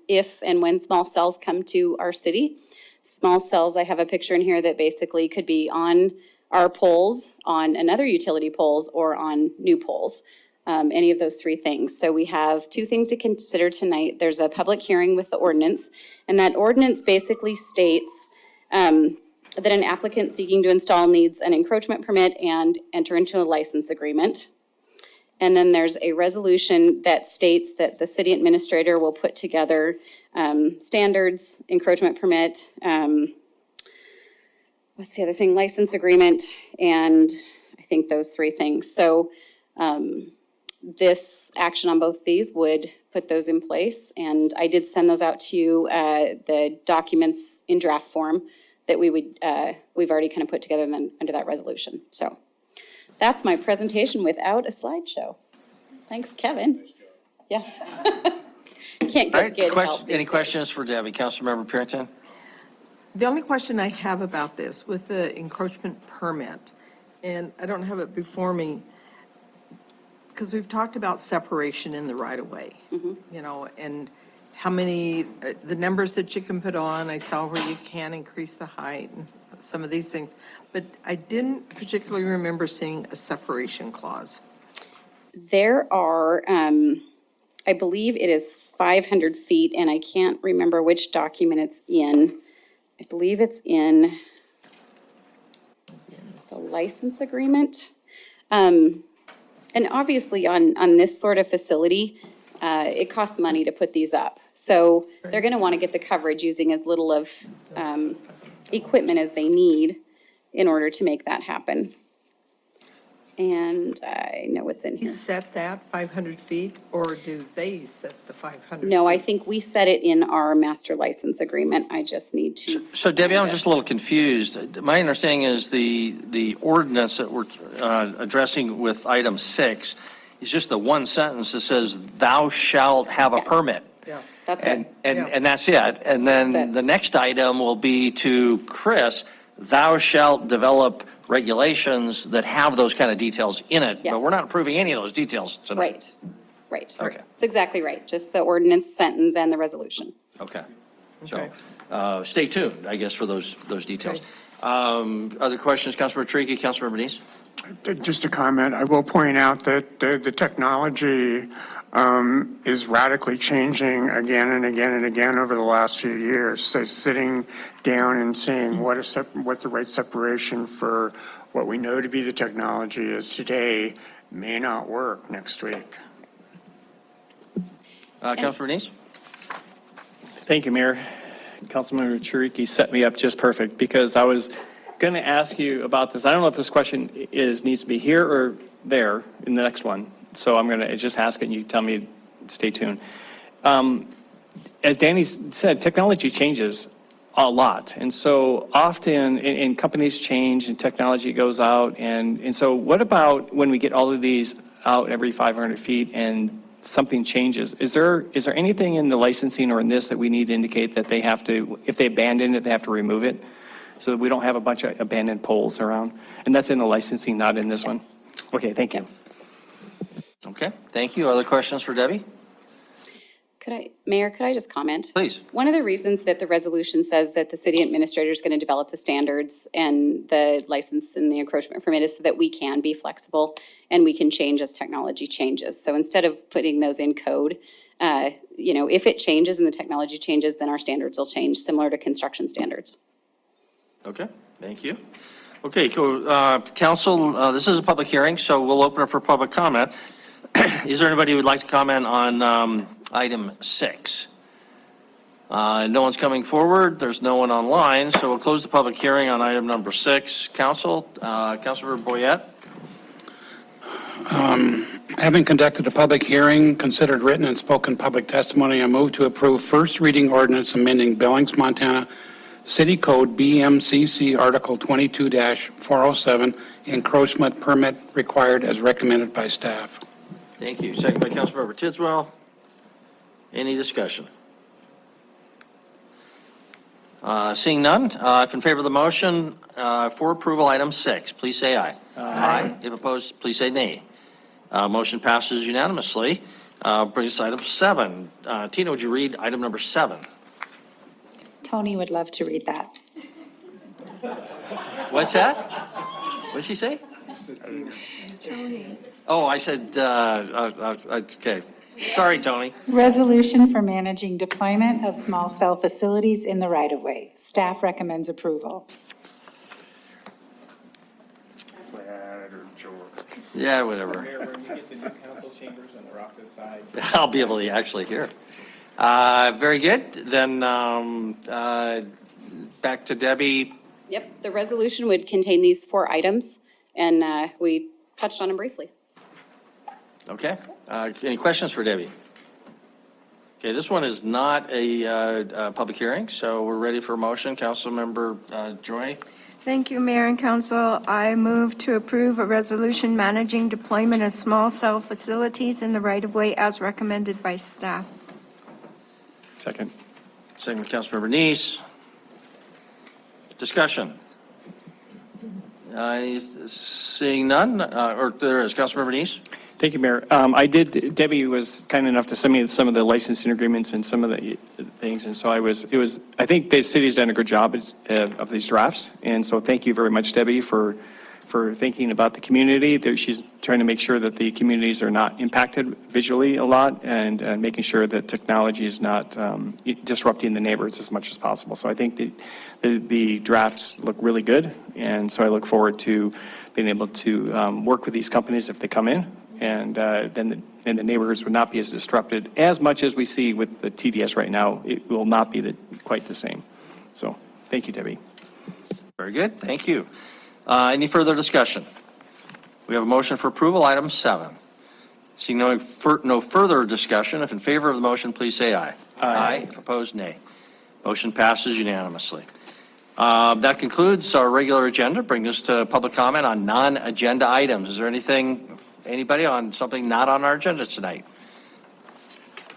if and when small cells come to our city. Small cells, I have a picture in here that basically could be on our poles, on another utility poles, or on new poles, any of those three things. So we have two things to consider tonight. There's a public hearing with the ordinance, and that ordinance basically states that an applicant seeking to install needs an encroachment permit and enter into a license agreement. And then there's a resolution that states that the city administrator will put together standards, encroachment permit, what's the other thing? License agreement, and I think those three things. So this action on both these would put those in place. And I did send those out to you, the documents in draft form that we've already kind of put together then under that resolution. So that's my presentation without a slideshow. Thanks, Kevin. Yeah. Can't All right, get help these any days. questions for Debbie? Councilmember Purington? The only question I have about this with the encroachment permit, and I don't have it before me, because we've talked about separation in the right-of-way, you know, and how many, the numbers that you can put on, I saw where you can increase the height and some of these things, but I didn't particularly remember seeing a separation clause. There are, I believe it is 500 feet, and I can't remember which document it's in. I believe it's in the license agreement. And obviously on this sort of facility, it costs money to put these up. So they're going to want to get the coverage using as little of equipment as they need in order to make that happen. And I know what's in You here. set that 500 feet, or do they set the 500? No, I think we set it in our master license agreement. I just need to. So Debbie, I'm just a little confused. My understanding is the ordinance that we're addressing with item 6 is just the one sentence that says, "Thou shalt have a permit." Yeah. That's And, it. and that's it. And then That's it. the next item will be to Chris, "Thou shalt develop regulations that have those kind of details in it." But Yes. we're not approving any of those details tonight. Right. Okay. That's exactly right. Just the ordinance sentence and the resolution. Okay. So stay tuned, I guess, for those details. Other questions, Councilmember Triki, Councilmember Denise? Just a comment. I will point out that the technology is radically changing again and again and again over the last few years. So sitting down and seeing what the right separation for what we know to be the technology is today may not work next week. Councilmember Denise? Thank you, Mayor. Councilmember Chiriki set me up just perfect because I was going to ask you about this. I don't know if this question needs to be here or there in the next one. So I'm going to just ask it and you tell me, stay tuned. as Danny said, technology changes a lot. And so often, and companies change and technology goes out. And so what about when we get all of these out every 500 feet and something changes? Is there anything in the licensing or in this that we need to indicate that they have to, if they abandon it, they have to remove it? So that we don't have a bunch of abandoned poles around? And that's in the licensing, not in this one? Okay, thank you. Okay, thank you. Other questions for Debbie? Mayor, could I just comment? Please. One of the reasons that the resolution says that the city administrator is going to develop the standards and the license and the encroachment permit is so that we can be flexible and we can change as technology changes. So instead of putting those in code, if it changes and the technology changes, then our standards will change, similar to construction standards. Okay, thank you. Okay, council, this is a public hearing, so we'll open it for public comment. Is there anybody who would like to comment on item 6? No one's coming forward. There's no one online, so we'll close the public hearing on item number 6. Council, Councilmember Boyette. Having conducted a public hearing, considered written and spoken public testimony, I move to approve first reading ordinance amending Billings, Montana City Code BMCC Article 22-407, encroachment permit required as recommended by staff. Thank you. Second by Councilmember Tidswell. Any discussion? Seeing none, if in favor of the motion for approval, item 6, please say aye. Aye. If opposed, please say nay. Motion passes unanimously. Brings us to item 7. Tina, would you read item number 7? Tony would love to read that. What's that? What did she say? Tony. Oh, I said, okay. Sorry, Tony. Resolution for managing deployment of small cell facilities in the right-of-way. Staff recommends approval. Yeah, whatever. Mayor, when we get to new council chambers and they're off to the side. I'll be able to actually hear. Very good. Then back to Debbie. Yep, the resolution would contain these 4 items, and we touched on them briefly. Okay. Any questions for Debbie? Okay, this one is not a public hearing, so we're ready for a motion. Councilmember Joy. Thank you, Mayor and Council. I move to approve a resolution managing deployment of small cell facilities in the right-of-way as recommended by staff. Second. Second by Councilmember Neese. Discussion. Seeing none, or there is. Councilmember Neese. Thank you, Mayor. Debbie was kind enough to send me some of the licensing agreements and some of the things, and so I think the city's done a good job of these drafts, and so thank you very much, Debbie, for thinking about the community. She's trying to make sure that the communities are not impacted visually a lot, and making sure that technology is not disrupting the neighbors as much as possible. So I think the drafts look really good, and so I look forward to being able to work with these companies if they come in. And then the neighborhoods would not be as disrupted as much as we see with the TDS right now. It will not be quite the same. So thank you, Debbie. Very good. Thank you. Any further discussion? We have a motion for approval, item 7. Seeing no further discussion, if in favor of the motion, please say aye. Aye. If opposed, nay. Motion passes unanimously. That concludes our regular agenda, bringing us to public comment on non-agenda items. Is there anybody on something not on our agenda tonight?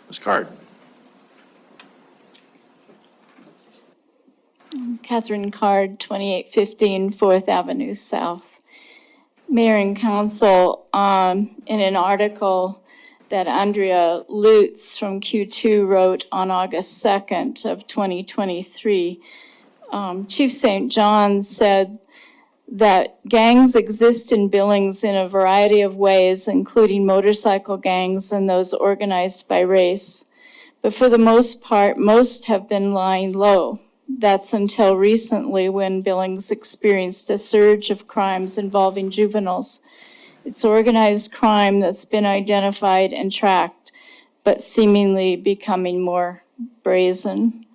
Ms. Card. Catherine Card, 2815 4th Avenue South. Mayor and Council, in an article that Andrea Lutz from Q2 wrote on August 2nd of 2023, Chief St. John said that gangs exist in Billings in a variety of ways, including motorcycle gangs and those organized by race. But for the most part, most have been lying low. That's until recently when Billings experienced a surge of crimes involving juveniles. It's organized crime that's been identified and tracked, but seemingly becoming more brazen.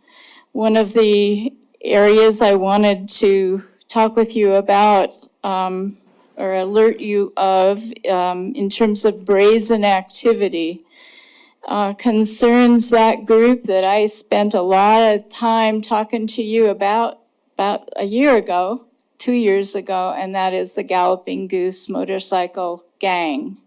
One of the areas I wanted to talk with you about or alert you of in terms of brazen activity concerns that group that I spent a lot of time talking to you about a year ago, 2 years ago, and that is the Galloping Goose motorcycle gang.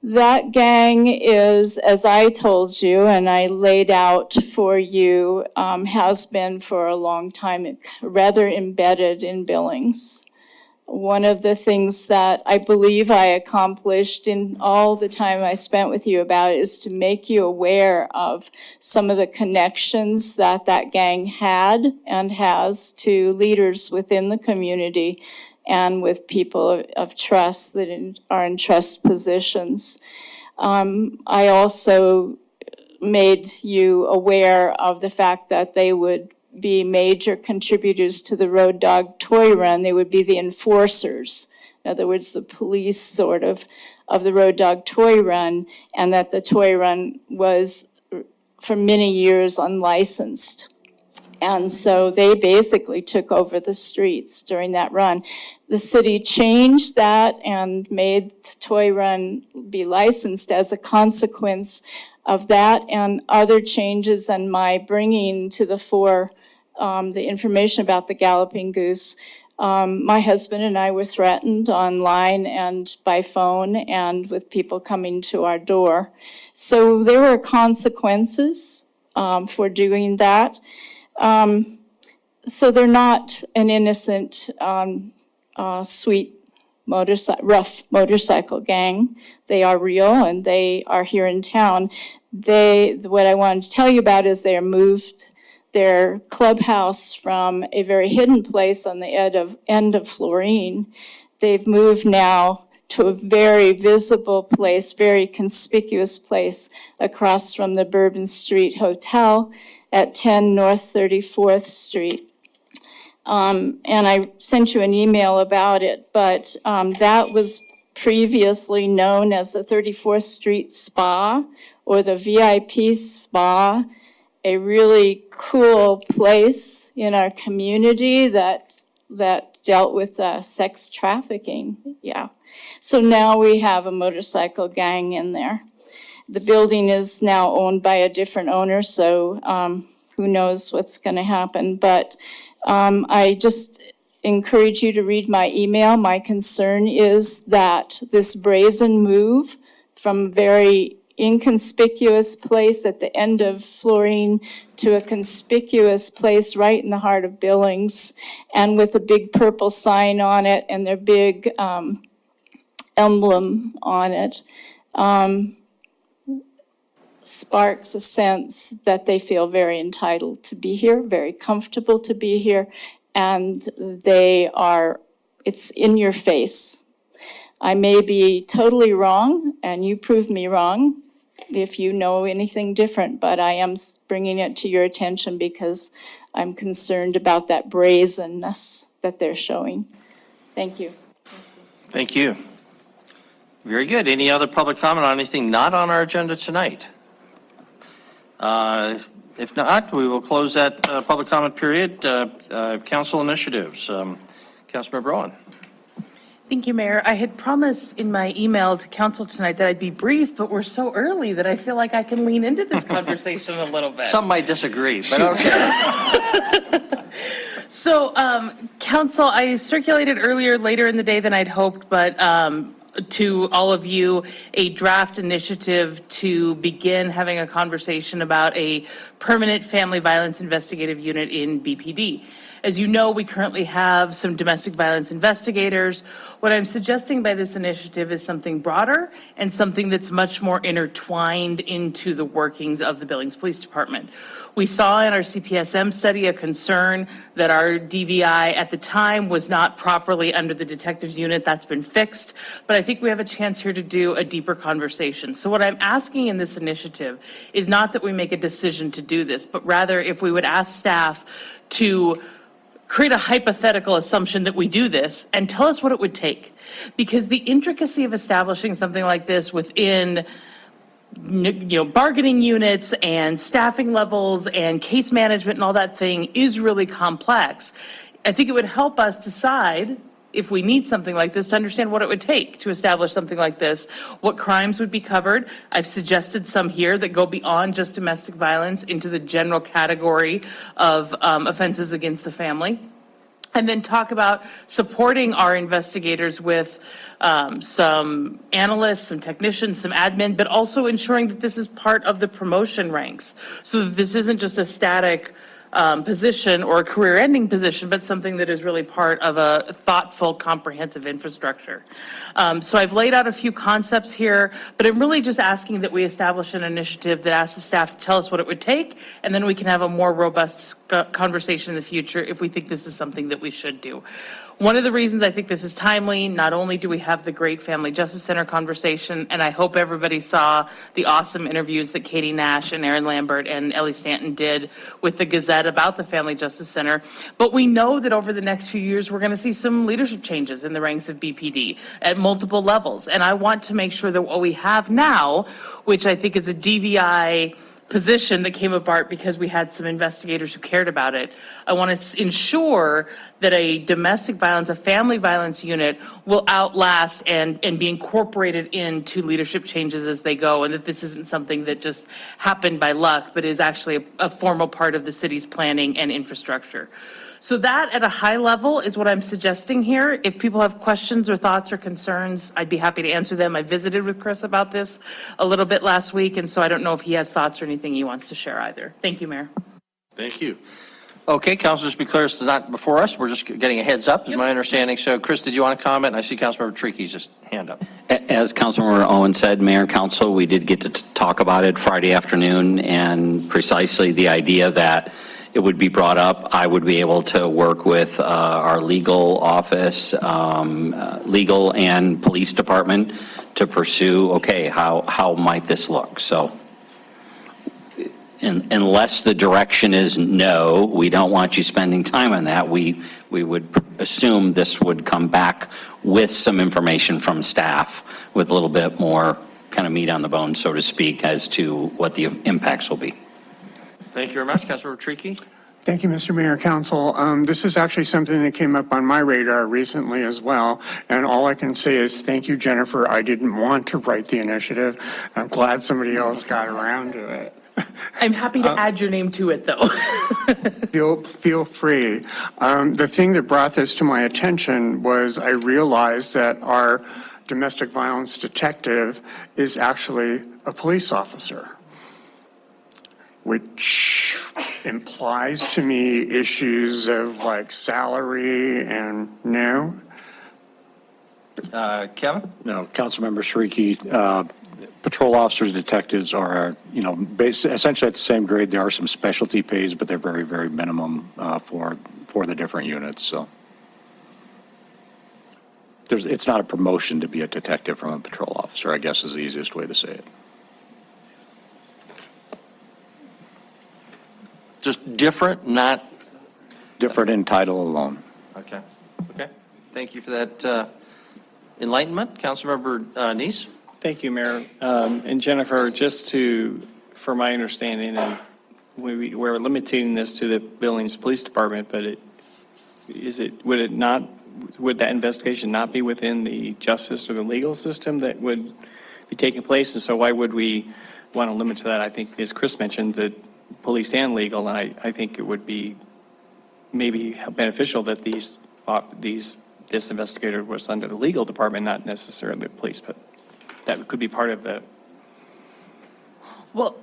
That gang is, as I told you and I laid out for you, has been for a long time rather embedded in Billings. One of the things that I believe I accomplished in all the time I spent with you about it is to make you aware of some of the connections that that gang had and has to leaders within the community and with people of trust that are in trust positions. I also made you aware of the fact that they would be major contributors to the Road Dog Toy Run. They would be the enforcers. In other words, the police sort of the Road Dog Toy Run, and that the toy run was for many years unlicensed. And so they basically took over the streets during that run. The city changed that and made the toy run be licensed as a consequence of that and other changes and my bringing to the fore the information about the Galloping Goose. My husband and I were threatened online and by phone and with people coming to our door. So there were consequences for doing that. So they're not an innocent, sweet rough motorcycle gang. They are real and they are here in town. What I wanted to tell you about is they moved their clubhouse from a very hidden place on the end of Florine. They've moved now to a very visible place, very conspicuous place across from the Bourbon Street Hotel at 10 North 34th Street. And I sent you an email about it, but that was previously known as the 34th Street Spa or the VIP Spa, a really cool place in our community that dealt with sex trafficking. Yeah. So now we have a motorcycle gang in there. The building is now owned by a different owner, so who knows what's going to happen. But I just encourage you to read my email. My concern is that this brazen move from very inconspicuous place at the end of Florine to a conspicuous place right in the heart of Billings, and with a big purple sign on it and their big emblem on it, sparks a sense that they feel very entitled to be here, very comfortable to be here, and it's in your face. I may be totally wrong, and you prove me wrong if you know anything different, but I am bringing it to your attention because I'm concerned about that brazenness that they're showing. Thank you. Thank you. Very good. Any other public comment on anything not on our agenda tonight? If not, we will close that public comment period. Council initiatives. Councilmember Rowan. Thank you, Mayor. I had promised in my email to council tonight that I'd be brief, but we're so early that I feel like I can lean into this conversation a little bit. Some might disagree, but okay. So, council, I circulated later in the day than I'd hoped, but to all of you, a draft initiative to begin having a conversation about a permanent family violence investigative unit in BPD. As you know, we currently have some domestic violence investigators. What I'm suggesting by this initiative is something broader and something that's much more intertwined into the workings of the Billings Police Department. We saw in our CPSM study a concern that our DVI at the time was not properly under the detectives unit. That's been fixed, but I think we have a chance here to do a deeper conversation. So what I'm asking in this initiative is not that we make a decision to do this, but rather if we would ask staff to create a hypothetical assumption that we do this and tell us what it would take. Because the intricacy of establishing something like this within bargaining units and staffing levels and case management and all that thing is really complex. I think it would help us decide if we need something like this, to understand what it would take to establish something like this, what crimes would be covered. I've suggested some here that go beyond just domestic violence into the general category of offenses against the family. And then talk about supporting our investigators with some analysts, some technicians, some admin, but also ensuring that this is part of the promotion ranks, so that this isn't just a static position or a career-ending position, but something that is really part of a thoughtful, comprehensive infrastructure. So I've laid out a few concepts here, but I'm really just asking that we establish an initiative that asks the staff to tell us what it would take, and then we can have a more robust conversation in the future if we think this is something that we should do. One of the reasons I think this is timely, not only do we have the great Family Justice Center conversation, and I hope everybody saw the awesome interviews that Katie Nash and Aaron Lambert and Ellie Stanton did with the Gazette about the Family Justice Center, but we know that over the next few years, we're going to see some leadership changes in the ranks of BPD at multiple levels. And I want to make sure that what we have now, which I think is a DVI position that came apart because we had some investigators who cared about it. I want to ensure that a domestic violence, a family violence unit will outlast and be incorporated into leadership changes as they go, and that this isn't something that just happened by luck, but is actually a formal part of the city's planning and infrastructure. So that at a high level is what I'm suggesting here. If people have questions or thoughts or concerns, I'd be happy to answer them. I visited with Chris about this a little bit last week, and so I don't know if he has thoughts or anything he wants to share either. Thank you, Mayor. Thank you. Okay, Councilors, be clear, this is not before us. We're just getting a heads up, is my understanding. So, Chris, did you want to comment? I see Councilmember Treakey's just hand up. As Councilmember Owen said, Mayor and Council, we did get to talk about it Friday afternoon, and precisely the idea that it would be brought up. I would be able to work with our legal office, legal and police department to pursue, okay, how might this look? So unless the direction is no, we don't want you spending time on that, we would assume this would come back with some information from staff with a little bit more kind of meat on the bone, so to speak, as to what the impacts will be. Thank you very much, Councilmember Treakey. Thank you, Mr. Mayor, Council. This is actually something that came up on my radar recently as well, and all I can say is thank you, Jennifer. I didn't want to write the initiative. I'm glad somebody else got around to it. I'm happy to add your name to it, though. Feel free. The thing that brought this to my attention was I realized that our domestic violence detective is actually a police officer, which implies to me issues of like salary and no. Kevin? No, Councilmember Shariki, patrol officers, detectives are, essentially at the same grade. There are some specialty pays, but they're very, very minimum for the different units. So it's not a promotion to be a detective from a patrol officer, I guess is the easiest way to say it. Just different, not different in title alone. Okay. Okay. Thank you for that enlightenment. Councilmember Neese. Thank you, Mayor. And Jennifer, for my understanding, and we're limiting this to the Billings Police Department, but would that investigation not be within the justice or the legal system that would be taking place? And so why would we want to limit to that? I think, as Chris mentioned, that police and legal, and I think it would be maybe beneficial that this investigator was under the legal department, not necessarily the police, but that could be part of the. Well,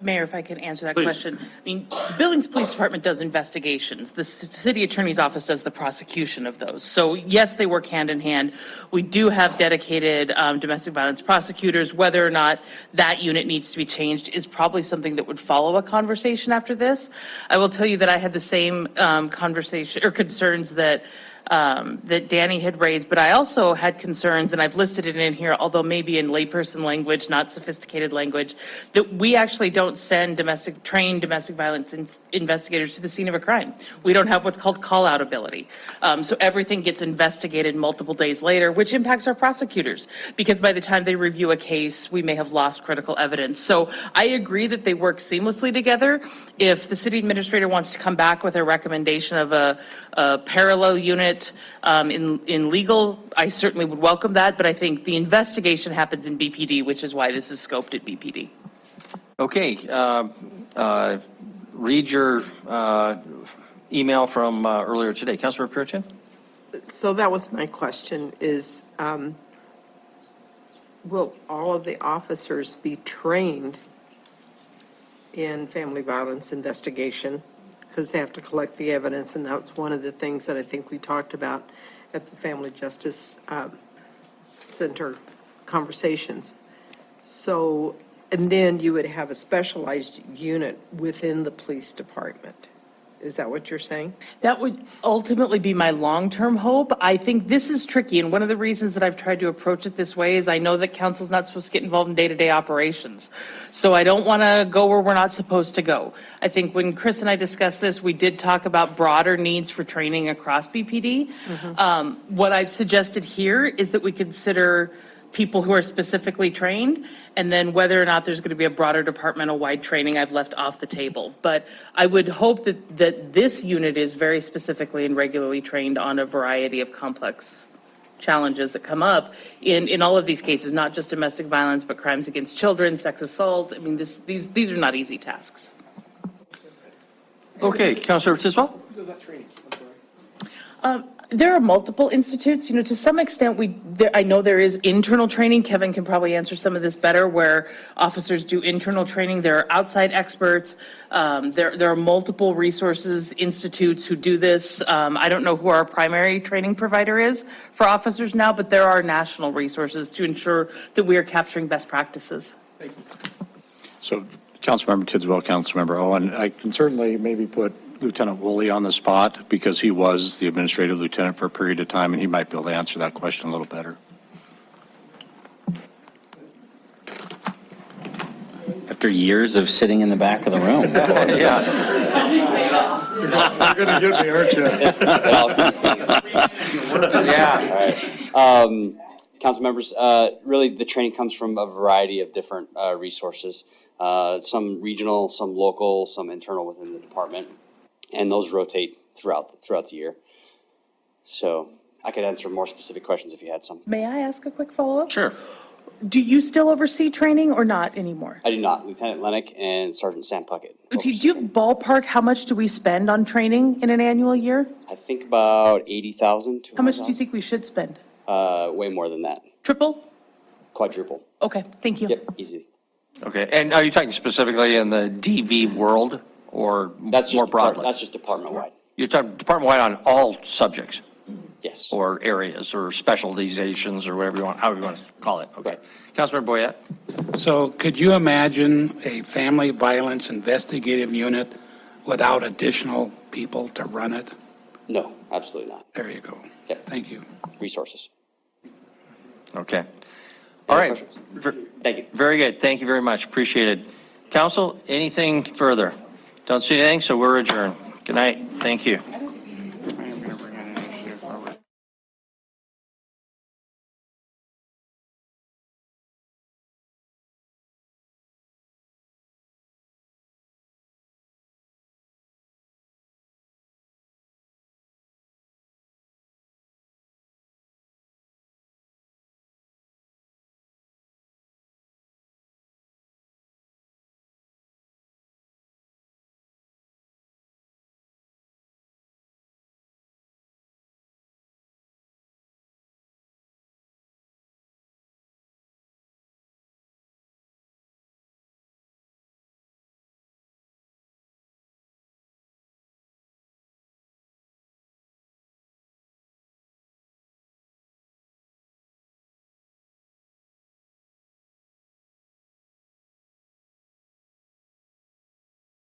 Mayor, if I can answer that Please. question. I mean, the Billings Police Department does investigations. The city attorney's office does the prosecution of those. So yes, they work hand in hand. We do have dedicated domestic violence prosecutors. Whether or not that unit needs to be changed is probably something that would follow a conversation after this. I will tell you that I had the same conversation or concerns that Danny had raised, but I also had concerns, and I've listed it in here, although maybe in layperson language, not sophisticated language, that we actually don't send trained domestic violence investigators to the scene of a crime. We don't have what's called call-out ability. So everything gets investigated multiple days later, which impacts our prosecutors, because by the time they review a case, we may have lost critical evidence. So I agree that they work seamlessly together. If the city administrator wants to come back with a recommendation of a parallel unit it in legal, I certainly would welcome that, but I think the investigation happens in BPD, which is why this is scoped at BPD. Okay, read your email from earlier today. Councilmember Puritan? So that was my question is, will all of the officers be trained in family violence investigation? Because they have to collect the evidence, and that's one of the things that I think we talked about at the Family Justice Center conversations. So, and then you would have a specialized unit within the police department. Is that what you're saying? That would ultimately be my long-term hope. I think this is tricky, and one of the reasons that I've tried to approach it this way is I know that council's not supposed to get involved in day-to-day operations. So I don't want to go where we're not supposed to go. I think when Chris and I discussed this, we did talk about broader needs for training across BPD. What I've suggested here is that we consider people who are specifically trained, and then whether or not there's going to be a broader departmental-wide training I've left off the table. But I would hope that this unit is very specifically and regularly trained on a variety of complex challenges that come up in all of these cases, not just domestic violence, but crimes against children, sex assault. I mean, these are not easy tasks. Okay, Councilor Tiswell? Does that training? There are multiple institutes, to some extent, I know there is internal training. Kevin can probably answer some of this better, where officers do internal training. There are outside experts. There are multiple resources, institutes who do this. I don't know who our primary training provider is for officers now, but there are national resources to ensure that we are capturing best practices. Thank you. So Councilmember Tidswell, Councilmember Owen, I can certainly maybe put Lieutenant Woolley on the spot because he was the administrative lieutenant for a period of time, and he might be able to answer that question a little better. After years of sitting in the back of the room. Yeah. You're going to get me, aren't you? Yeah. All right. Council members, really the training comes from a variety of different resources, some regional, some local, some internal within the department. And those rotate throughout the year. So I could answer more specific questions if you had some. May I ask a quick follow-up? Sure. Do you still oversee training or not anymore? I do not. Lieutenant Lennox and Sergeant Sam Puckett. Do you ballpark how much do we spend on training in an annual year? I think about 80,000. How much do you think we should spend? Way more than that. Triple? Quadruple. Okay, thank you. Yep, easy. Okay, and are you talking specifically in the DV world or more broadly? That's just department-wide. You're talking department-wide on all subjects? Yes. Or areas or specializations or whatever you want, however you want to call it. Okay. Councilmember Boyette? So could you imagine a family violence investigative unit without additional people to run it? No, absolutely not. There you go. Yep. Thank you. Resources. Okay. All right. Thank you. Very good. Thank you very much. Appreciate it. Council, anything further? Don't see anything, so we're adjourned. Good night. Thank you.